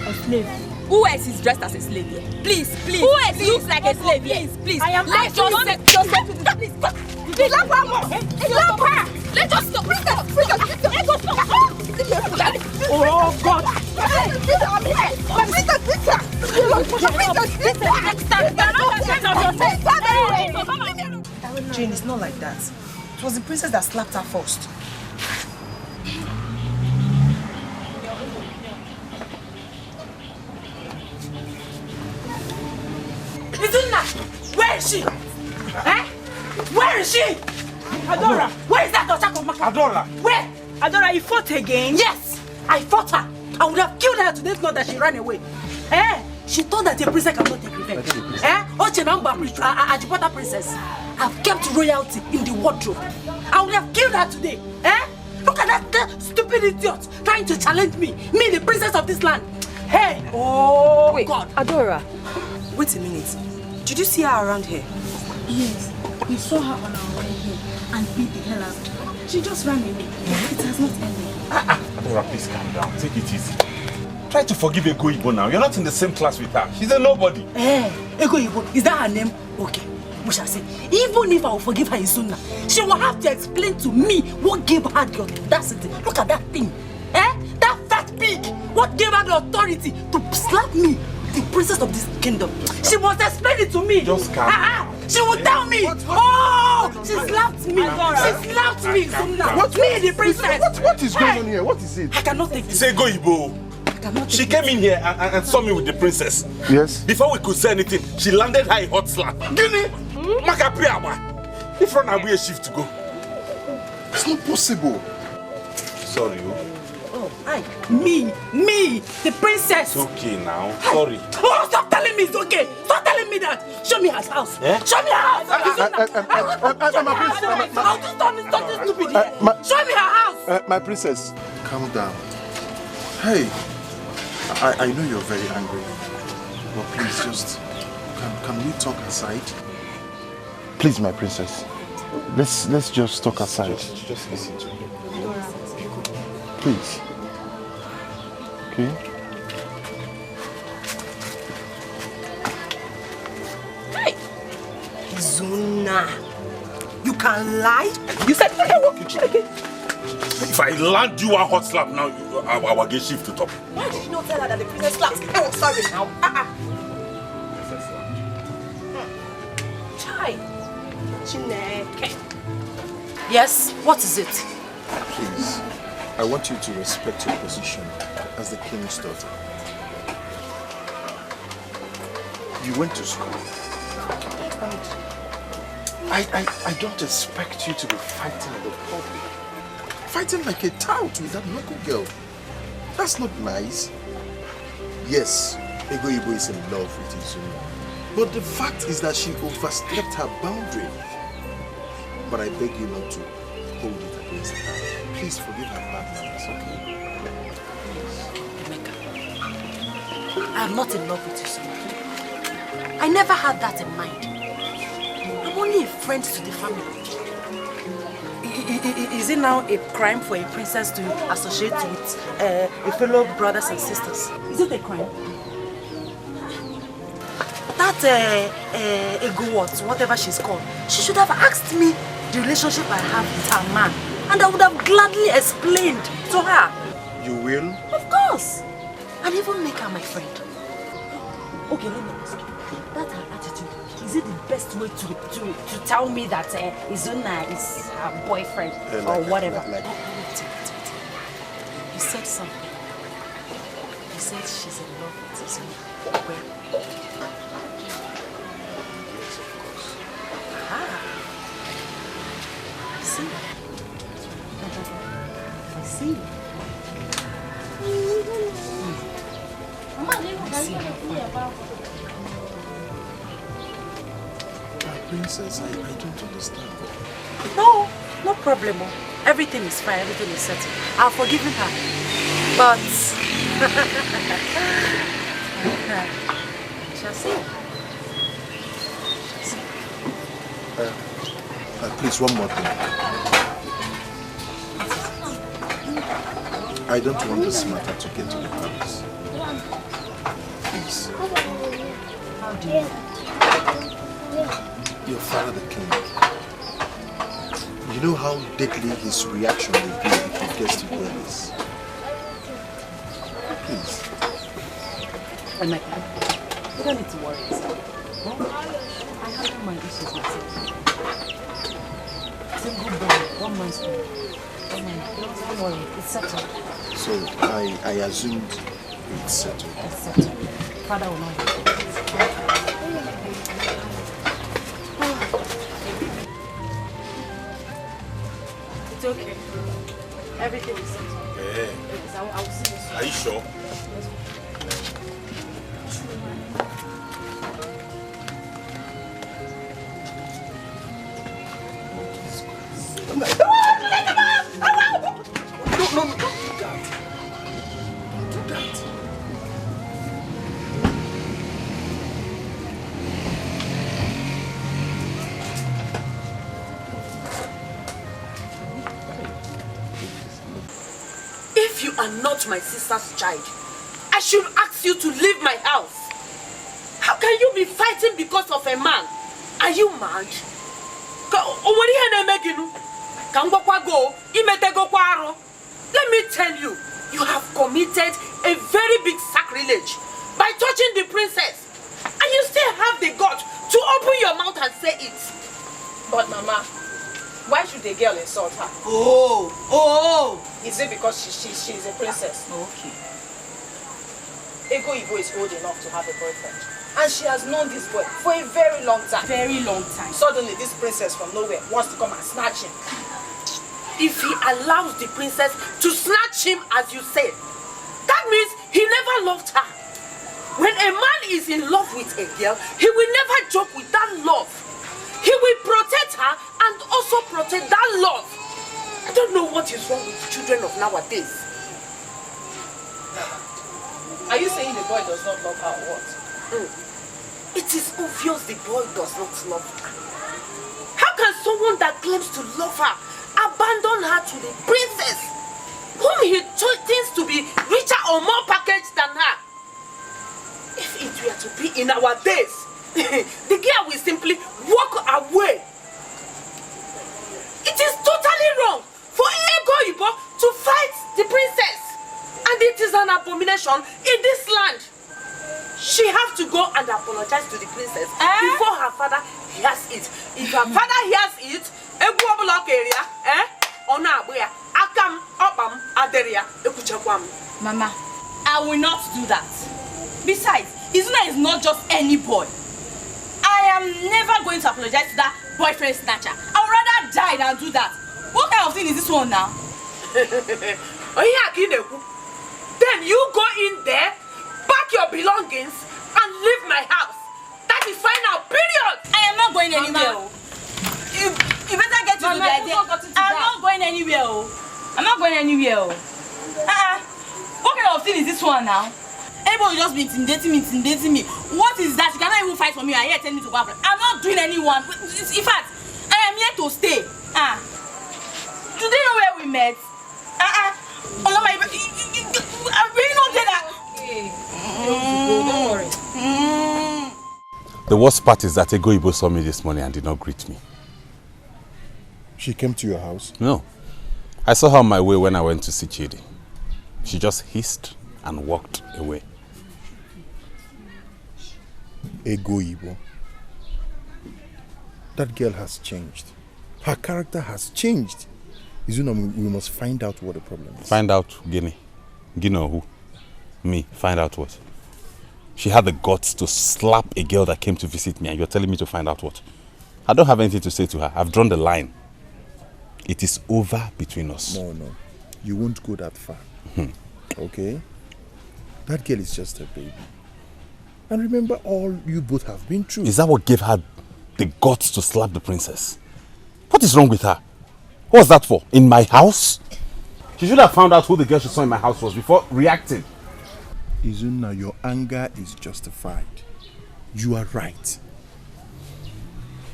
Speaker 16: a slave? Who else is dressed as a slave here? Please. Who else looks like a slave here? Please. I am let's just stop to this. Please. Let's just stop. Oh God.
Speaker 19: Jane, it's not like that. It was the princess that slapped her first.
Speaker 18: Izuna, where is she? Where is she? Adora, where is that Ochakomaka?
Speaker 5: Adora!
Speaker 18: Where? Adora, you fought again? Yes, I fought her. I would have killed her today if not that she ran away. She thought that a princess cannot take revenge. Ochenamba, Ajipota princess, have kept royalty in the wardrobe. I would have killed her today. Look at that stupid idiot trying to challenge me, the princess of this land. Hey! Oh,
Speaker 19: wait,
Speaker 18: God.
Speaker 19: Adora, wait a minute. Did you see her around here?
Speaker 6: Yes, we saw her on our way here and beat the hell out of her. She just ran away. It has not ended.
Speaker 5: Adora, please calm down. Take it easy. Try to forgive Ego Ibo now. You're not in the same class with her. She's a nobody.
Speaker 18: Ego Ibo, is that her name? Okay, we shall say. Even if I will forgive her Izuna, she will have to explain to me what gave her the audacity. Look at that thing. That fat pig. What gave her the authority to slap me, the princess of this kingdom? She must explain it to me.
Speaker 5: Just calm.
Speaker 18: She will tell me. She slapped me. She slapped me, Izuna.
Speaker 7: What?
Speaker 18: Me, the princess.
Speaker 7: What is going on here? What is it?
Speaker 18: I cannot take this.
Speaker 5: Say Ego Ibo. She came in here and saw me with the princess.
Speaker 7: Yes.
Speaker 5: Before we could say anything, she landed her a hot slap. Guinea! Makapiawa! If run away a shift to go.
Speaker 7: It's not possible.
Speaker 5: Sorry,
Speaker 18: Me, the princess.
Speaker 5: It's okay now. Sorry.
Speaker 18: Oh, stop telling me it's okay. Stop telling me that. Show me her house. Show me her house. Stop this stupid here. Show me her house.
Speaker 7: My princess, calm down. Hey, I know you're very angry, but please just, can we talk aside? Please, my princess, let's just talk aside.
Speaker 5: Just listen to me.
Speaker 7: Please. Okay?
Speaker 18: Izuna. You can lie? You said you can walk in Chineke.
Speaker 5: If I land you a hot slap now, I will get shift to top.
Speaker 18: Why did you not tell her that the princess slapped? Oh, sorry now. Chai. Chineke. Yes, what is it?
Speaker 7: Please, I want you to respect your position as the king's daughter. You went to school. And I don't expect you to be fighting in the public. Fighting like a tout with that local girl. That's not nice. Yes, Ego Ibo is in love with Izuna. But the fact is that she overstepped her boundary. But I beg you not to hold it against her. Please forgive her bad manners, okay?
Speaker 18: Emeka, I am not in love with Izuna. I never had that in mind. I'm only a friend to the family. Is it now a crime for a princess to associate with a fellow brothers and sisters? Is it a crime? That Ego whatever she's called, she should have asked me the relationship I have with her man, and I would have gladly explained to her.
Speaker 7: You will?
Speaker 18: Of course. And even make her my friend. Okay, let me ask you. That her attitude, is it the best way to tell me that Izuna is her boyfriend or whatever? Wait. You said something. You said she's in love with Izuna. Where?
Speaker 7: Yes, of course.
Speaker 18: Ah. I see. I see.
Speaker 7: Princess, I don't understand.
Speaker 18: No problem. Everything is fine, everything is settled. I've forgiven her. But shall see.
Speaker 7: Please, one more thing. I don't want this matter to get to the palace. Please.
Speaker 18: How do you?
Speaker 7: Your father, the king. You know how deadly his reaction will be if he gets to hear this. Please.
Speaker 18: Emeka, you don't need to worry yourself. I handle my issues myself. Single boy, 1 month's old. Don't worry, it's settled.
Speaker 7: So I assumed it's settled.
Speaker 18: It's settled. Father will not. It's okay. Everything is settled.
Speaker 5: Yeah.
Speaker 18: I will see you soon.
Speaker 5: Are you sure?
Speaker 18: If you are not my sister's child, I should ask you to leave my house. How can you be fighting because of a man? Are you mad? Let me tell you, you have committed a very big sacrilege by touching the princess. And you still have the guts to open your mouth and say it.
Speaker 19: But Mama, why should the girl insult her?
Speaker 18: Oh!
Speaker 19: Is it because she's a princess?
Speaker 18: Okay.
Speaker 19: Ego Ibo is old enough to have a boyfriend. And she has known this boy for a very long time.
Speaker 18: Very long time.
Speaker 19: Suddenly, this princess from nowhere wants to come and snatch him.
Speaker 18: If he allows the princess to snatch him, as you said, that means he never loved her. When a man is in love with a girl, he will never joke with that love. He will protect her and also protect that love. I don't know what is wrong with children of nowadays.
Speaker 19: Are you saying the boy does not love her or what?
Speaker 18: It is obvious the boy does not love her. How can someone that claims to love her abandon her to the princess, whom he thinks to be richer or more packaged than her? If it were to be in our days, the girl will simply walk away. It is totally wrong for Ego Ibo to fight the princess. And it is an abomination in this land. She has to go and apologize to the princess before her father hears it. If her father hears it, Ego block area, Akam, Opam, Aderia,
Speaker 16: Mama, I will not do that. Besides, Izuna is not just any boy. I am never going to apologize to that boyfriend snatcher. I would rather die than do that. What kind of thing is this one now?
Speaker 18: Then you go in there, pack your belongings, and leave my house. That is final, period.
Speaker 16: I am not going anywhere. You better get to the idea. I'm not going anywhere. I'm not going anywhere. What kind of thing is this one now? Everybody will just be intimidating me. What is that? You cannot even fight for me. I here telling me to go out. I'm not doing anyone. In fact, I am here to stay. Do they know where we met? I really don't get that.
Speaker 18: Don't worry.
Speaker 5: The worst part is that Ego Ibo saw me this morning and did not greet me.
Speaker 7: She came to your house?
Speaker 5: No. I saw her on my way when I went to see Chidi. She just hissed and walked away.
Speaker 7: Ego Ibo. That girl has changed. Her character has changed. Izuna, we must find out what the problem is.
Speaker 5: Find out, Guinea. Guinea or who? Me. Find out what? She had the guts to slap a girl that came to visit me, and you're telling me to find out what? I don't have anything to say to her. I've drawn the line. It is over between us.
Speaker 7: No. You won't go that far. Okay? That girl is just a baby. And remember all you both have been through.
Speaker 5: Is that what gave her the guts to slap the princess? What is wrong with her? What was that for? In my house? She should have found out who the girl she saw in my house was before reacting.
Speaker 7: Izuna, your anger is justified. You are right.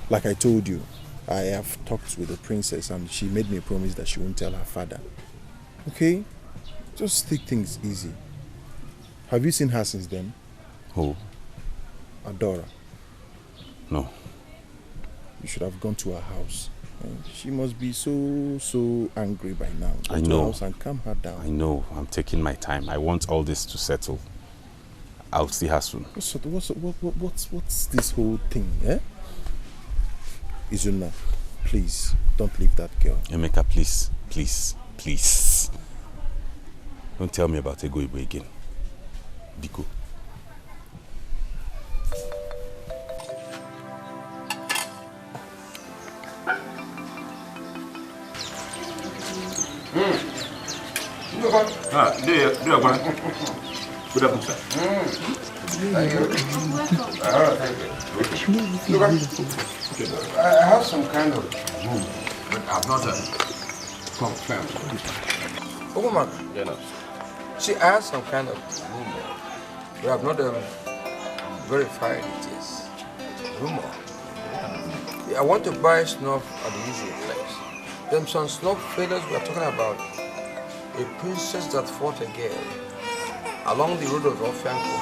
Speaker 7: Like I told you, I have talked with the princess and she made me a promise that she won't tell her father. Okay? Just take things easy. Have you seen her since then?
Speaker 5: Who?
Speaker 7: Adora.
Speaker 5: No.
Speaker 7: You should have gone to her house. She must be so angry by now. Go
Speaker 5: I
Speaker 7: to
Speaker 5: know.
Speaker 7: her house and calm her down.
Speaker 5: I know. I'm taking my time. I want all this to settle. I'll see her soon.
Speaker 7: What's this whole thing, eh? Izuna, please, don't leave that girl.
Speaker 5: Emeka, please. Don't tell me about Ego Ibo again. Biko.
Speaker 1: Good afternoon, sir. Thank you. I have some kind of room, but I've not confirmed. Woman, see, I have some kind of room, but I've not verified it is rumor. I want to buy snuff at the usual place. Them some snuff failures we are talking about. A princess that fought a girl along the road of Ofianko.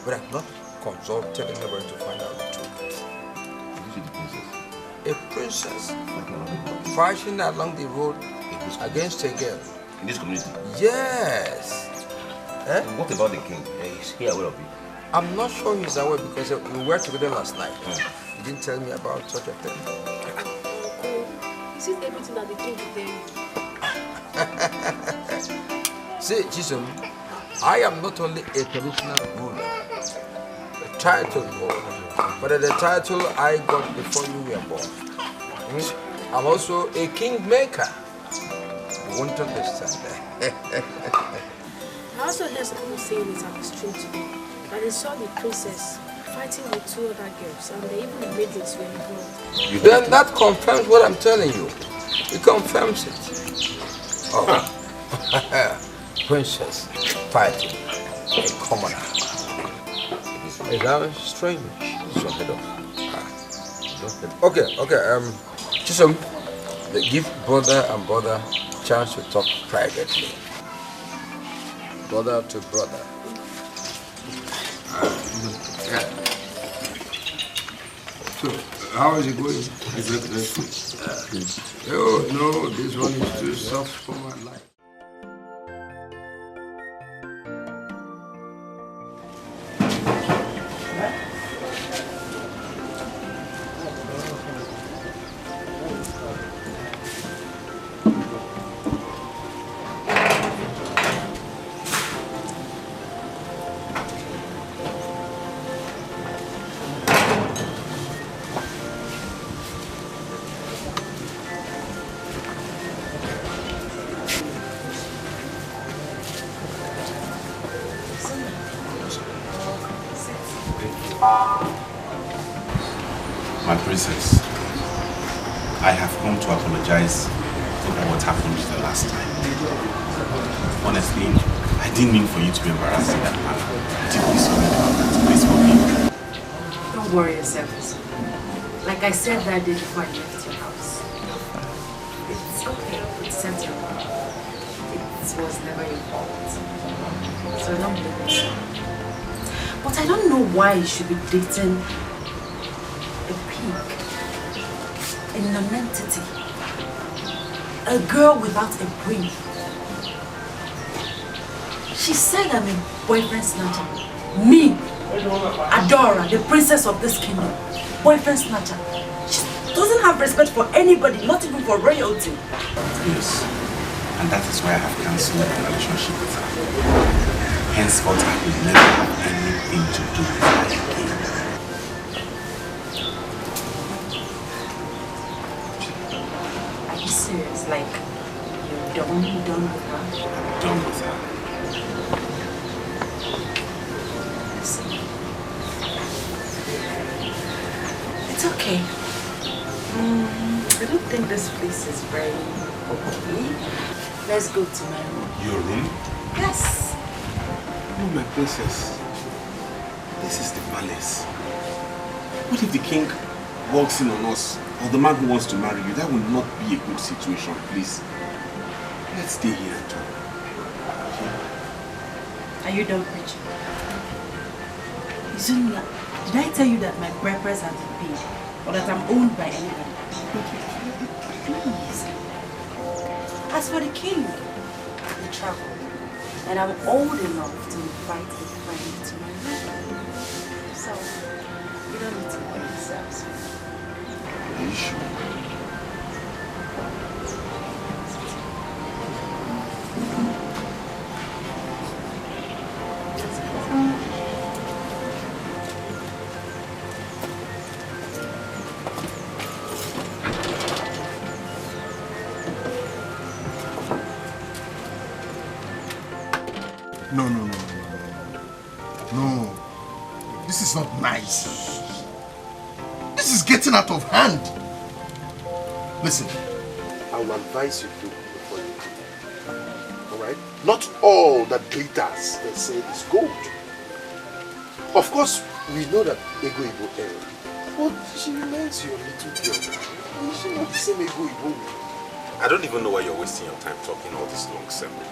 Speaker 1: But I've not consulted anybody to find out the truth. A princess fighting along the road against a girl.
Speaker 3: In this community?
Speaker 1: Yes.
Speaker 3: What about the king? Is he aware of it?
Speaker 1: I'm not sure he's aware because we were together last night. He didn't tell me about such a thing.
Speaker 8: Is it everything that they do with them?
Speaker 1: See, Chisholm, I am not only a traditional ruler, a title holder, but the title I got before you were born. I'm also a kingmaker. You won't understand that.
Speaker 8: I also heard some people saying it at the street today, that they saw the princess fighting with two other girls, and they even made it to involved.
Speaker 1: Then that confirms what I'm telling you. It confirms it. Oh, princess fighting a commoner. Is that strange? It's unheard of. Okay. Chisholm, give brother and brother chance to talk privately. Brother to brother. Yeah. So, how is it going? Is it good? Oh, no, this one is too soft for my life.
Speaker 15: My princess, I have come to apologize for what happened the last time. Honestly, I didn't mean for you to be embarrassed in that manner. Deeply sorry about that. Please forgive me.
Speaker 10: Don't worry yourself. Like I said that day before I left your house. It's okay. It's settled. It was never your fault. So don't blame yourself. But I don't know why you should be dating a pig, a nonentity, a girl without a brain. She said I'm a boyfriend snatcher. Me, Adora, the princess of this kingdom, boyfriend snatcher. She doesn't have respect for anybody, not even for royalty.
Speaker 15: Yes, and that is why I have cancelled the relationship with her. Henceforth, I will never have anything to do with her again.
Speaker 10: Are you serious? Like, you're done with her?
Speaker 15: I'm done with her.
Speaker 10: It's okay. I don't think this place is very okay. Let's go to my room.
Speaker 15: Your room?
Speaker 10: Yes.
Speaker 15: No, my princess. This is the palace. What if the king walks in on us, or the man who wants to marry you? That will not be a good situation, please. Let's stay here and talk.
Speaker 10: Are you done preaching? Izuna, did I tell you that my breakfast has been paid? Or that I'm owned by anybody? Please. As for the king, he traveled. And I'm old enough to invite a friend to my room. So, you don't need to worry yourselves.
Speaker 15: Are you sure?
Speaker 7: No. This is not nice. This is getting out of hand. Listen, I will advise you to before you do. Alright? Not all that glitters, they say, is gold. Of course, we know that Ego Ibo error. But she remains your little girl. Is she not the same Ego Ibo?
Speaker 15: I don't even know why you're wasting your time talking all this long sermon.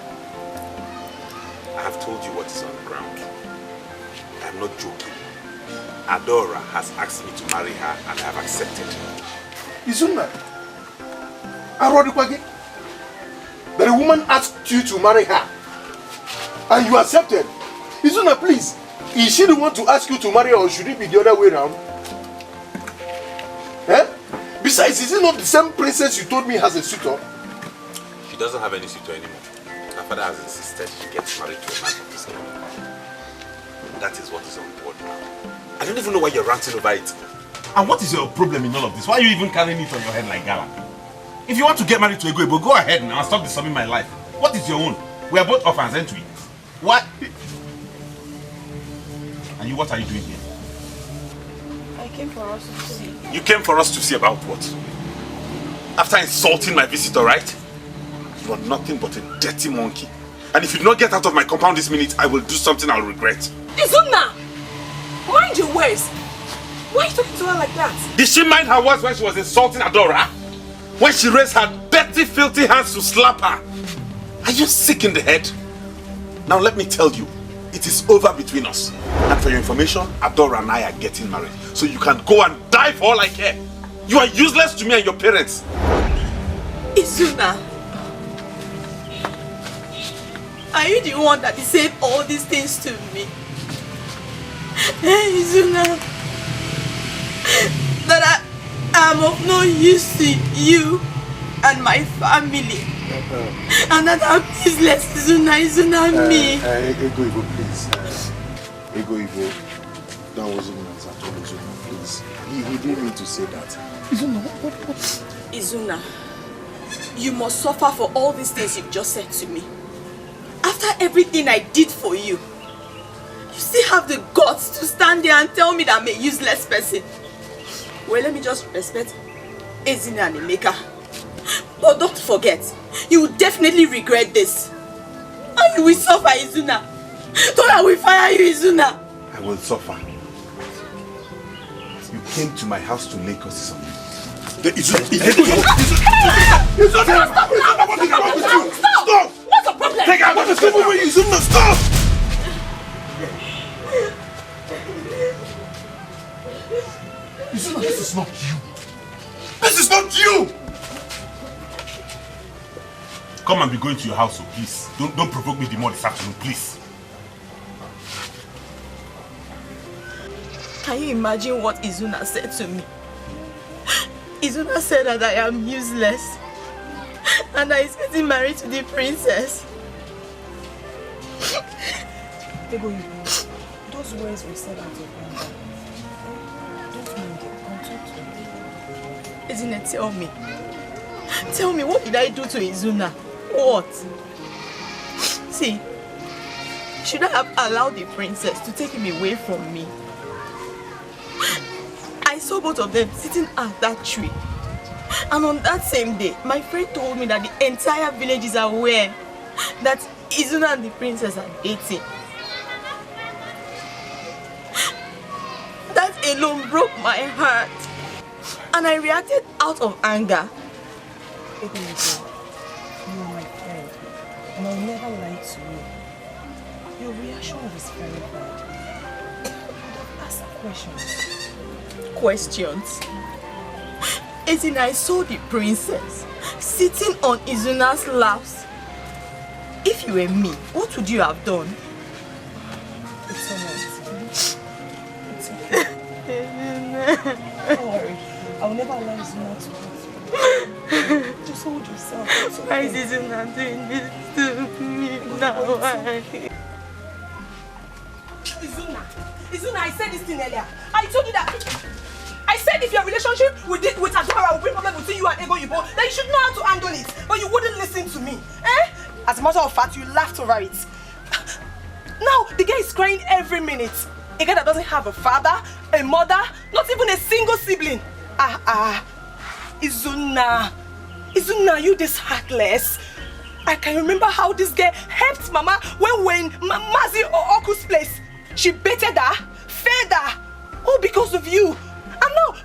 Speaker 15: I have told you what is on the ground. I'm not joking. Adora has asked me to marry her and I have accepted.
Speaker 7: Izuna, that a woman asked you to marry her and you accepted. Izuna, please, is she the one to ask you to marry her or should it be the other way around? Eh? Besides, is it not the same princess you told me has a suitor?
Speaker 15: She doesn't have any suitor anymore. Her father has insisted she gets married to a man of this kingdom. That is what is on board now. I don't even know why you're ranting over it.
Speaker 5: And what is your problem in all of this? Why are you even carrying it on your head like gala? If you want to get married to a Igbo, go ahead now and stop disturbing my life. What is your own? We are both orphans, aren't we? What? And you, what are you doing here?
Speaker 8: I came for us to see.
Speaker 5: You came for us to see about what? After insulting my visitor, right? You are nothing but a dirty monkey. And if you do not get out of my compound this minute, I will do something I'll regret.
Speaker 18: Izuna! Mind your words! Why are you talking to her like that?
Speaker 5: Did she mind her words when she was insulting Adora? When she raised her dirty, filthy hands to slap her? Are you sick in the head? Now let me tell you, It is over between us. And for your information, Adora and I are getting married. So you can go and die for all I care. You are useless to me and your parents.
Speaker 19: Izuna, are you the one that said all these things to me? Hey, Izuna, that I am of no use to you and my family. And that I'm useless, Izuna, me.
Speaker 7: Ego, please. Ego, that wasn't nice at all, Izuna, please. He didn't mean to say that. Izuna, what?
Speaker 19: Izuna, you must suffer for all these things you've just said to me. After everything I did for you, you still have the guts to stand there and tell me that I'm a useless person. Well, let me just respect Ezina and Emeka. But don't forget, you will definitely regret this. And you will suffer, Izuna. Don't I will fire you, Izuna.
Speaker 5: I will suffer. You came to my house to lay curses on me.
Speaker 19: Stop! What's the problem?
Speaker 5: Take out what is going with you, Izuna, stop!
Speaker 7: Izuna, this is not you.
Speaker 5: This is not you! Come and be going to your house, so please. Don't provoke me the more this afternoon, please.
Speaker 19: Can you imagine what Izuna said to me? Izuna said that I am useless and that he's getting married to the princess.
Speaker 2: Ego, those words were said out of anger. Don't mind it.
Speaker 19: Izuna, tell me. Tell me, what did I do to Izuna? What? See, should I have allowed the princess to take him away from me? I saw both of them sitting at that tree. And on that same day, my friend told me that the entire village is aware that Izuna and the princess are dating. That alone broke my heart. And I reacted out of anger.
Speaker 2: You are my friend, and I'll never lie to you. Your reaction was very bad. Ask questions.
Speaker 19: Questions? Ezina, I saw the princess sitting on Izuna's laps. If you were me, what would you have done?
Speaker 2: It's alright. It's okay. Don't worry. I'll never allow Izuna to hurt you. Just hold yourself. It's okay.
Speaker 19: Why is Izuna doing this to me now?
Speaker 18: Izuna, I said this thing earlier. I told you that. I said if your relationship with Adora will bring problem between you and Ego Ibo, then you should know how to handle it. But you wouldn't listen to me. As a matter of fact, you laughed over it. Now, the girl is crying every minute. A girl that doesn't have a father, a mother, not even a single sibling. Izuna, you this heartless. I can remember how this girl helped Mama when we were in Mazi Oku's place. She baited her, fed her, all because of you. And now...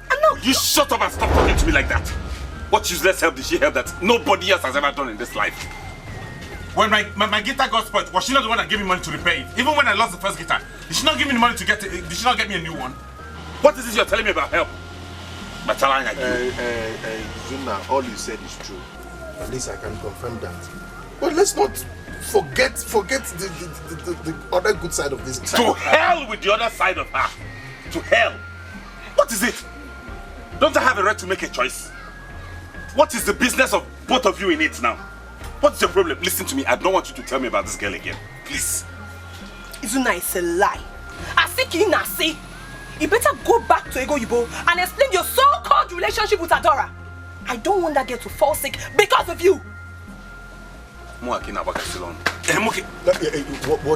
Speaker 5: You shut up and stop talking to me like that. What useless help did she help that nobody else has ever done in this life? When my guitar got spoiled, was she not the one that gave me money to repair it? Even when I lost the first guitar, did she not give me the money to get it? Did she not get me a new one? What is this you're telling me about help?
Speaker 7: Zuna, all you said is true. At least I can confirm that. But let's not forget the other good side of this.
Speaker 5: To hell with the other side of her. To hell. What is it? Don't I have a right to make a choice? What is the business of both of you in it now? What's your problem? Listen to me. I don't want you to tell me about this girl again. Please.
Speaker 18: Izuna, it's a lie. I see. You better go back to Ego Ibo and explain your so-called relationship with Adora. I don't want that girl to fall sick because of you.
Speaker 7: What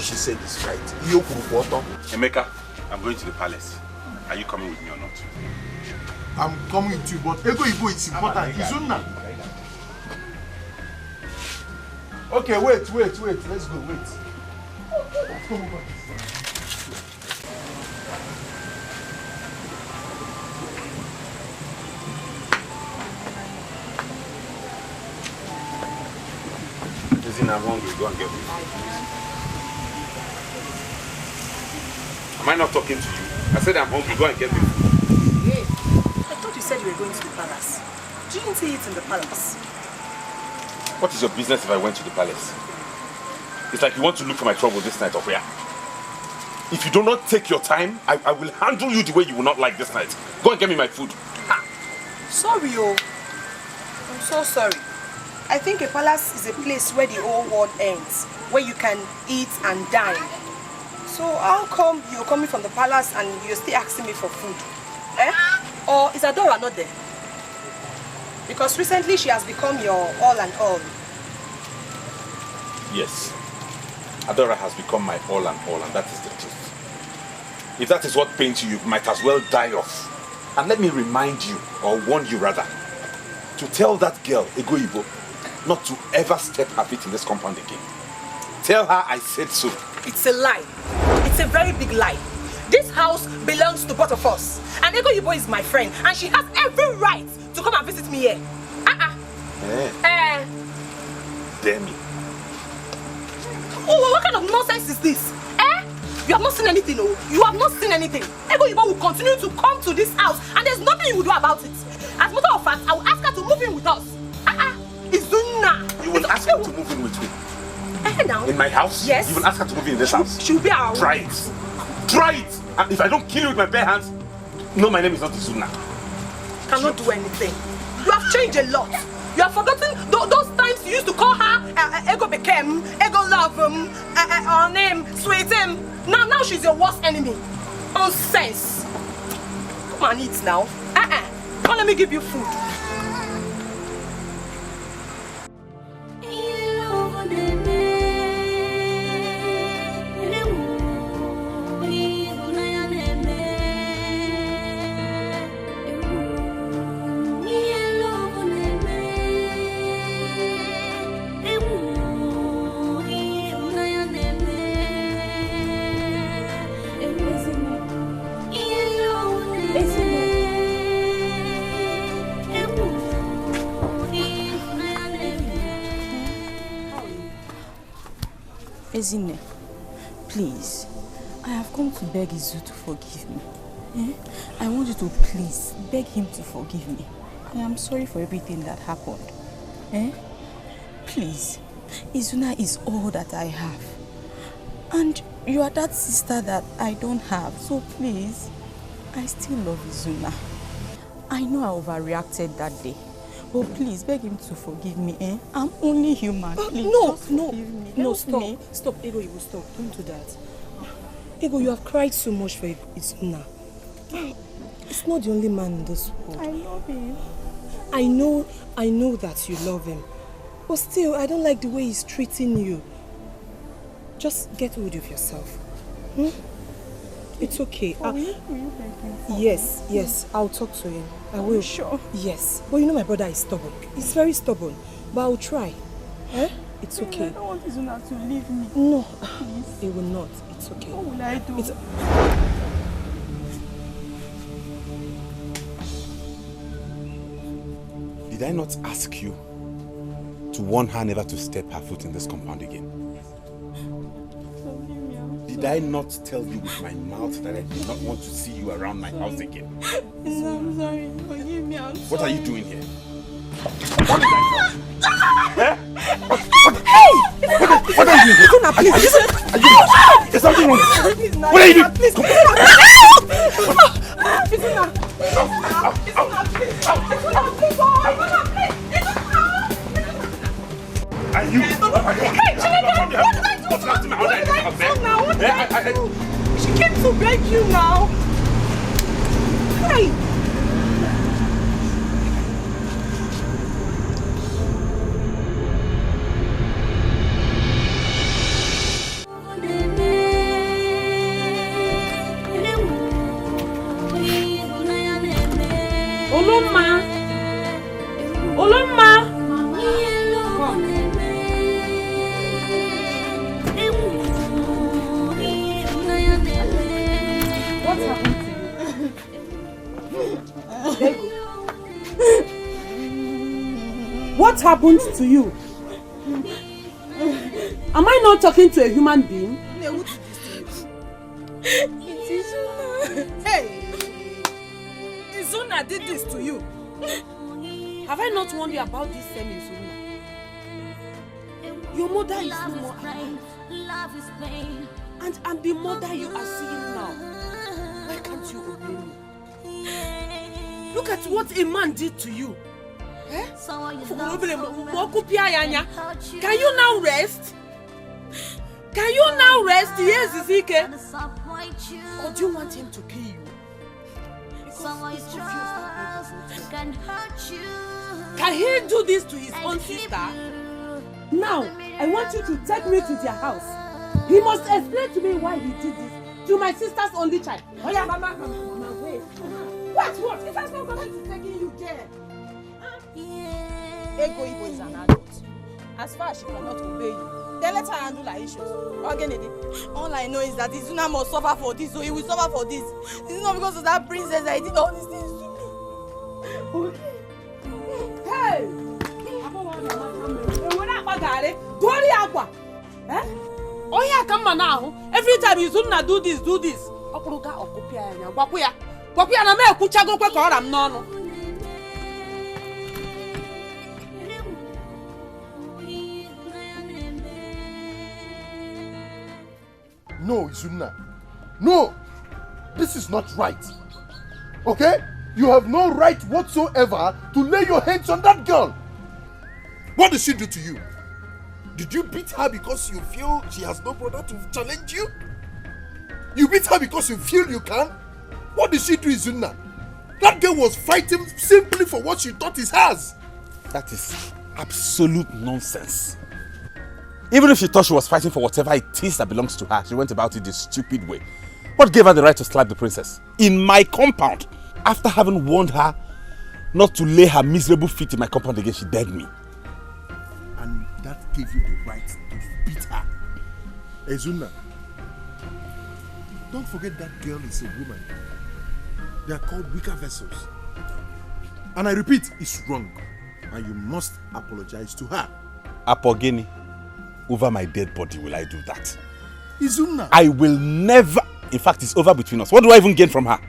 Speaker 7: she said is right.
Speaker 5: Emeka, I'm going to the palace. Are you coming with me or not?
Speaker 7: I'm coming with you, but Ego Ibo is important. Izuna. Okay, wait. Let's go, wait. Let's go over.
Speaker 5: I'm hungry. Go and get me. Am I not talking to you? I said I'm hungry. Go and get me food.
Speaker 18: Hey, I thought you said you were going to the palace. Didn't see it in the palace.
Speaker 5: What is your business if I went to the palace? It's like you want to look for my trouble this night, or where? If you do not take your time, I will handle you the way you will not like this night. Go and get me my food.
Speaker 18: Ha! Sorry, oh. I'm so sorry. I think a palace is a place where the whole world ends, where you can eat and dine. So how come you're coming from the palace and you're still asking me for food? Eh? Or is Adora not there? Because recently she has become your all and all.
Speaker 5: Yes. Adora has become my all and that is the truth. If that is what pains you, you might as well die off. And let me remind you, or warn you rather, to tell that girl, Egoibo, not to ever step her feet in this compound again. Tell her I said so.
Speaker 18: It's a lie. It's a very big lie. This house belongs to both of us. And Egoibo is my friend, and she has every right to come and visit me here.
Speaker 5: Dare me.
Speaker 18: Oh, what kind of nonsense is this? You have not seen anything, oh. You have not seen anything. Egoibo will continue to come to this house, and there's nothing you will do about it. As a matter of fact, I will ask her to move in with us. Izuna.
Speaker 5: You will ask her to move in with me?
Speaker 18: Now?
Speaker 5: In my house?
Speaker 18: Yes.
Speaker 5: You will ask her to move in this house?
Speaker 18: She'll be our
Speaker 5: Try it. Try it. And if I don't kill you with my bare hands, no, my name is not Izuna.
Speaker 18: Cannot do anything. You have changed a lot. You have forgotten those times you used to call her Ego Bekem, Ego Love, her name, Sweet him. Now she's your worst enemy. Nonsense. Come on, eat now. Come on, let me give you food.
Speaker 9: Ezine, please, I have come to beg Izu to forgive me. I want you to please beg him to forgive me. I am sorry for everything that happened. Please, Izuna is all that I have. And you are that sister that I don't have. So please, I still love Izuna. I know I overreacted that day. Oh, please, beg him to forgive me, I'm only human. Please,
Speaker 18: No, stop. Stop, Ego, you will stop. Don't do that. Ego, you have cried so much for Izuna. It's not the only man in this world.
Speaker 9: I love him.
Speaker 18: I know that you love him. But still, I don't like the way he's treating you. Just get hold of yourself. It's okay. Yes, I'll talk to him. I will.
Speaker 9: Sure.
Speaker 18: Yes. But you know my brother is stubborn. He's very stubborn. But I'll try. It's okay.
Speaker 9: I don't want Izuna to leave me.
Speaker 18: No.
Speaker 9: Please.
Speaker 18: He will not. It's okay.
Speaker 9: What will I do?
Speaker 5: Did I not ask you to warn her never to step her foot in this compound again? Did I not tell you with my mouth that I did not want to see you around my house again?
Speaker 9: I'm sorry. Forgive me. I'm sorry.
Speaker 5: What are you doing here? What is that?
Speaker 18: What are you doing? Izuna, please.
Speaker 5: There's something wrong.
Speaker 18: What are you doing? Please.
Speaker 5: Are you?
Speaker 18: What did I do? She came to beg you now. Hey.
Speaker 19: Oloma.
Speaker 18: What happened to you? What happened to you? Am I not talking to a human being? It's Izuna. Hey! Izuna did this to you. Have I not warned you about this same Izuna? Your mother is no more alive. And I'm the mother you are seeing now. Why can't you obey me? Look at what a man did to you. Eh? Can you now rest? Can you now rest? Yes, Ezekiel. Or do you want him to kill you? Can he do this to his own sister? Now, I want you to take me to their house. He must explain to me why he did this to my sister's only child. Oh yeah, Mama, wait. What? If I'm not going to take you there. Ego is an adult. As far as she cannot obey you, then let her handle her issues. All I know is that Izuna must suffer for this, so he will suffer for this. It's not because of that princess that I did all these things to me. Hey! Oh yeah, come on now. Every time Izuna do this.
Speaker 7: No, Izuna. No! This is not right. Okay? You have no right whatsoever to lay your hands on that girl. What did she do to you? Did you beat her because you feel she has no brother to challenge you? You beat her because you feel you can? What did she do, Izuna? That girl was fighting simply for what she thought is hers.
Speaker 5: That is absolute nonsense. Even if she thought she was fighting for whatever it is that belongs to her, she went about it this stupid way. What gave her the right to slap the princess? In my compound. After having warned her not to lay her miserable feet in my compound again, she dared me.
Speaker 7: And that gave you the right to beat her. Izuna, don't forget that girl is a woman. They are called weaker vessels. And I repeat, it's wrong. And you must apologize to her.
Speaker 5: Apogeni, over my dead body will I do that.
Speaker 7: Izuna.
Speaker 5: I will never. In fact, it's over between us. What do I even gain from her?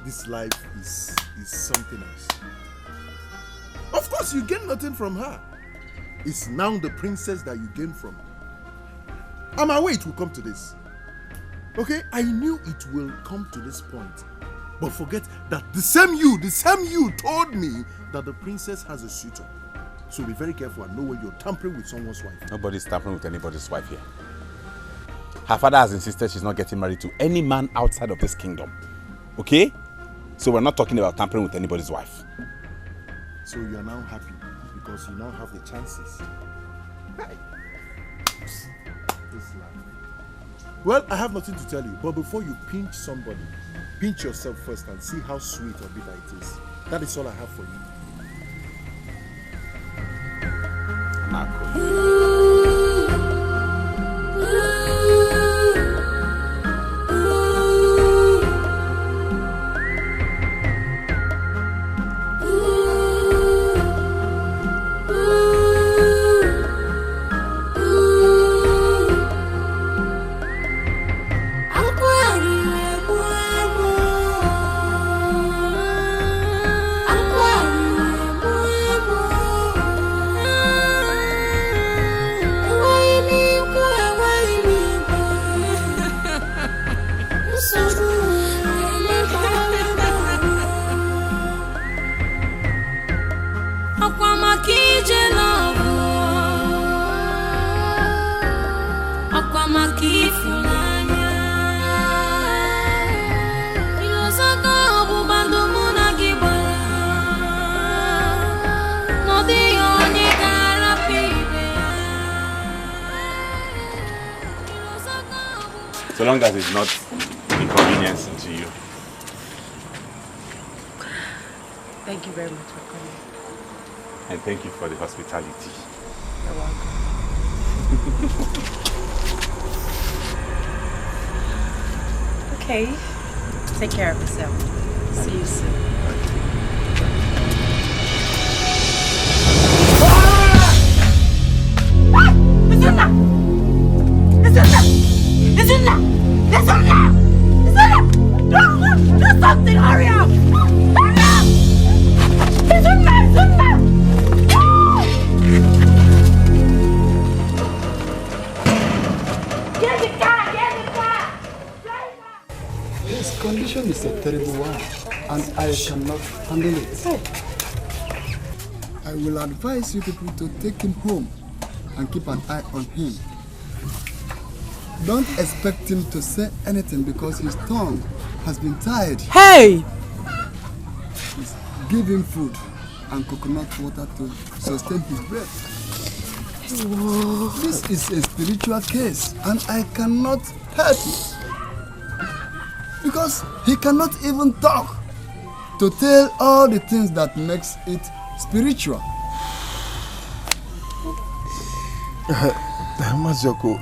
Speaker 7: This life is something else. Of course, you gain nothing from her. It's now the princess that you gain from. I'm aware it will come to this. Okay, I knew it will come to this point. But forget that the same you told me that the princess has a suitor. So be very careful and know when you're tampering with someone's wife.
Speaker 5: Nobody's tampering with anybody's wife here. Her father has insisted she's not getting married to any man outside of this kingdom. Okay? So we're not talking about tampering with anybody's wife.
Speaker 7: So you are now happy because you now have the chances. Hey. This life. Well, I have nothing to tell you, but before you pinch somebody, pinch yourself first and see how sweet or bitter it is. That is all I have for you.
Speaker 5: So long as it's not inconveniencing to you.
Speaker 10: Thank you very much for coming.
Speaker 5: And thank you for the hospitality.
Speaker 10: You're welcome. Okay. Take care of yourself. See you soon.
Speaker 18: Izuna! Izuna! Izuna! Do something, hurry up! Hurry up! Izuna! Get the car!
Speaker 11: His condition is a terrible one, and I cannot handle it. I will advise you people to take him home and keep an eye on him. Don't expect him to say anything because his tongue has been tied.
Speaker 18: Hey!
Speaker 11: Give him food and coconut water to sustain his breath.
Speaker 18: Whoa.
Speaker 11: This is a spiritual case and I cannot help it. Because he cannot even talk to tell all the things that makes it spiritual.
Speaker 7: Mazoko,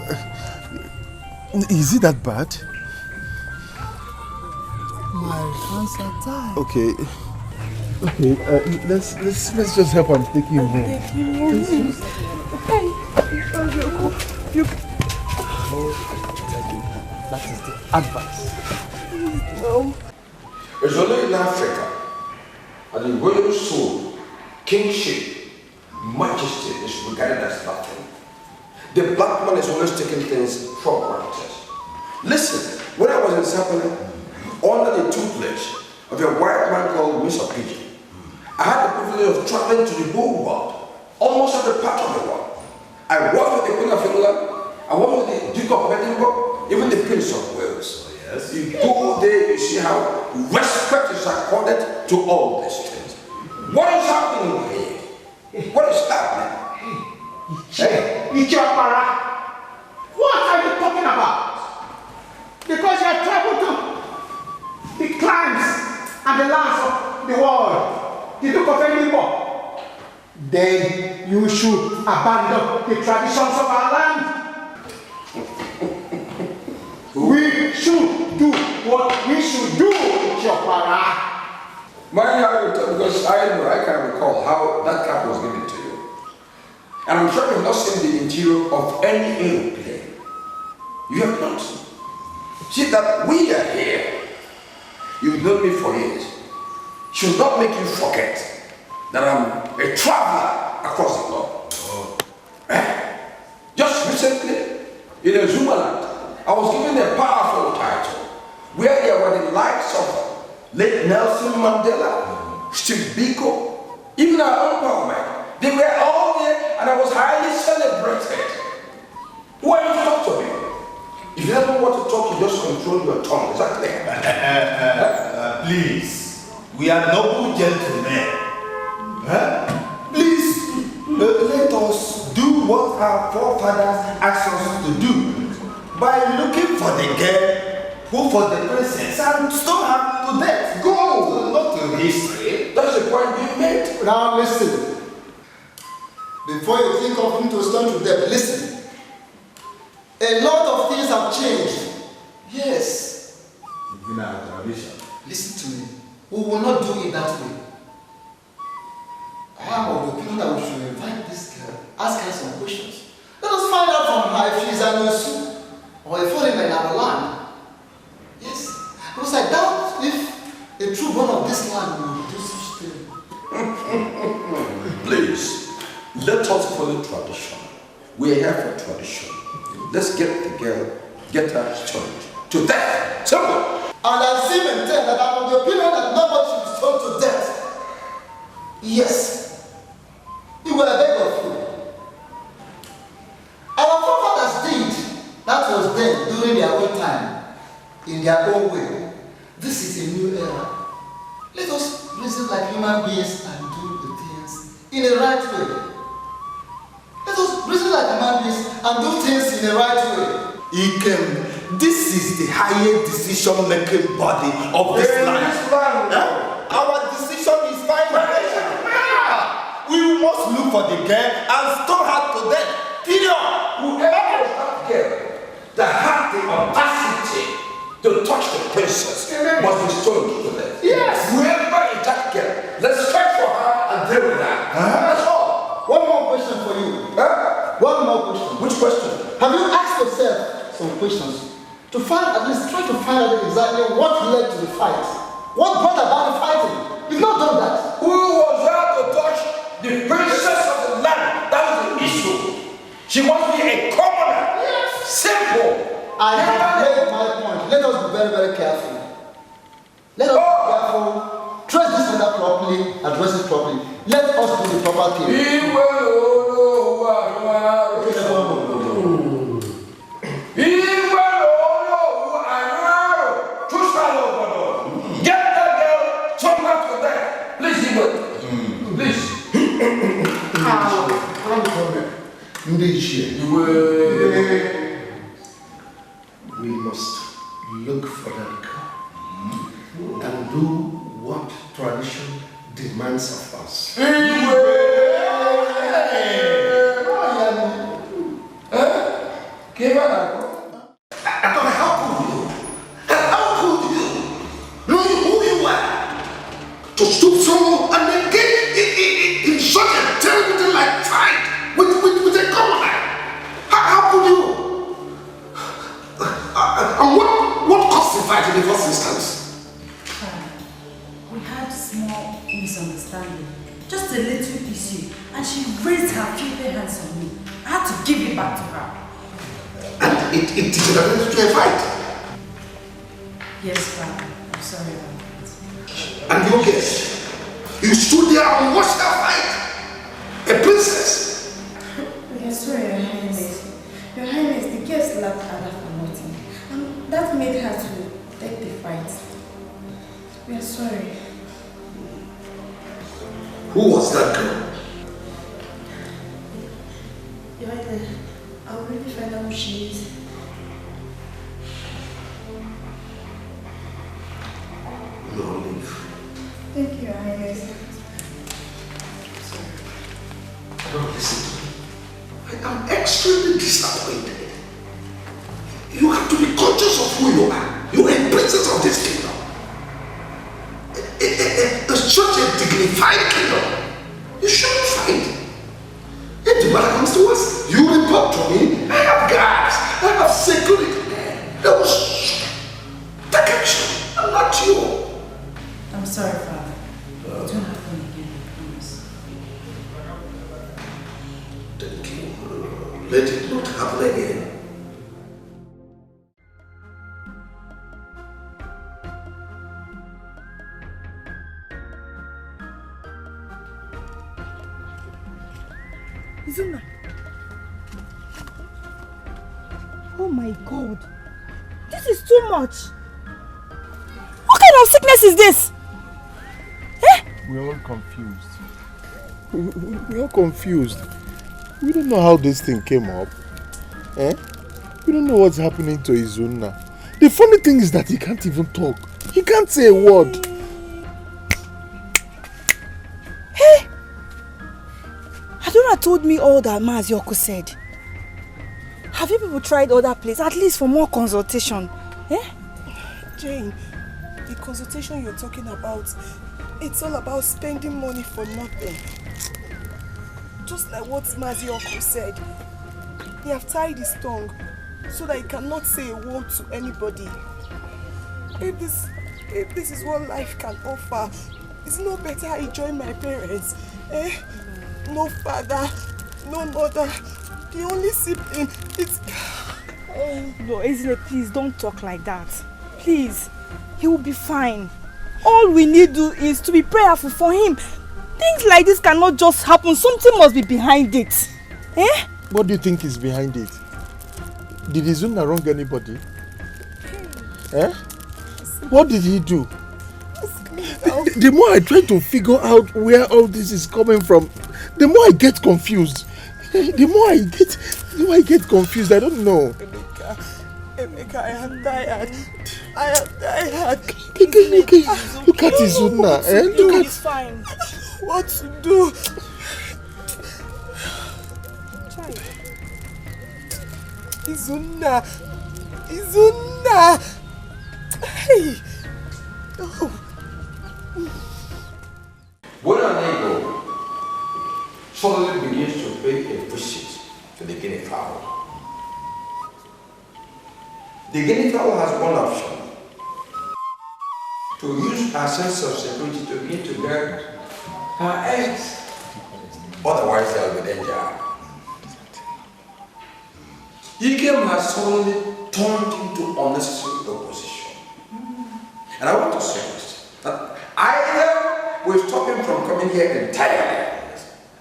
Speaker 7: is it that bad?
Speaker 11: My hands are tied.
Speaker 7: Okay, let's just help him take him home.
Speaker 11: That is the advice.
Speaker 1: It's only in Africa and the royal soul, kingship, majesty is regarded as nothing. The black man is always taking things for granted. Listen, when I was in Sapele, under the tutelage of a white man called Mr. Pidgin, I had the privilege of traveling to the whole world, almost every part of the world. I worked with the Queen of England, I worked with the Duke of Edinburgh, even the Prince of Wales. You go there, you see how respect is accorded to all these things. What is happening here? What is happening?
Speaker 14: Hey, Ichapara, what are you talking about? Because you have traveled to the clans and the lands of the world, the Duke of Edinburgh, then you should abandon the traditions of our land. We should do what we should do, Chopara.
Speaker 1: Mind how you talk, because I can recall how that cap was given to you. And I'm sure you've not seen the interior of any aeroplane. You have not. See that we are here. You've known me for years. Should not make you forget that I'm a traveler across the globe. Just recently, in a Zumaland, I was given a powerful title where there were the likes of late Nelson Mandela, Steve Biko, even our own power. They were all there and I was highly celebrated. Who are you to talk to me? If you don't want to talk, you just control your tongue. Is that clear?
Speaker 14: Please, we are noble gentlemen. Please, let us do what our forefathers asked us to do by looking for the girl, who for the princess, and stone her to death. Go, not to history.
Speaker 1: That's the point being made.
Speaker 11: Now listen. Before you think of him to stone to death, listen. A lot of things have changed. Yes. Listen to me. We will not do it that way. I am of the opinion that we should invite this girl, ask her some questions. Let us find out from her if she is an Osu or a foreigner in our land. Yes. Because I doubt if a true born of this land will do such thing.
Speaker 1: Please, let us follow tradition. We are here for tradition. Let's get the girl, get her stoned to death. Simple.
Speaker 11: And I still maintain that I'm of the opinion that nobody should be stoned to death. Yes. It will beg of you. Our forefathers did. That was then, during their own time, in their own way. This is a new era. Let us reason like human beings and do the things in the right way. Let us reason like human beings and do things in the right way.
Speaker 14: Ikem, this is the highest decision-making body of this land. Our decision is final. We must look for the girl and stone her to death. Period.
Speaker 1: Whoever is that girl that had the audacity to touch the princess must be stoned to death.
Speaker 14: Yes.
Speaker 1: Whoever is that girl, let's search for her and deal with her. That's all.
Speaker 11: One more question for you. One more question.
Speaker 1: Which question?
Speaker 11: Have you asked yourself some questions
Speaker 17: to at least try to find out exactly what led to the fight. What brought about the fighting? You've not done that.
Speaker 1: Who was there to touch the princess of the land? That was the issue. She wants to be a commoner. Yes. Simple.
Speaker 17: I have made my point. Let us be very, very careful. Let us be careful. Trace this matter properly, address it properly. Let us do the proper thing.
Speaker 1: Get that girl, turn back to that. Please, please.
Speaker 14: We must look for that girl and do what tradition demands of us. To stoop so and then get in such a terrible thing like fight with a commoner. How could you? And what caused the fight in the first instance?
Speaker 18: We had small misunderstanding, just a little issue, and she raised her filthy hands on me. I had to give it back to her.
Speaker 14: And it developed into a fight.
Speaker 18: Yes, Father. I'm sorry about that.
Speaker 14: And your guess, you stood there and watched her fight. A princess.
Speaker 18: We are sorry, Your Highness. Your Highness, the guest laughed at her for nothing. And that made her to take the fight. We are sorry.
Speaker 14: Who was that girl?
Speaker 18: Your Highness, I'll really find out who she is.
Speaker 14: No leave.
Speaker 18: Thank you, Your Highness.
Speaker 14: Don't listen to me. I am extremely disappointed. You have to be conscious of who you are. You are a princess of this kingdom. Such a dignified kingdom. You shouldn't fight. If the matter comes to us, you report to me. I have guards. I have security. They will take action. And not you.
Speaker 18: I'm sorry, Father. It won't happen again, I promise.
Speaker 14: Thank you. Let it not happen again.
Speaker 2: Izuna. Oh my God. This is too much. What kind of sickness is this?
Speaker 7: We're all confused. We're all confused. We don't know how this thing came up. We don't know what's happening to Izuna. The funny thing is that he can't even talk. He can't say a word.
Speaker 2: Hey! Adora told me all that Mazioko said. Have you people tried other places, at least for more consultation?
Speaker 20: Jane, the consultation you're talking about, it's all about spending money for nothing. Just like what Mazioko said. He have tied his tongue so that he cannot say a word to anybody. If this is what life can offer, it's no better I join my parents. No father, no mother, the only sibling, it's...
Speaker 2: No, Ezine, please don't talk like that. Please, he will be fine. All we need to do is to be prayerful for him. Things like this cannot just happen. Something must be behind it.
Speaker 7: What do you think is behind it? Did Izuna wrong anybody? What did he do? The more I try to figure out where all this is coming from, the more I get confused. The more I get confused. I don't know.
Speaker 20: Emeka, I am tired. I am tired.
Speaker 7: Look at Izuna. Look at...
Speaker 2: He's fine.
Speaker 20: What to do? Izuna! Hey! Oh.
Speaker 1: When an eagle suddenly begins to pay a visit to the guinea fowl, The guinea fowl has one option. To use our sense of security to begin to guard her eggs. Otherwise, there will be danger. Ikem has suddenly turned into unnecessary opposition. And I want to say this, that either we stop him from coming here entirely,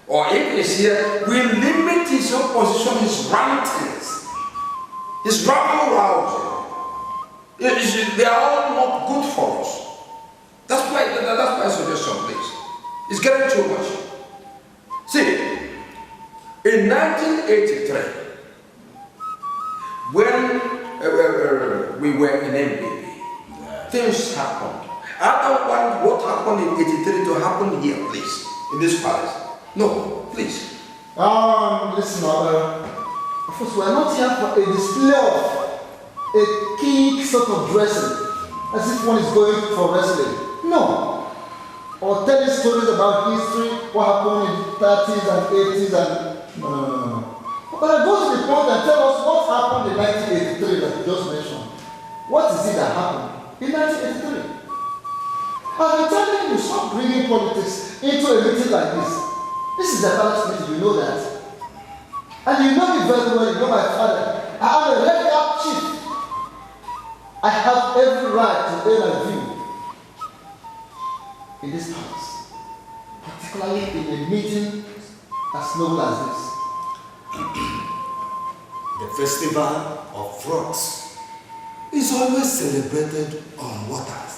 Speaker 1: or if he's here, we limit his opposition, his rantings, his rabble-rousing. They are all not good for us. That's my suggestion, please. It's getting too much. See, in 1983, when we were in MBB, things happened. I don't want what happened in 83 to happen here, please, in this palace. No, please.
Speaker 17: Listen, first, we're not here for a display of a kick sort of dressing, as if one is going for wrestling. No. Or telling stories about history, what happened in the 30s and 80s and... No. But go to the point and tell us what happened in 1983 that you just mentioned. What is it that happened in 1983? I'm telling you, stop bringing politics into a meeting like this. This is a palace meeting, you know that. And you know me very well, you know my father. I am a red cap chief. I have every right to air my view in this house, particularly in a meeting as noble as this.
Speaker 21: The festival of frogs is always celebrated on waters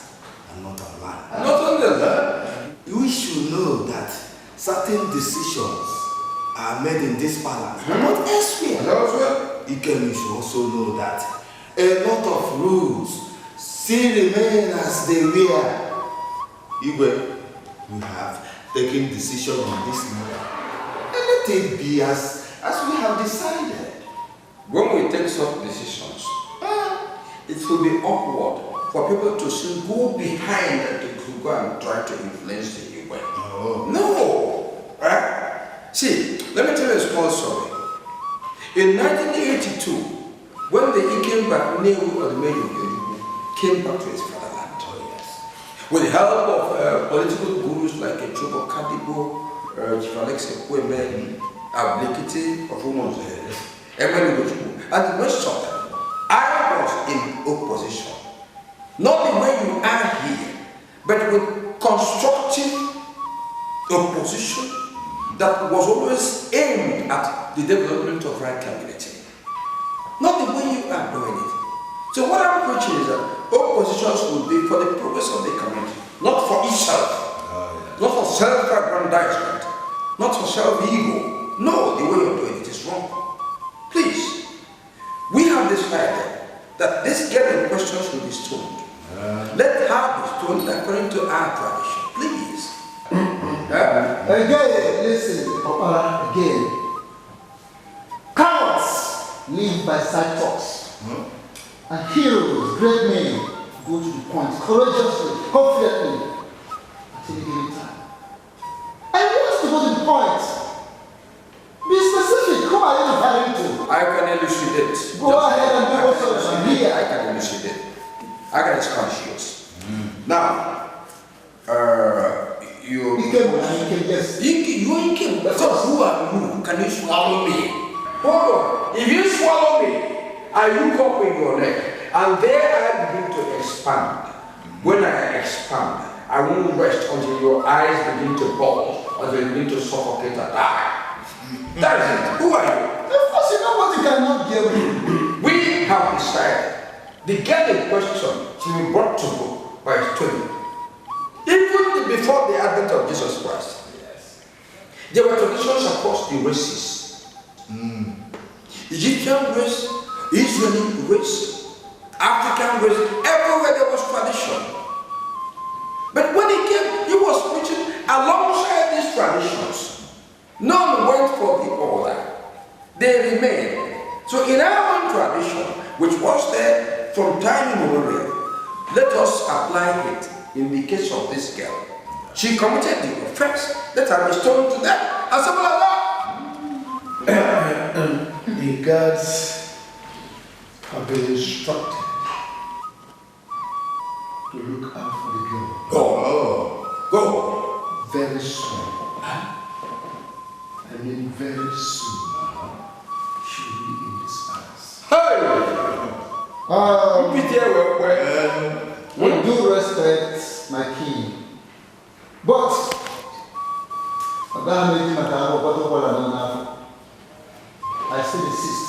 Speaker 21: and not on land.
Speaker 1: Not on the land.
Speaker 21: We should know that certain decisions are made in this palace and not elsewhere. Ikem, you should also know that a lot of rules still remain as they were. Igwe, we have taken decision on this matter. And let it be as we have decided.
Speaker 1: When we take such decisions, it will be awkward for people to still go behind and to go and try to influence the Igwe. No! Right? See, let me tell you a small story. In 1982, when the Ikem back, Nollywood or the Nigerian came back to his fatherland, with the help of political gurus like a troop of Kadibo, Chief Alex Ekweme, Ablikiti, of whom was and the rest of them, I was in opposition. Not the way you are here, but with constructive opposition that was always aimed at the development of right community. Not the way you are doing it. So what I'm preaching is that oppositions will be for the progress of the community, not for itself, not for self-aggrandizement, not for self-ego. No, the way you're doing it is wrong. Please, we have decided that this girl in question should be stoned. Let her be stoned according to our tradition. Please.
Speaker 17: Again, listen, Papa, again. Cowards live by side talks. And heroes, great men, go to the point courageously, confidently, at any given time. And who wants to go to the point? Be specific. Who are you referring to?
Speaker 1: I can elucidate.
Speaker 17: Go ahead and do what you hear.
Speaker 1: I can elucidate. I can conscious. Now, you
Speaker 17: yes.
Speaker 1: You came, but who are you? Can you swallow me? Hold on. If you swallow me, I look up in your neck, and there I begin to expand. When I expand, I won't rest until your eyes begin to bulge, until you begin to suffocate and die. That is it. Who are you?
Speaker 17: Of course, you know what you cannot give me.
Speaker 1: We have decided the girl in question should be brought to book by a story. Even before the advent of Jesus Christ, there were traditions across the races. Egyptian race, Israeli race, African race, everywhere there was tradition. But when he came, he was preaching alongside these traditions. None went for the other. They remained. So in our own tradition, which was there from time immemorial, let us apply it in the case of this girl. She committed the offense. Let her be stoned to death. And something like that.
Speaker 21: The guards
Speaker 17: I've been instructed to look out for the girl.
Speaker 1: Go.
Speaker 17: Very soon. I mean very soon. She will be in this palace.
Speaker 1: Hey!
Speaker 17: With due respect, my king. But I still insist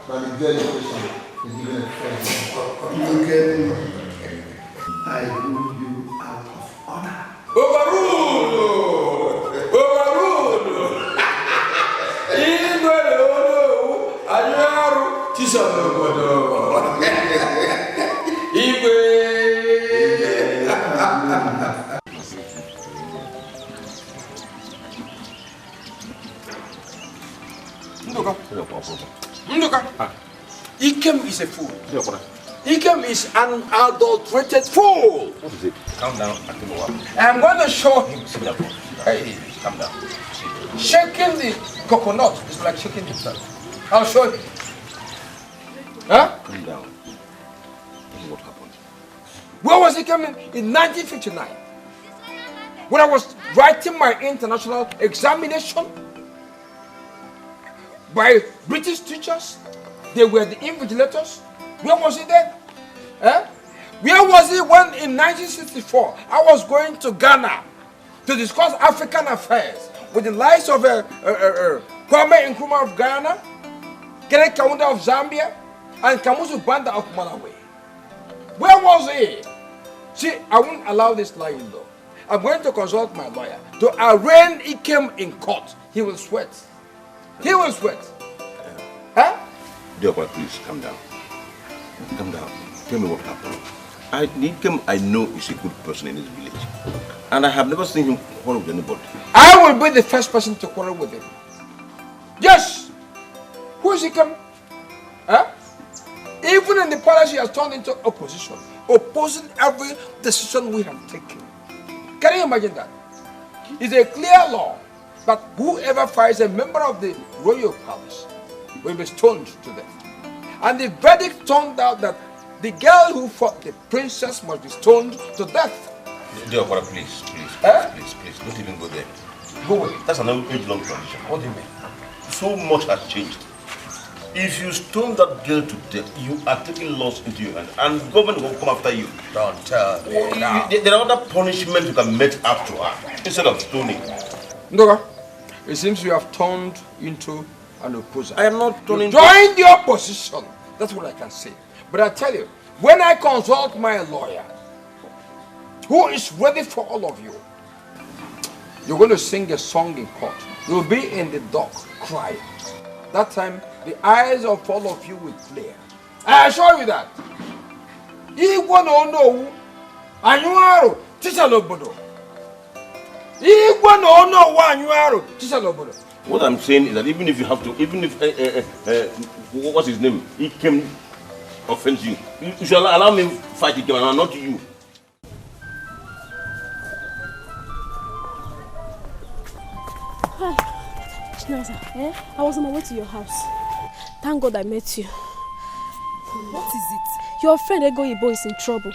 Speaker 17: that the girl in question is given a fair chance. I rule you out of honor.
Speaker 1: Overruled! Nduka, Ikem is a fool. Ikem is an adulterated fool.
Speaker 3: What is it? Calm down.
Speaker 1: I'm going to show him. Hey,
Speaker 3: calm down.
Speaker 1: Shaking the coconut is like shaking himself. I'll show you. Huh?
Speaker 3: Calm down. Tell me what happened.
Speaker 1: Where was he coming? In 1959. When I was writing my international examination by British teachers, they were the invigilators. Where was he then? Huh? Where was he when in 1964 I was going to Ghana to discuss African affairs with the likes of Kwame Nkrumah of Ghana, Kenneth Kaunda of Zambia, and Kamuzu Banda of Malawi? Where was he? See, I won't allow this lying though. I'm going to consult my lawyer to arraign Ikem in court. He will sweat. He will sweat. Huh?
Speaker 3: Deopa, please, calm down. Calm down. Tell me what happened. Ikem, I know is a good person in this village. And I have never seen him quarrel with anybody.
Speaker 1: I will be the first person to quarrel with him. Yes! Who is Ikem? Huh? Even in the palace, he has turned into opposition, opposing every decision we have taken. Can you imagine that? It's a clear law that whoever fires a member of the royal palace will be stoned to death. And the verdict turned out that the girl who fought the princess must be stoned to death.
Speaker 3: Deopa, please, don't even go there.
Speaker 1: Go away.
Speaker 3: That's an age-long tradition.
Speaker 1: What do you mean? So
Speaker 3: much has changed. If you stone that girl to death, you are taking laws into your hand, and government will come after you.
Speaker 1: Don't tell me now.
Speaker 3: There are other punishments you can make up to her instead of stoning.
Speaker 1: Ndoga, it seems you have turned into an opposer.
Speaker 3: I am not turning.
Speaker 1: Join the opposition. That's what I can say. But I tell you, when I consult my lawyer, who is ready for all of you, you're going to sing a song in court. You'll be in the dock crying. That time, the eyes of all of you will clear. I assure you that. Igwe no no, anyuaro, teacher lobodo. Igwe no no, anyuaro, teacher lobodo.
Speaker 3: What I'm saying is that even if you have to, even if what's his name, he came offend you, you should allow me fight him and not you.
Speaker 8: Hi, Chinaza. I was on my way to your house. Thank God I met you.
Speaker 12: What is it?
Speaker 8: Your friend Ego Ibo is in trouble.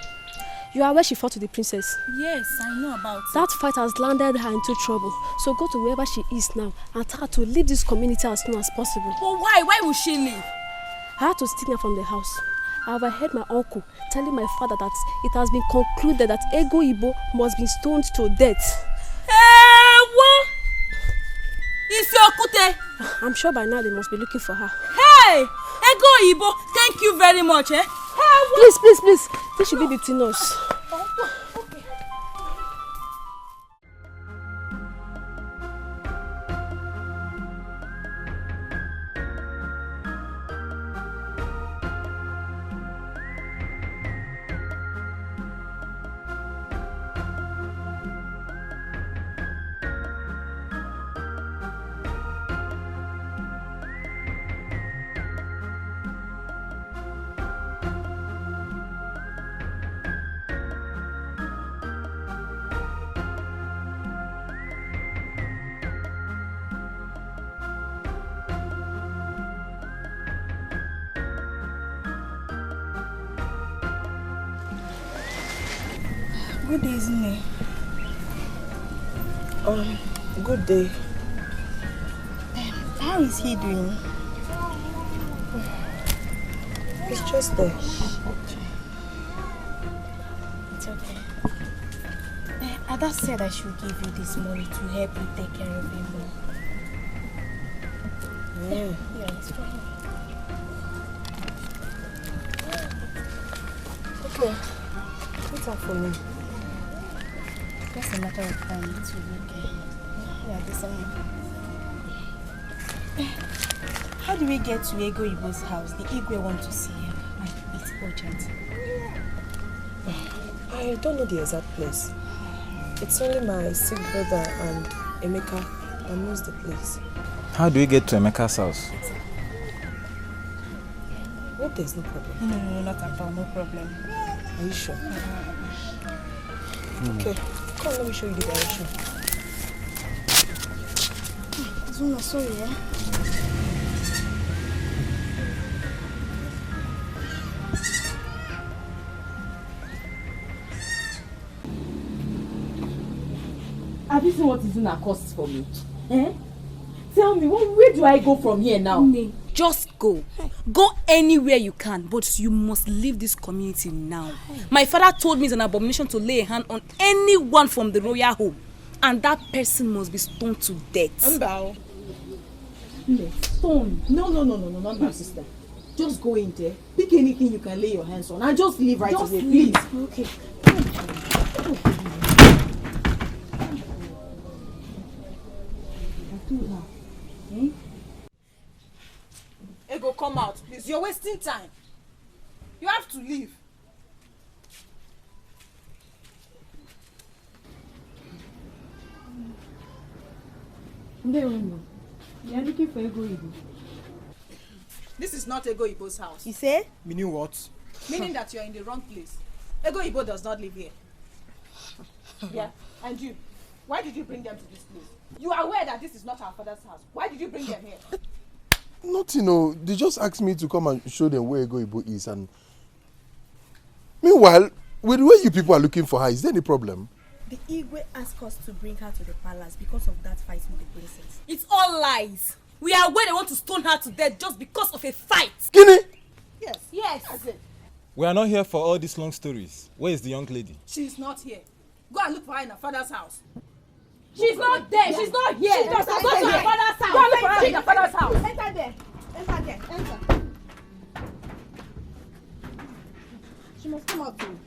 Speaker 8: You are where she fought with the princess.
Speaker 12: Yes, I know about it.
Speaker 8: That fight has landed her into trouble. So go to wherever she is now and tell her to leave this community as soon as possible.
Speaker 12: But why? Why will she leave?
Speaker 8: I had to steal her from the house. I overheard my uncle telling my father that it has been concluded that Ego Ibo must be stoned to death.
Speaker 12: What? It's your Kute.
Speaker 8: I'm sure by now they must be looking for her.
Speaker 12: Hey! Ego Ibo, thank you very much, eh?
Speaker 8: Please. This should be between us.
Speaker 2: Good day, isn't it? Good day.
Speaker 12: How is he doing?
Speaker 2: He's just there.
Speaker 12: It's okay. Ada said I should give you this money to help you take care of him.
Speaker 2: Yeah.
Speaker 12: Yeah, it's fine.
Speaker 2: Okay. What's up for me?
Speaker 12: Just a matter of time to look. Yeah, the same. How do we get to Ego Ibo's house? The Igwe want to see him. It's urgent.
Speaker 2: I don't know the exact place. It's only my sick brother and Emeka that knows the place.
Speaker 4: How do we get to Emeka's house?
Speaker 2: Hope there's no problem.
Speaker 12: No, not at all. No problem.
Speaker 2: Are you sure? Okay. Come, let me show you the direction.
Speaker 12: Zuna, sorry, eh?
Speaker 22: Have you seen what Izuna costs for me? Eh? Tell me, where do I go from here now?
Speaker 16: Just go. Go anywhere you can, but you must leave this community now. My father told me it's an abomination to lay a hand on anyone from the royal home. And that person must be stoned to death.
Speaker 22: Mbao. Stone. No, not my sister. Just go in there, pick anything you can lay your hands on, and just leave right away, please.
Speaker 16: Okay.
Speaker 18: Ego, come out, please. You're wasting time. You have to leave.
Speaker 22: You are looking for Ego Ibo.
Speaker 18: This is not Ego Ibo's house.
Speaker 12: You say?
Speaker 7: Meaning what?
Speaker 18: Meaning that you're in the wrong place. Ego Ibo does not live here. Yeah, and you. Why did you bring them to this place? You are aware that this is not our father's house. Why did you bring them here?
Speaker 7: Nothing, no. They just asked me to come and show them where Ego Ibo is, and meanwhile, with the way you people are looking for her, is there any problem?
Speaker 12: The Igwe asked us to bring her to the palace because of that fight with the princess.
Speaker 16: It's all lies. We are aware they want to stone her to death just because of a fight.
Speaker 7: Guinea?
Speaker 16: Yes.
Speaker 18: That's it.
Speaker 4: We are not here for all these long stories. Where is the young lady?
Speaker 18: She's not here. Go and look for her in her father's house.
Speaker 22: She's not there. She's not here.
Speaker 18: She does not
Speaker 22: Go to
Speaker 18: stay
Speaker 22: her
Speaker 18: here.
Speaker 22: father's house.
Speaker 18: Go and look for her in her father's house.
Speaker 12: Enter there. Enter there. Enter. She must come out too.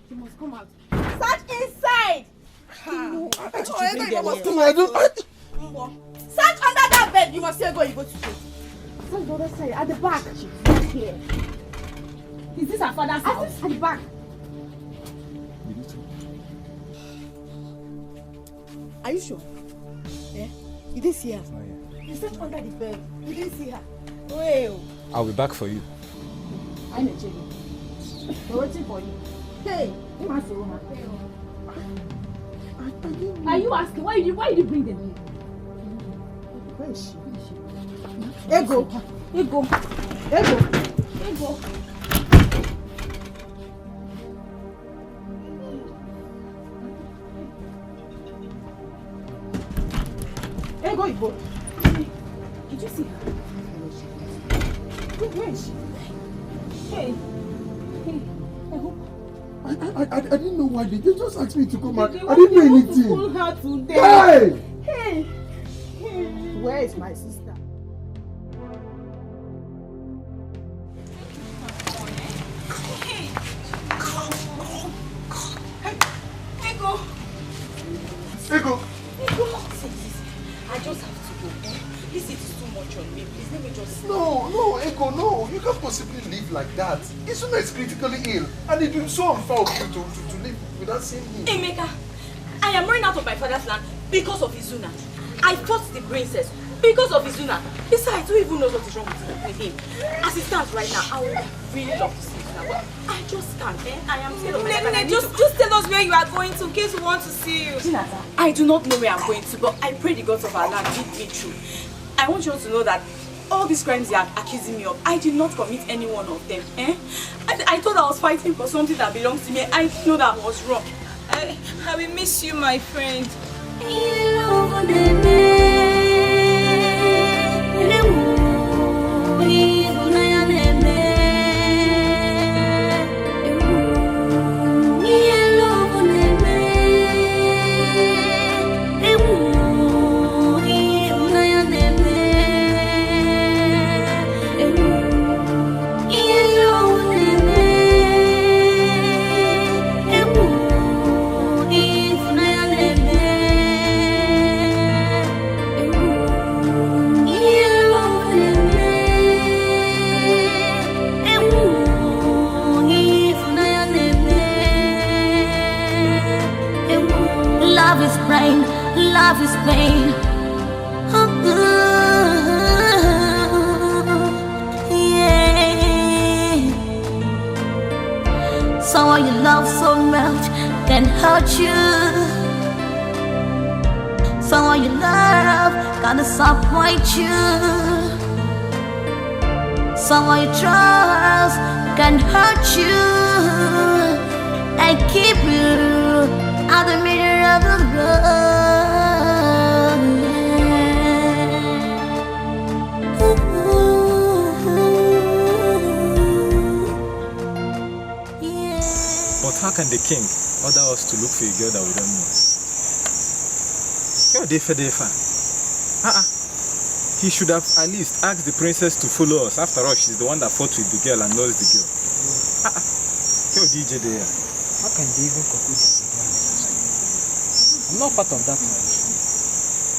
Speaker 12: She must come out. Search inside. Search under that bed. You must say go. You go to sleep.
Speaker 22: Search the other side. At the back. She's not here. Is this her father's house? At the back.
Speaker 12: Are you sure? Yeah? You didn't see her? You searched under the bed. You didn't see her? Well.
Speaker 4: I'll be back for you.
Speaker 22: I'm a chicken. We're waiting for you. Hey, you must see her. Are you asking why did you bring them here?
Speaker 12: Where is she?
Speaker 22: Ego. Ego.
Speaker 18: Ego Ibo.
Speaker 22: Did you see her? Where is she? Hey.
Speaker 7: I didn't know why they just asked me to come out. I didn't know anything.
Speaker 22: Pull her to death.
Speaker 7: Hey!
Speaker 22: Where is my sister?
Speaker 7: Ego!
Speaker 16: I just have to go. This is too much on me. Please let me just...
Speaker 7: No, Ego, no. You can't possibly live like that. Izuna is critically ill, and it will be so unfair of you to live without seeing him.
Speaker 16: Emeka, I am running out of my father's land because of Izuna. I fought the princess because of Izuna. Besides, who even knows what is wrong with him? As it stands right now, I would really love to see Izuna, but I just can't. I am scared of my life and I need to...
Speaker 23: Just tell us where you are going to in case we want to see you.
Speaker 16: I do not know where I'm going to, but I pray the gods of our land lead me through. I want you all to know that all these crimes they are accusing me of, I did not commit any one of them. I thought I was fighting for something that belongs to me. I know that was wrong.
Speaker 23: I will miss you, my friend.
Speaker 6: Love is pain, love is pain. Yeah. Someone you love so much can hurt you. Someone you love can disappoint you. Someone you trust can hurt you and keep you out the middle of the road. Yeah.
Speaker 4: But how can the king order us to look for a girl that we don't know? He should have at least asked the princess to follow us. After all, she's the one that fought with the girl and knows the girl. DJ there.
Speaker 13: How can they even conclude that the girl is I'm not part of that tradition.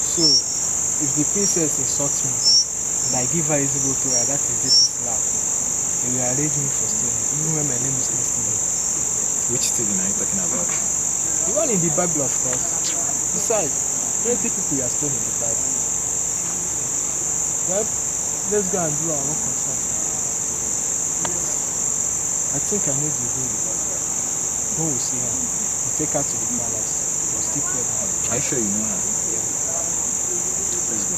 Speaker 13: So, if the princess insults me and I give her a go to her, that is this slap. They will arrange me for stealing, even when my name is not Stephen.
Speaker 4: Which Stephen are you talking about?
Speaker 13: The one in the Bible, of course. Besides, plenty people are stolen in the Bible. Well, let's go and do our own concern. I think I know the whole. When we see her, we take her to the palace. We'll still play her.
Speaker 4: Are you sure you know her?
Speaker 13: Yeah.
Speaker 4: Let's go.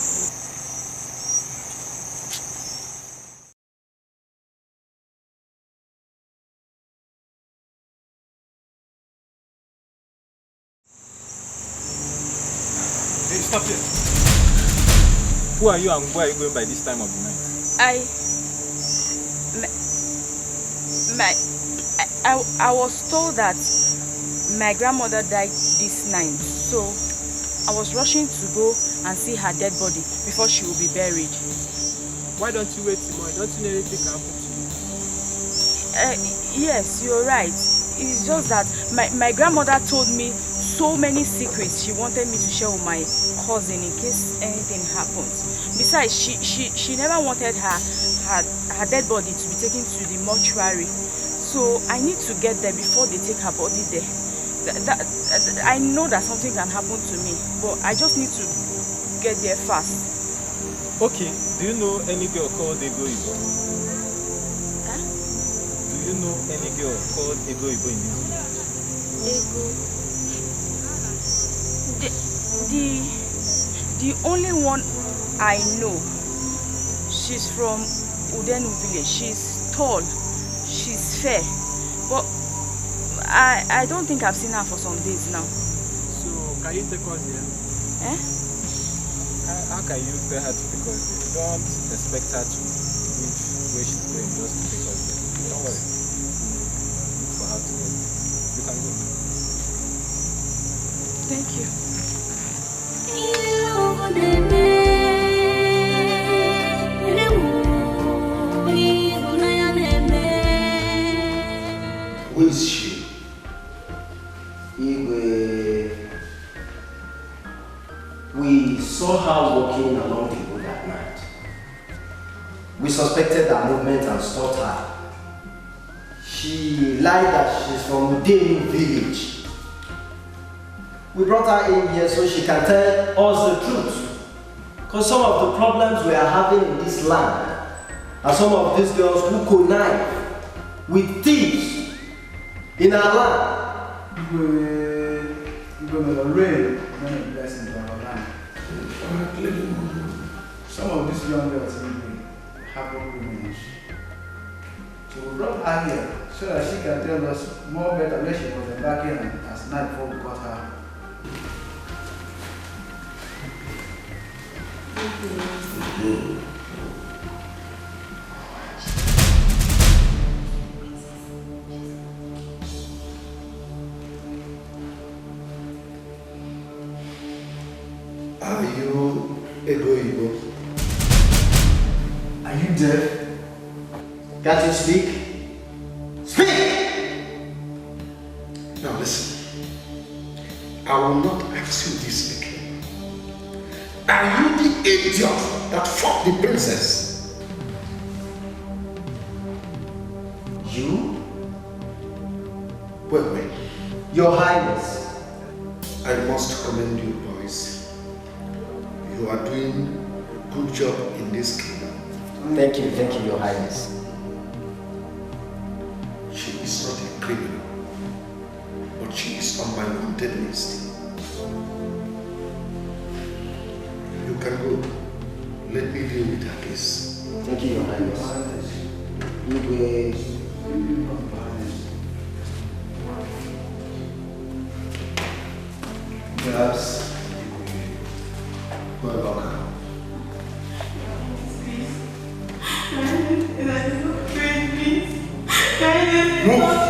Speaker 13: Hey, stop here.
Speaker 4: Who are you and where are you going by this time of the night?
Speaker 12: I was told that my grandmother died this night, so I was rushing to go and see her dead body before she will be buried.
Speaker 13: Why don't you wait tomorrow? Don't you know anything can happen to you?
Speaker 12: Yes, you're right. It's just that my grandmother told me so many secrets she wanted me to share with my cousin in case anything happens. Besides, she never wanted her dead body to be taken to the mortuary. So I need to get there before they take her body there. I know that something can happen to me, but I just need to get there fast.
Speaker 4: Okay, do you know any girl called Ego Ibo?
Speaker 12: Huh?
Speaker 4: Do you know any girl called Ego Ibo in this
Speaker 12: village? The only one I know, she's from Udenu village. She's tall, she's fair, but I don't think I've seen her for some days now.
Speaker 13: So, can you take us there?
Speaker 12: Eh?
Speaker 4: How can you tell her to take us there? Don't expect her to leave where she's going just to take us there. Don't worry. Look for her to get there. You can go.
Speaker 12: Thank you.
Speaker 21: Who is she? We saw her walking along the road at night. We suspected her movement and stopped her. She lied that she's from Udenu village. We brought her in here so she can tell us the truth. Because some of the problems we are having in this land are some of these girls who connive with thieves in our land.
Speaker 17: Some of these young girls have women. So we brought her here so that she can tell us more better where she was embarking on Last night before we got her.
Speaker 21: Are you Ego?
Speaker 17: Are you deaf? Can't you speak? Speak!
Speaker 21: Now listen, I will not ask you this again. Are you the idiot that fucked the princess?
Speaker 17: You?
Speaker 21: Wait.
Speaker 17: Your Highness.
Speaker 21: I must commend you, boys. You are doing a good job in this kingdom.
Speaker 17: Thank you, Your Highness.
Speaker 21: She is not a criminal, but she is on my wanted list. You can go. Let me deal with her case.
Speaker 17: Thank you, Your Highness. You will.
Speaker 21: Perhaps you are welcome. Move!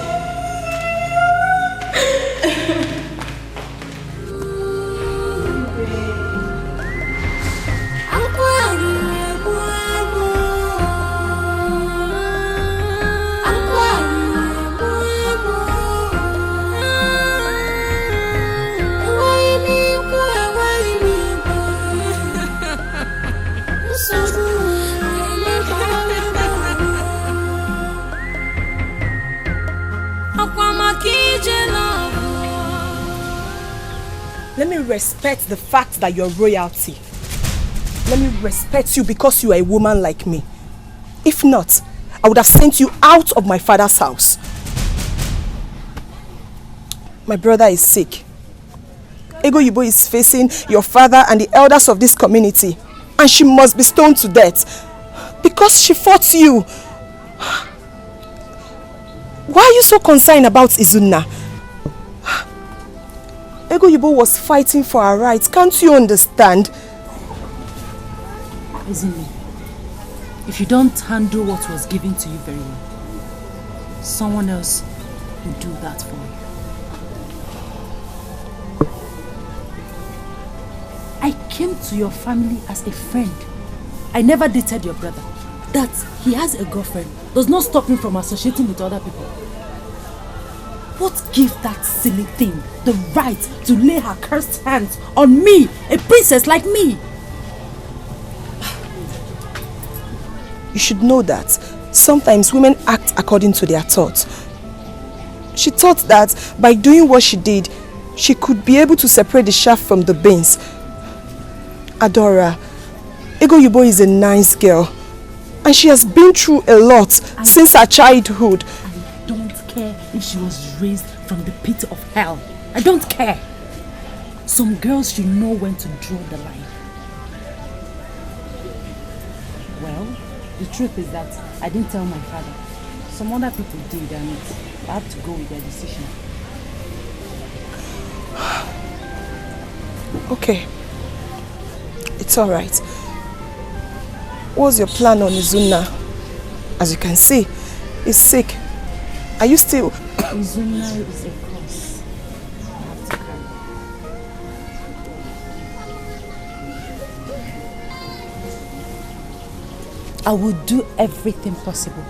Speaker 2: Let me respect the fact that you're royalty. Let me respect you because you are a woman like me. If not, I would have sent you out of my father's house. My brother is sick. Ego Yibo is facing your father and the elders of this community, and she must be stoned to death because she fought you. Why are you so concerned about Izunna? Ego Yibo was fighting for her rights. Can't you understand?
Speaker 10: Izunna, if you don't handle what was given to you very well, someone else will do that for you. I came to your family as a friend. I never dated your brother. That he has a girlfriend does not stop him from associating with other people. What gave that silly thing the right to lay her cursed hands on me, a princess like me?
Speaker 2: You should know that sometimes women act according to their thoughts. She thought that by doing what she did, she could be able to separate the chaff from the beans. Adora, Ego Yibo is a nice girl, and she has been through a lot since her childhood.
Speaker 10: I don't care if she was raised from the pit of hell. I don't care. Some girls should know when to draw the line. Well, the truth is that I didn't tell my father. Some other people did, and I have to go with their decision.
Speaker 2: Okay. It's alright. What's your plan on Izunna? As you can see, he's sick. Are you still...
Speaker 10: Izunna is a cross. I have to carry. I will do everything possible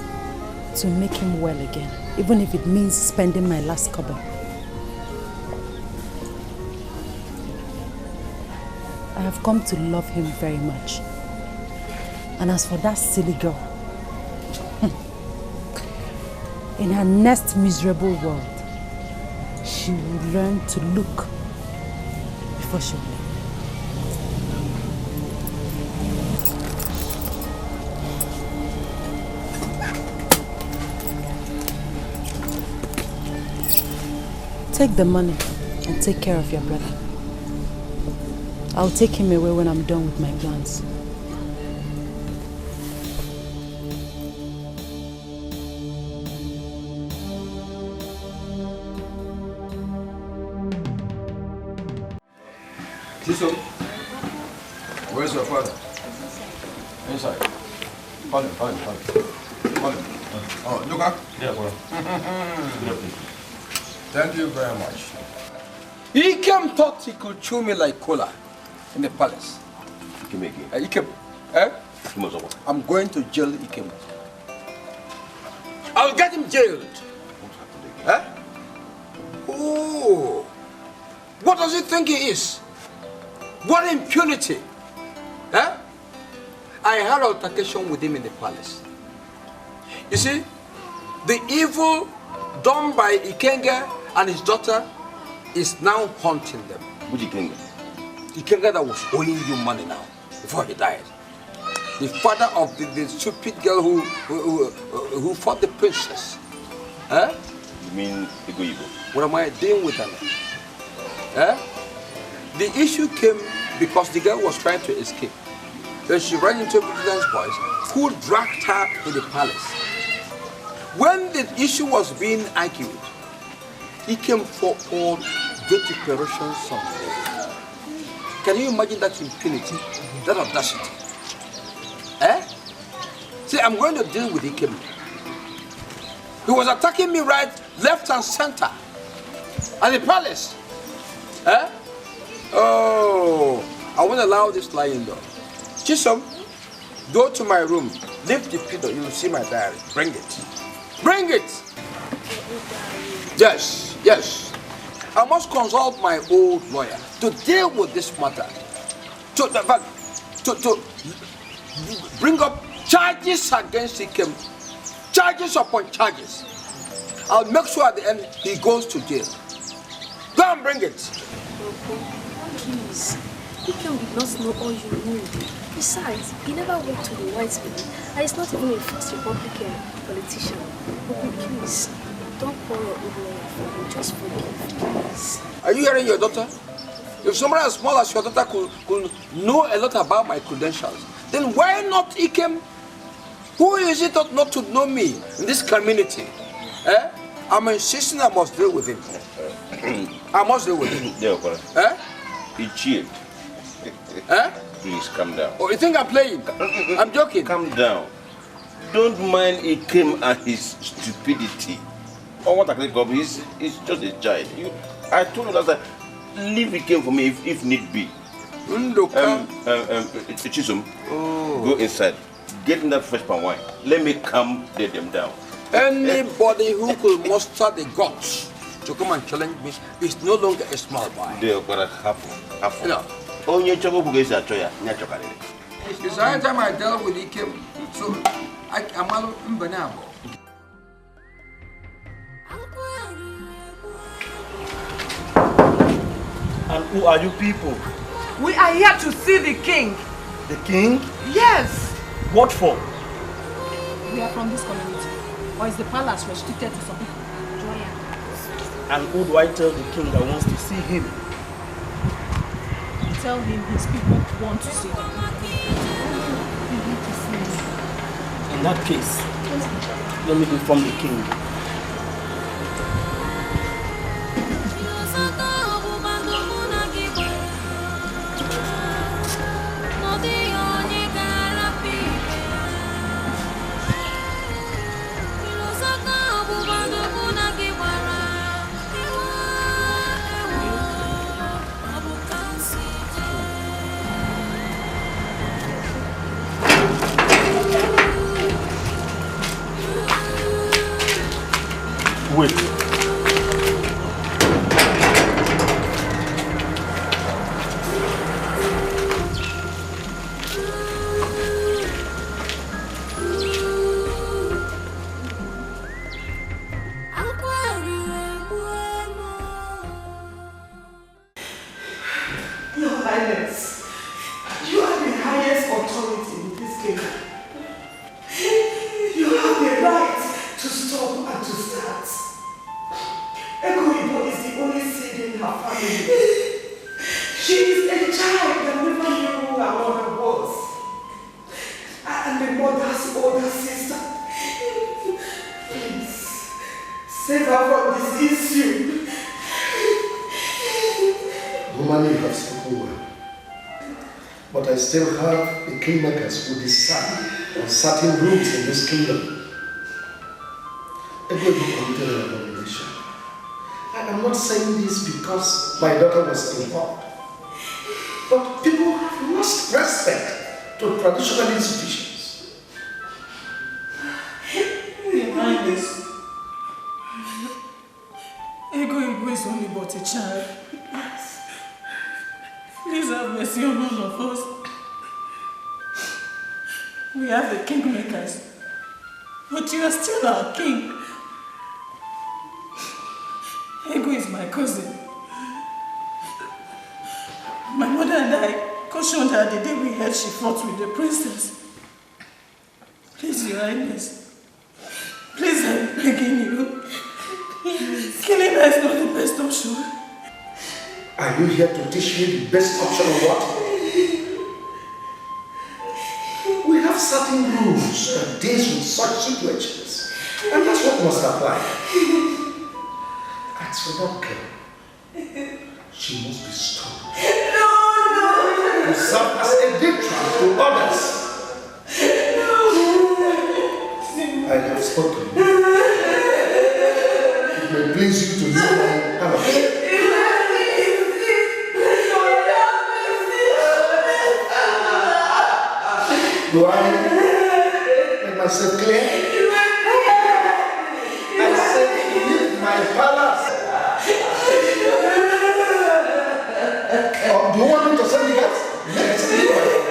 Speaker 10: to make him well again, even if it means spending my last kobo. I have come to love him very much. And as for that silly girl, in her next miserable world, she will learn to look before she will. Take the money and take care of your brother. I'll take him away when I'm done with my plans.
Speaker 1: Chisom, where's your father? Inside. Call him. Oh, look up.
Speaker 3: Yeah, bro.
Speaker 1: Thank you very much. Ikem thought he could chew me like cola in the palace.
Speaker 3: Ikem again.
Speaker 1: Ikem, I'm going to jail Ikem. I'll get him jailed. Huh? Oh, what does he think he is? What impunity? Huh? I had an altercation with him in the palace. You see, the evil done by Ikenga and his daughter is now haunting them.
Speaker 3: Which Ikenga?
Speaker 1: Ikenga that was owing you money now, before he died. The father of the stupid girl who fought the princess. Huh?
Speaker 3: You mean Igbo?
Speaker 1: What am I doing with her? Huh? The issue came because the girl was trying to escape. Then she ran into President's boys who dragged her to the palace. When the issue was being argued, he came forward the declaration something. Can you imagine that impunity, that audacity? Eh? See, I'm going to deal with Ikem. He was attacking me right, left and center at the palace. Eh? Oh, I won't allow this lying though. Chisom, go to my room, lift the pillow, you'll see my diary. Bring it. Bring it! Yes, yes. I must consult my old lawyer to deal with this matter. To bring up charges against him. Charges upon charges. I'll make sure at the end he goes to jail. Go and bring it.
Speaker 8: Please. Ikem did not know all you knew. Besides, he never worked to the white people, and he's not even a first Republican politician. But please, don't call your old lawyer for me. Just forgive, please.
Speaker 1: Are you hearing your daughter? If someone as small as your daughter could know a lot about my credentials, then why not Ikem? Who is it not to know me in this community? Eh? I'm insisting I must deal with him. I must deal with him. Eh?
Speaker 3: He cheated.
Speaker 1: Eh?
Speaker 3: Please calm down.
Speaker 1: Oh, you think I'm playing? I'm joking.
Speaker 3: Calm down. Don't mind Ikem and his stupidity. Oh, what I can go, he's just a child. I told you last time, leave Ikem for me if need be. Chisom, go inside. Get in that fresh palm wine. Let me calm them down.
Speaker 1: Anybody who could muster the guts to come and challenge me is no longer a small boy.
Speaker 3: They are gonna have.
Speaker 1: No. It's the high time I dealt with Ikem, so I'm unbenable.
Speaker 9: And who are you people?
Speaker 18: We are here to see the king.
Speaker 9: The king?
Speaker 18: Yes.
Speaker 9: What for?
Speaker 18: We are from this community. Or is the palace restricted to some people?
Speaker 9: And who do I tell the king that wants to see him?
Speaker 18: Tell him his people want to see him.
Speaker 9: In that case, let me inform the king. Wait.
Speaker 18: Your Highness, you are the highest authority in this kingdom. You have the right to stop and to start. Ego is the only sibling in her family. She is a child that never knew who her mother was. And the mother's older sister. Please, save her from this issue.
Speaker 17: Woman, you have spoken well. But I still have the kingmakers who decide on certain rules in this kingdom. Everybody committed an abomination. I am not saying this because my daughter was involved. But people have lost respect to traditional institutions.
Speaker 18: Your Highness, Ego is only but a child. Please have mercy on all of us. We have the kingmakers, but you are still our king. Ego is my cousin. My mother and I cautioned her the day we heard she fought with the princess. Please, Your Highness. Please, I'm begging you. Killing her is not the best option.
Speaker 17: Are you here to teach me the best option of what? We have certain rules that deals with such situations, and that's what must apply. As for that girl, she must be stopped. No! To serve as a deterrent to others. I have spoken. It may please you to leave my palace. Do I make myself clear? I said to leave my palace. Do you want me to send you guys? Let's leave my palace.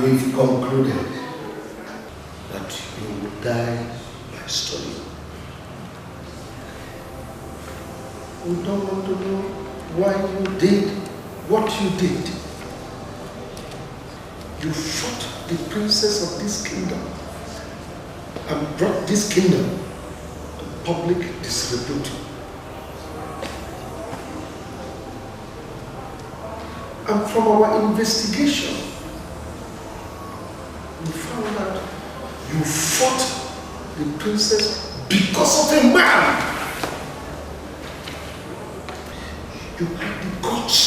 Speaker 17: We've concluded that you will die by stoning. We don't want to know why you did what you did. You fought the princess of this kingdom and brought this kingdom to public disrepute. And from our investigation, we found out you fought the princess because of a man. You had the guts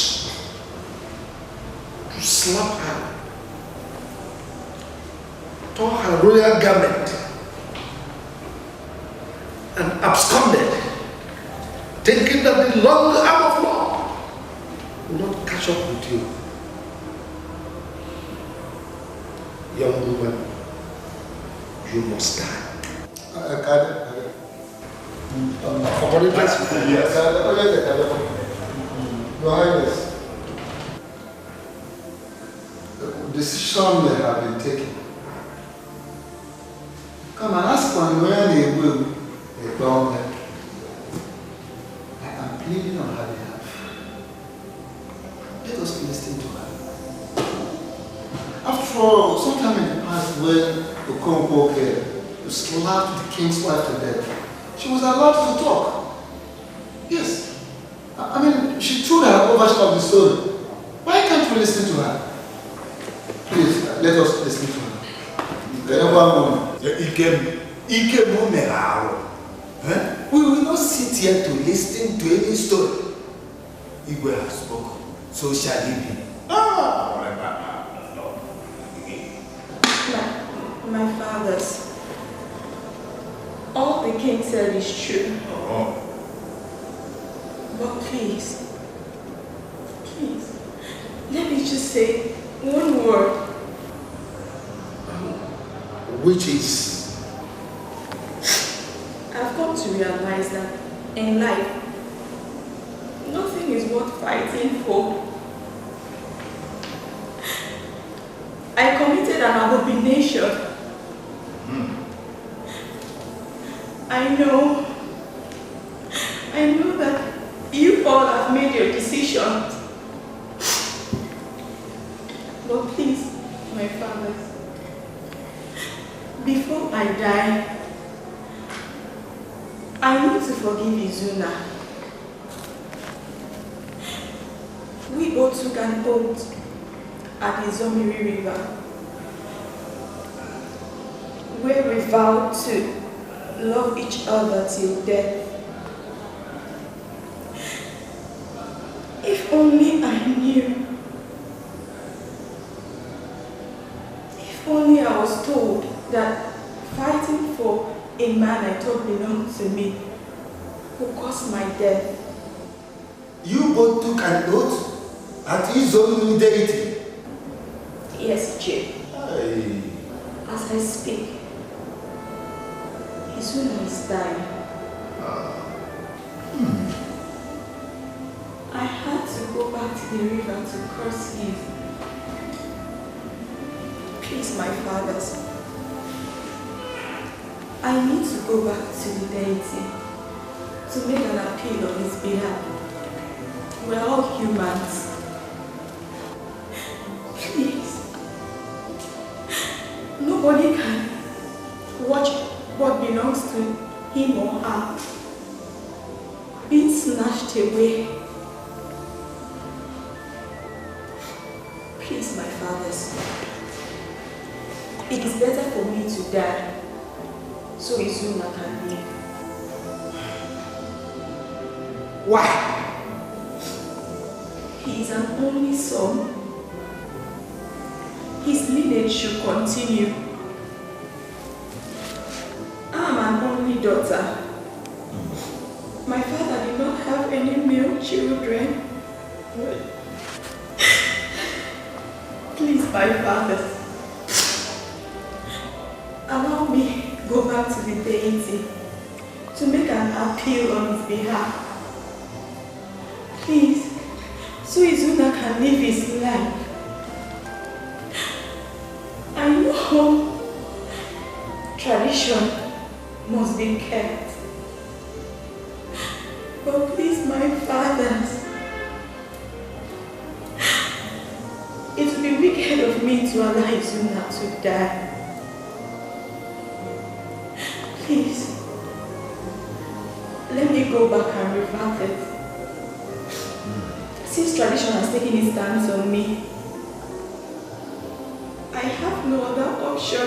Speaker 17: to slap her, tore her royal garment, and absconded, thinking that the long arm of law will not catch up with you. Young woman, you must die.
Speaker 11: Your Highness, the decision may have been taken. Come and ask one where they will be gone. I am pleading on her behalf. Let us listen to her. After all, sometime in the past when Okonkwo slapped the king's wife to death, she was allowed to talk. Yes. I mean, she told her version of the story. Why can't we listen to her? Please, let us listen to her.
Speaker 21: We will not sit here to listen to any story. Igwe has spoken, so shall it be.
Speaker 23: King said is true.
Speaker 21: Oh.
Speaker 23: But please, let me just say one word.
Speaker 21: Which is?
Speaker 23: I've come to realize that in life, nothing is worth fighting for. I committed an abomination. I know that you all have made your decisions. But please, my fathers, before I die, I need to forgive Izuna. We both took an oath at the Zomiri River, where we vowed to love each other till death. If only I knew. If only I was told that fighting for a man I thought belonged to me would cause my death.
Speaker 21: You both took an oath at his own deity?
Speaker 23: Yes, Chief.
Speaker 21: Hey.
Speaker 23: As I speak, Izuna is dying. I had to go back to the river to cross him. Please, my fathers, I need to go back to the deity to make an appeal on his behalf. We're all humans. Please. Nobody can watch what belongs to him or her being snatched away. Please, my fathers, it is better for me to die so Izuna can live.
Speaker 21: Why?
Speaker 23: He is an only son. His lineage should continue. I am an only daughter. My father did not have any male children. Please, my fathers, allow me go back to the deity to make an appeal on his behalf. Please, so Izuna can live his life. I know tradition must be kept. But please, my fathers, it would be wicked of me to allow Izuna to die. Please, let me go back and revert it. Since tradition has taken its stance on me, I have no other option.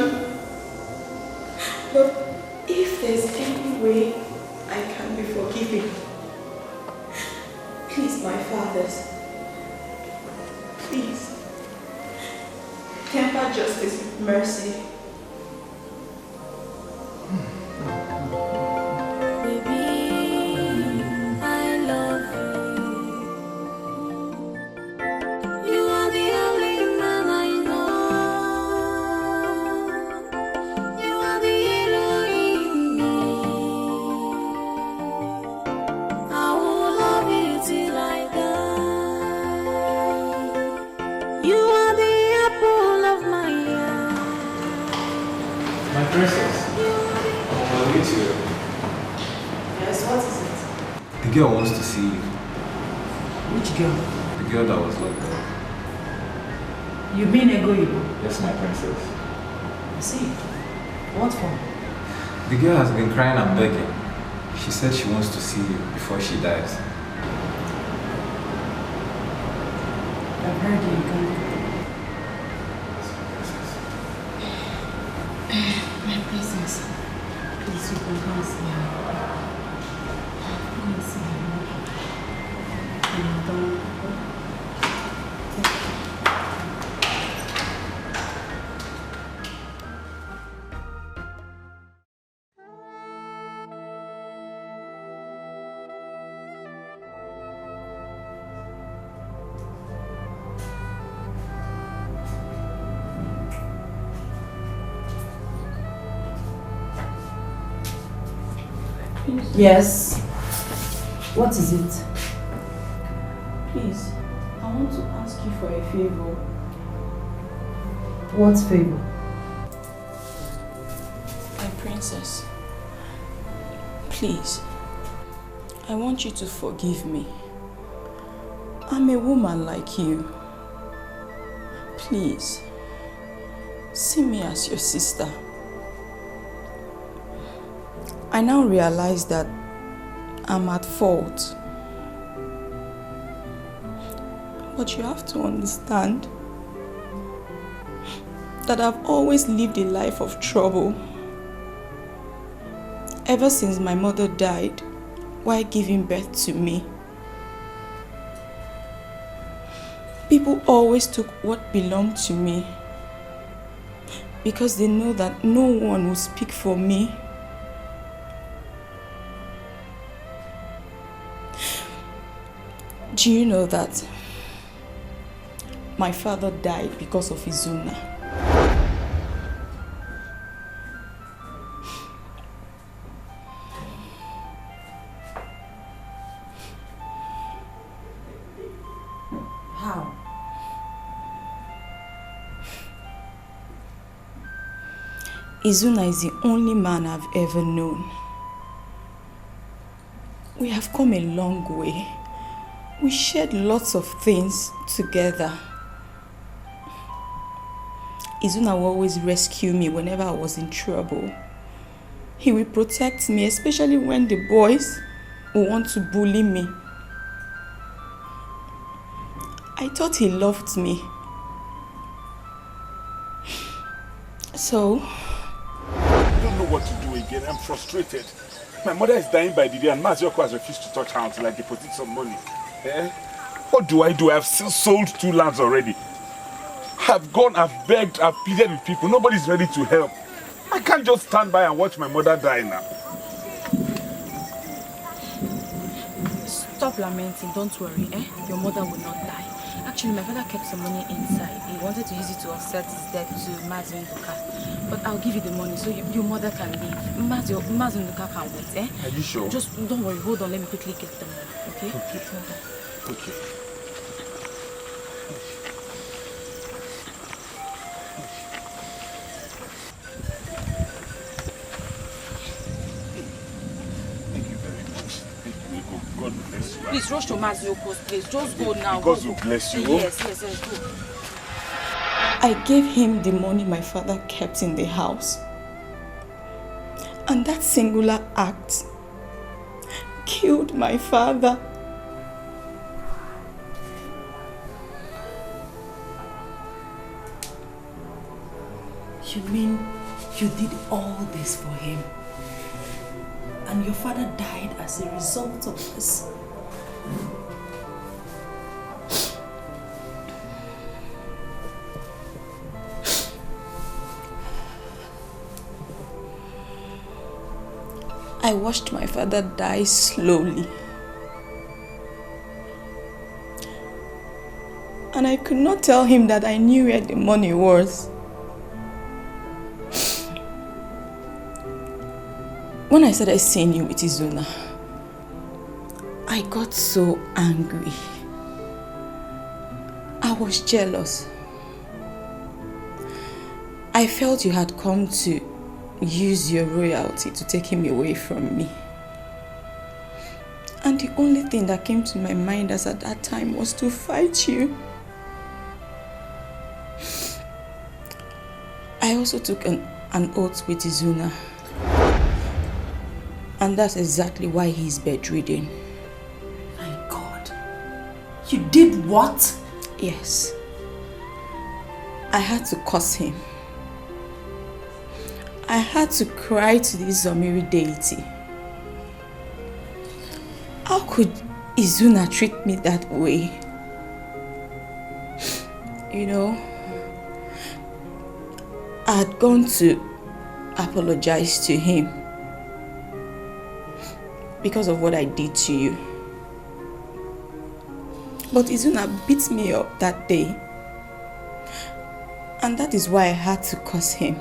Speaker 23: But if there's any way I can be forgiven, please, my fathers, please, temper justice with mercy.
Speaker 4: The girl wants to see you.
Speaker 18: Which girl?
Speaker 4: The girl that was locked up.
Speaker 18: You mean Egoyibo?
Speaker 4: Yes, my princess.
Speaker 18: I see. What for?
Speaker 4: The girl has been crying and begging. She said she wants to see you before she dies.
Speaker 18: I've heard you come. My princess, please, you can come see her. Go and see her. And don't.
Speaker 22: Yes. What is it?
Speaker 23: Please, I want to ask you for a favor.
Speaker 22: What favor?
Speaker 23: My princess, please, I want you to forgive me. I'm a woman like you. Please, see me as your sister. I now realize that I'm at fault. But you have to understand that I've always lived a life of trouble. Ever since my mother died while giving birth to me. People always took what belonged to me because they know that no one will speak for me. Do you know that my father died because of Izuna?
Speaker 22: How?
Speaker 23: Izuna is the only man I've ever known. We have come a long way. We shared lots of things together. Izuna will always rescue me whenever I was in trouble. He will protect me, especially when the boys will want to bully me. I thought he loved me. So...
Speaker 5: I don't know what to do again. I'm frustrated. My mother is dying by the day and Mazioko has refused to touch her until I deposit some money. Eh? What do? I've still sold 2 lands already. I've gone, I've begged, I've pleaded with people. Nobody's ready to help. I can't just stand by and watch my mother die now.
Speaker 16: Stop lamenting, don't worry, eh? Your mother will not die. Actually, my father kept some money inside. He wanted to use it to offset his debt to Mazi Nduka. But I'll give you the money so your mother can leave. Mazi Nduka can wait, eh?
Speaker 5: Are you sure?
Speaker 16: Just don't worry, hold on, let me quickly get the money, okay?
Speaker 5: Okay.
Speaker 16: Hold on.
Speaker 5: Okay.
Speaker 16: Please rush to Mazioko's place. Just go now.
Speaker 5: God will bless you.
Speaker 16: Yes, go.
Speaker 23: I gave him the money my father kept in the house. And that singular act killed my father.
Speaker 18: You mean you did all this for him? And your father died as a result of this?
Speaker 23: I watched my father die slowly. And I could not tell him that I knew where the money was. When I started seeing you with Izuna, I got so angry. I was jealous. I felt you had come to use your royalty to take him away from me. And the only thing that came to my mind as at that time was to fight you. I also took an oath with Izuna. And that's exactly why he's bedridden.
Speaker 18: My God. You did what?
Speaker 23: Yes. I had to curse him. I had to cry to this Zomiri deity. How could Izuna treat me that way? You know, I had gone to apologize to him because of what I did to you. But Izuna beat me up that day. And that is why I had to curse him.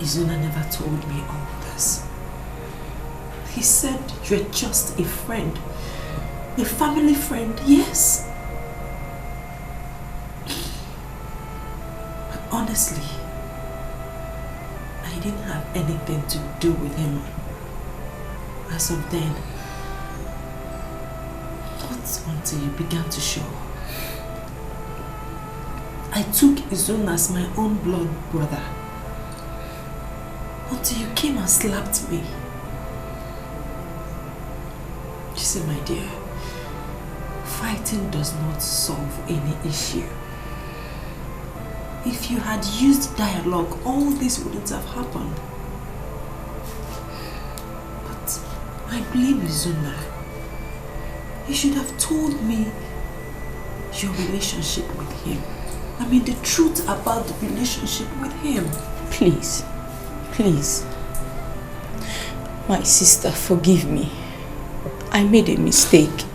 Speaker 18: Izuna never told me all this. He said you're just a friend. A family friend, yes. But honestly, I didn't have anything to do with him as of then. Not until you began to show. I took Izuna as my own blood brother. Until you came and slapped me. You see, my dear, fighting does not solve any issue. If you had used dialogue, all this wouldn't have happened. But I blame Izuna. You should have told me your relationship with him. I mean, the truth about the relationship with him.
Speaker 22: Please, please. My sister, forgive me. I made a mistake.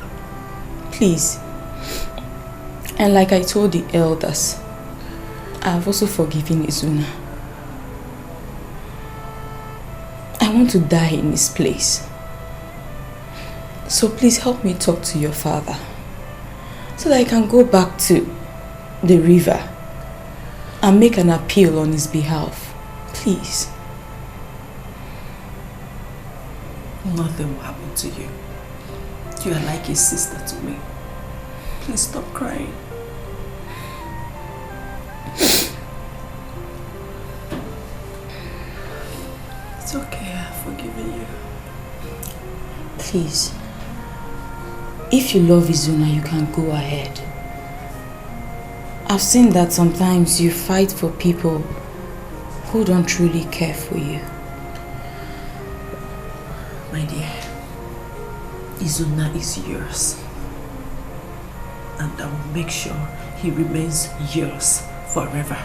Speaker 22: Please. And like I told the elders, I have also forgiven Izuna. I want to die in this place. So please help me talk to your father so that I can go back to the river and make an appeal on his behalf. Please.
Speaker 18: Nothing will happen to you. You are like a sister to me. Please stop crying. It's okay, I've forgiven you.
Speaker 22: Please. If you love Izuna, you can go ahead. I've seen that sometimes you fight for people who don't truly care for you.
Speaker 18: My dear, Izuna is yours. And I will make sure he remains yours forever.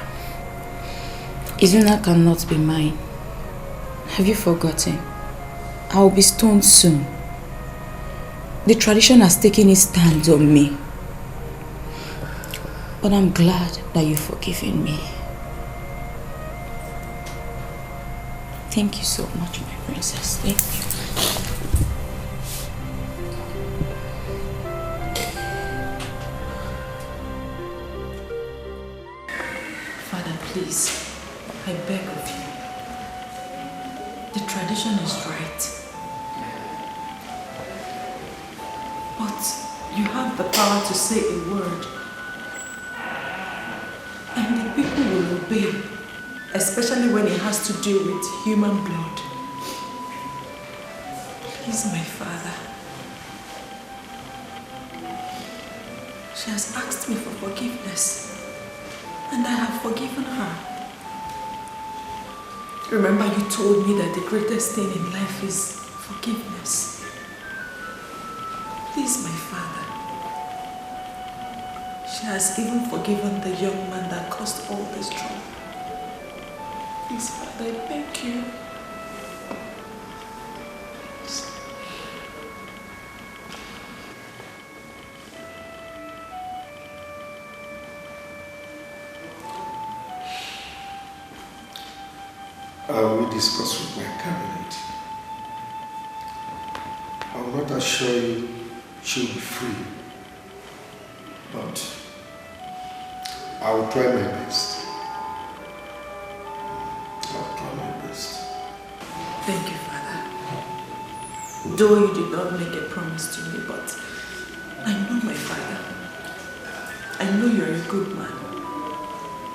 Speaker 22: Izuna cannot be mine. Have you forgotten? I will be stoned soon. The tradition has taken its stand on me. But I'm glad that you've forgiven me. Thank you so much, my princess. Thank you.
Speaker 18: Father, please, I beg of you. The tradition is right. But you have the power to say a word. And the people will obey, especially when it has to do with human blood. Please, my father. She has asked me for forgiveness, and I have forgiven her. Remember, you told me that the greatest thing in life is forgiveness. Please, my father. She has even forgiven the young man that caused all this trouble. Please, Father, I beg you.
Speaker 14: I will discuss with my cabinet. I will not assure you she will be free, but I will try my best. I will try my best.
Speaker 18: Thank you, Father. Though you did not make a promise to me, but I know my Father. I know you're a good man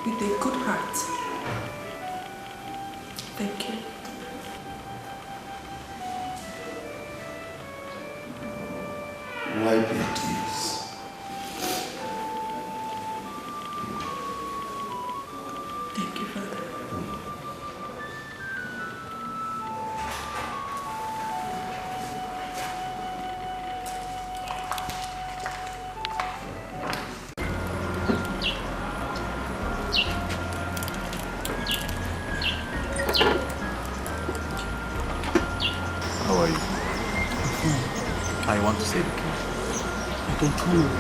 Speaker 18: with a good heart. Thank you.
Speaker 14: Wipe your tears.
Speaker 18: Thank you, Father.
Speaker 4: How are you? I want to say the king.
Speaker 7: I can come.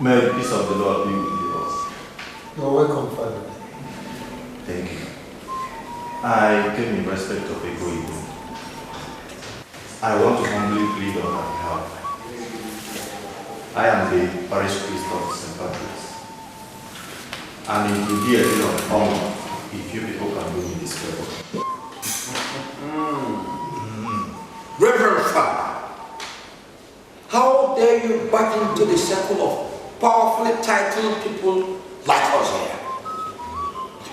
Speaker 15: May the peace of the Lord be with you all.
Speaker 17: You're welcome, Father.
Speaker 15: Thank you. I came in respect of a going. I want to humbly plead on her behalf. I am the parish priest of St. Patrick's. And it will be a thing of honor if you people can do me this favor.
Speaker 1: Reverend Father, how dare you back into the circle of powerfully titled people like us here?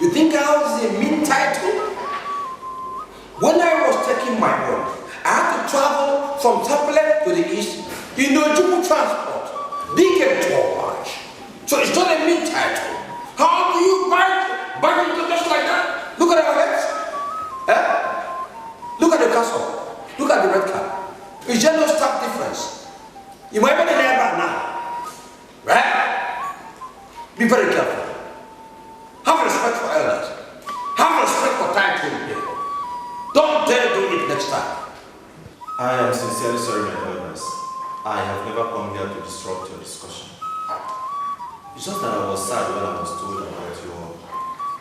Speaker 1: You think ours is a mean title? When I was taking my oath, I had to travel from Taplet to the east in Nollywood transport, big and tall large. So it's not a mean title. How do you back into just like that? Look at our heads. Eh? Look at the castle. Look at the red cap. Is there no stark difference? You might be there right now. Right? Be very careful. Have respect for elders. Have respect for title people. Don't dare do it next time.
Speaker 15: I am sincerely sorry, my elders. I have never come here to disrupt your discussion. It's just that I was sad when I was told about your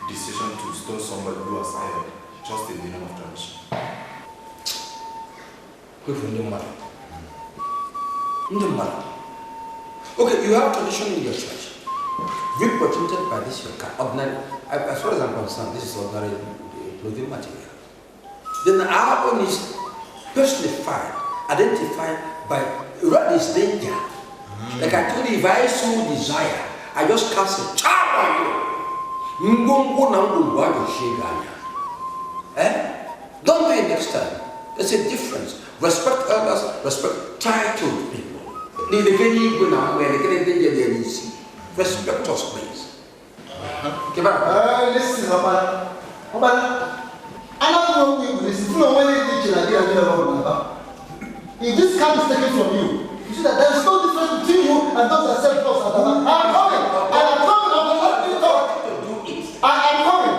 Speaker 15: decision to stone somebody who was hired just in the name of tradition.
Speaker 1: Good for the matter. Okay, you have tradition in your church. Represented by this your ordinary. As far as I'm concerned, this is ordinary clothing material. Then our own is personified, identified by what is danger. Like I told you, if I so desire, I just cast a charm on you. Eh? Don't do it next time. There's a difference. Respect elders, respect titled people. Respect us, please.
Speaker 17: Listen, Papa. I'm not going to listen. If this card is taken from you, you see that there is no difference between you and those that sell clothes at the back. I'm coming. I'm not going to talk. I'm coming.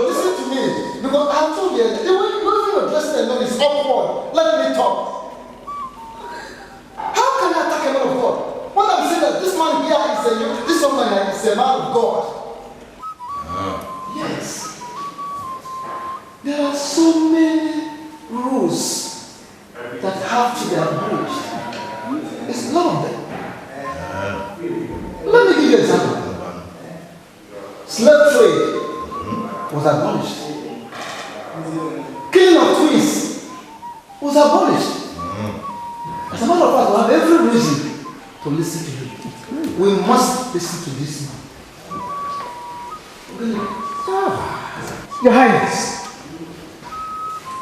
Speaker 17: Listen to me. Because I told you, the way you're dressed and is awkward. Let me talk. How can I attack a man of God? What I'm saying that this man here this woman here is a man of God. Yes. There are so many rules that have to be abridged. It's none of them. Let me give you an example. Slave trade was abolished. Killing of twins was abolished. As a matter of fact, we have every reason to listen to you. We must listen to this man. Your Highness,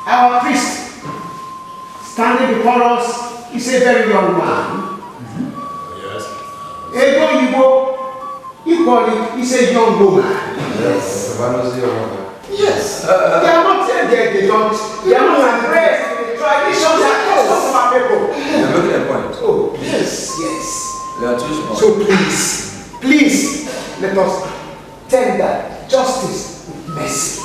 Speaker 17: our priest standing before us is a very young man.
Speaker 15: Yes.
Speaker 17: Equally, he's a young woman.
Speaker 15: Yes.
Speaker 17: Yes. They are not saying they don't. They are not embraced in the traditions and customs of our people.
Speaker 1: You're making a point.
Speaker 17: Oh, yes.
Speaker 1: They are too small.
Speaker 17: So please, let us tender justice with mercy.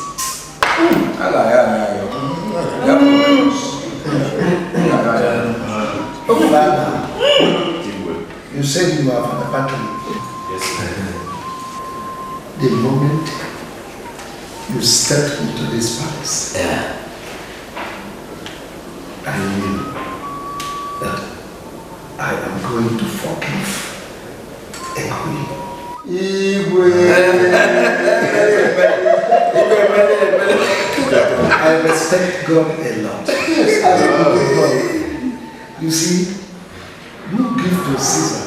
Speaker 17: You said you are from the country.
Speaker 15: Yes, sir.
Speaker 17: The moment you stepped into this palace, I knew that I am going to forgive a queen. I respect God a lot. Yes, I respect God. You see, you give to Caesar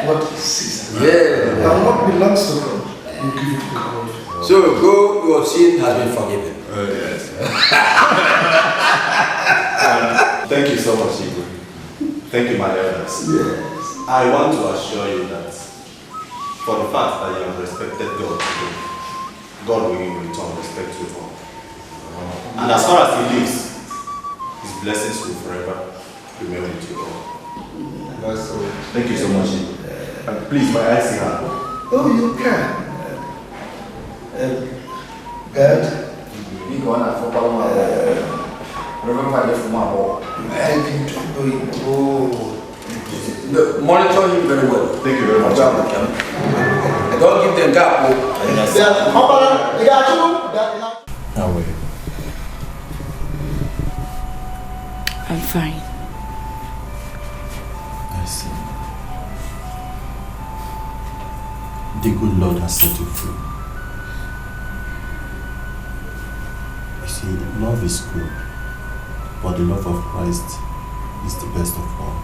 Speaker 17: what is Caesar.
Speaker 1: Yeah.
Speaker 17: And what belongs to God, you give it to God.
Speaker 1: So go, your sin has been forgiven.
Speaker 15: Yes. Thank you so much, Igwe. Thank you, my elders.
Speaker 17: Yes.
Speaker 15: I want to assure you that for the fact that you have respected God today, God will in return respect you all. And as far as he lives, his blessings will forever remain with you all. Thank you so much. Please, may I see her?
Speaker 17: Oh, you can. God.
Speaker 1: You go on and for remember my left from my wall.
Speaker 17: I can do it. Oh.
Speaker 1: Monitor him very well.
Speaker 3: Thank you very much.
Speaker 1: Don't give them gap.
Speaker 3: How are you?
Speaker 22: I'm fine.
Speaker 3: I see. The good Lord has set you free. You see, love is good, but the love of Christ is the best of all.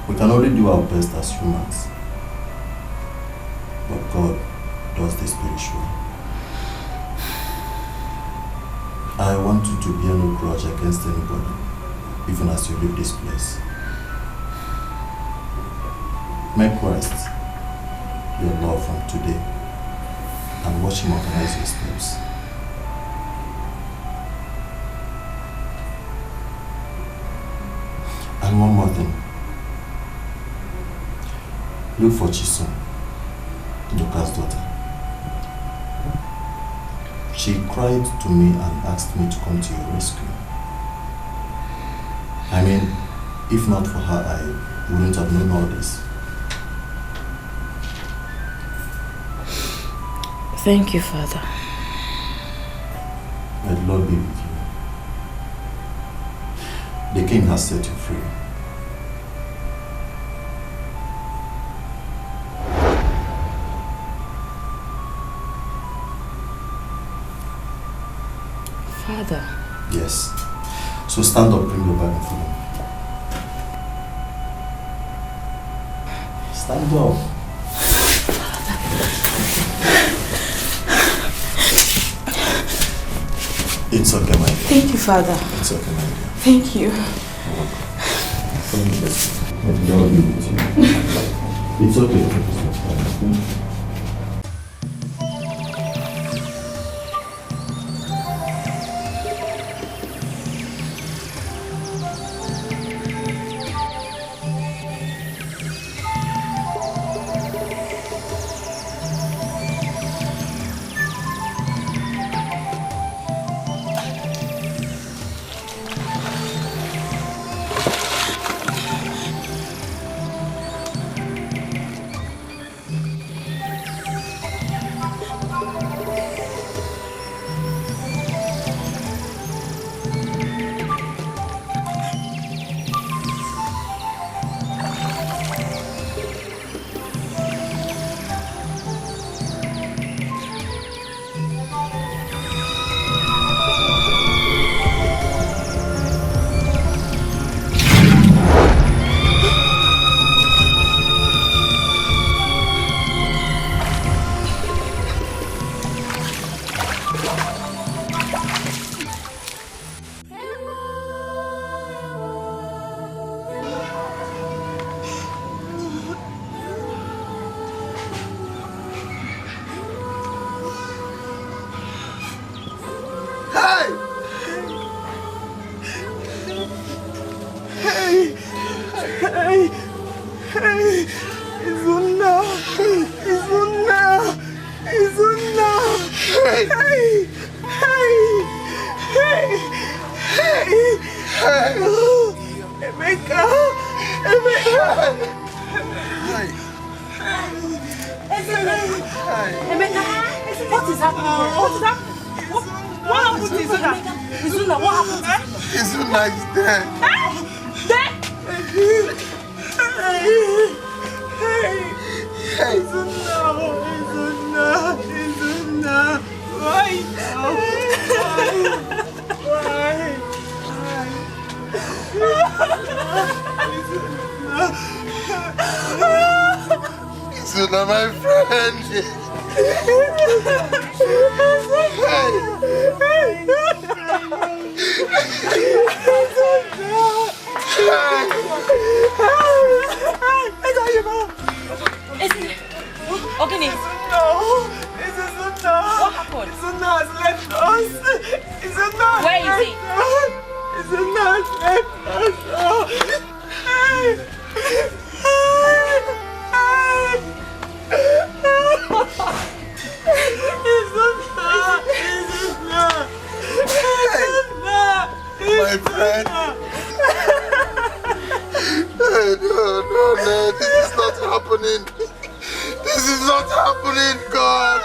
Speaker 3: We can only do our best as humans, but God does the spiritual. I want you to bear no grudge against anybody, even as you leave this place. Make Christ your Lord from today and watch him organize your steps. And one more thing. Look for Chisom, Doka's daughter. She cried to me and asked me to come to your rescue. I mean, if not for her, I wouldn't have known all this.
Speaker 22: Thank you, Father.
Speaker 3: May the Lord be with you. The King has set you free.
Speaker 22: Father.
Speaker 3: Yes. So stand up, bring your Bible for me. Stand up. It's okay, my dear.
Speaker 22: Thank you, Father.
Speaker 3: It's okay, my dear.
Speaker 22: Thank you.
Speaker 3: Follow me, let's go. May the Lord be with you. It's okay.
Speaker 21: Izuna, my friend.
Speaker 16: Ogini.
Speaker 23: No, this is not.
Speaker 16: What happened?
Speaker 23: Izuna has left us. Izuna.
Speaker 16: Where is he?
Speaker 23: Izuna has left us.
Speaker 21: My friend.
Speaker 11: God, this is not happening. This is not happening, God.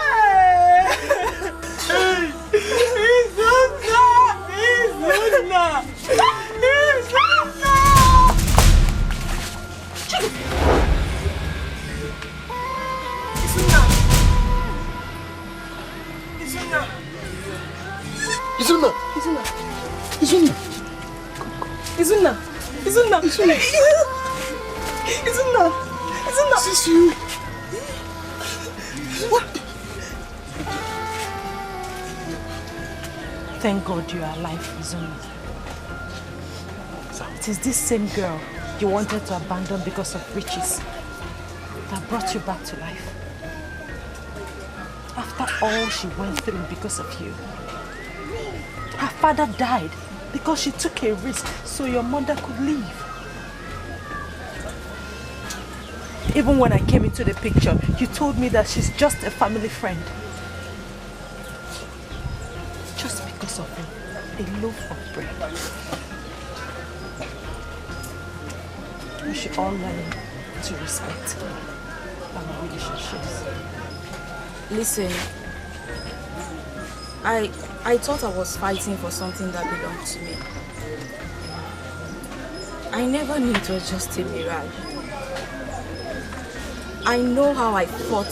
Speaker 11: Izuna! Is this you? What?
Speaker 18: Thank God you are alive, Izuna. It is this same girl you wanted to abandon because of riches that brought you back to life. After all she went through because of you. Her father died because she took a risk so your mother could live. Even when I came into the picture, you told me that she's just a family friend. Just because of a loaf of bread. We should all learn to respect our relationships.
Speaker 22: Listen, I thought I was fighting for something that belonged to me. I never knew it was just a mirage. I know how I fought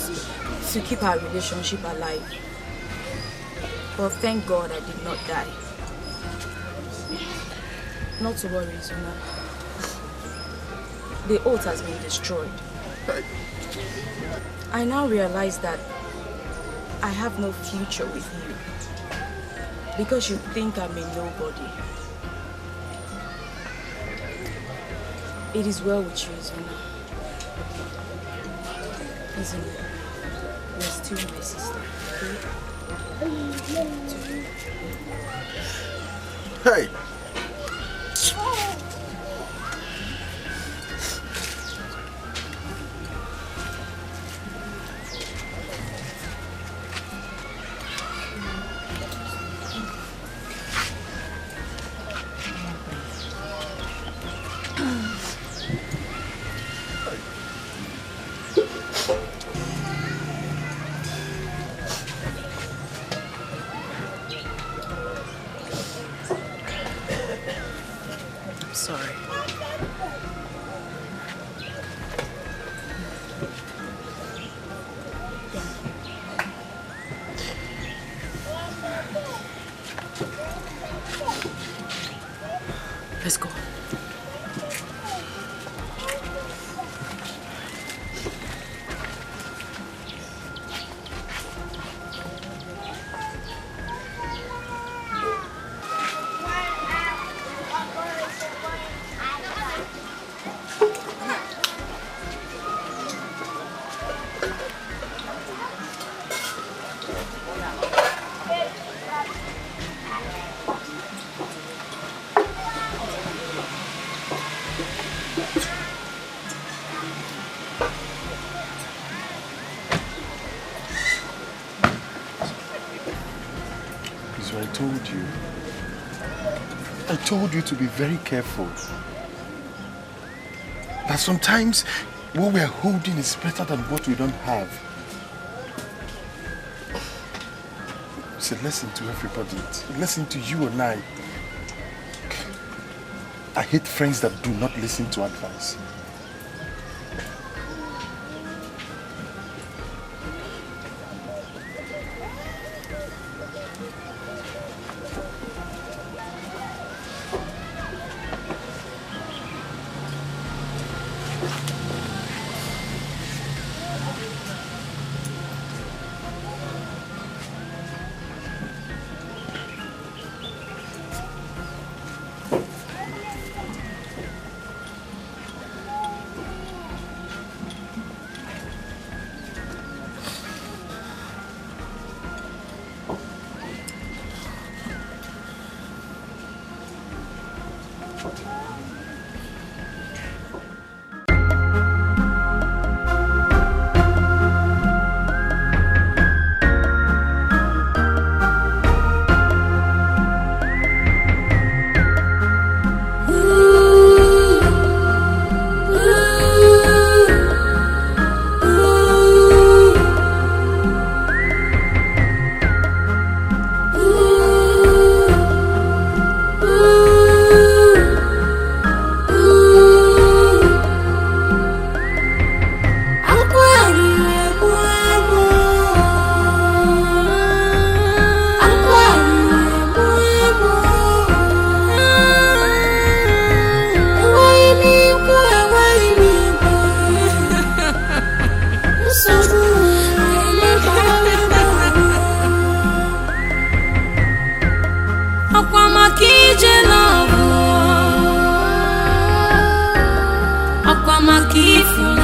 Speaker 22: to keep our relationship alive. But thank God I did not die. Not to worry, Zuna. The oath has been destroyed. I now realize that I have no future with you. Because you think I'm a nobody. It is well with you, Zuna. Isn't it? You're still my sister.
Speaker 11: Hey!
Speaker 18: Let's go.
Speaker 7: I told you to be very careful. That sometimes what we are holding is better than what we don't have. It's a lesson to everybody. It's a lesson to you and I. I hate friends that do not listen to advice.
Speaker 22: love, Aqua Makifu.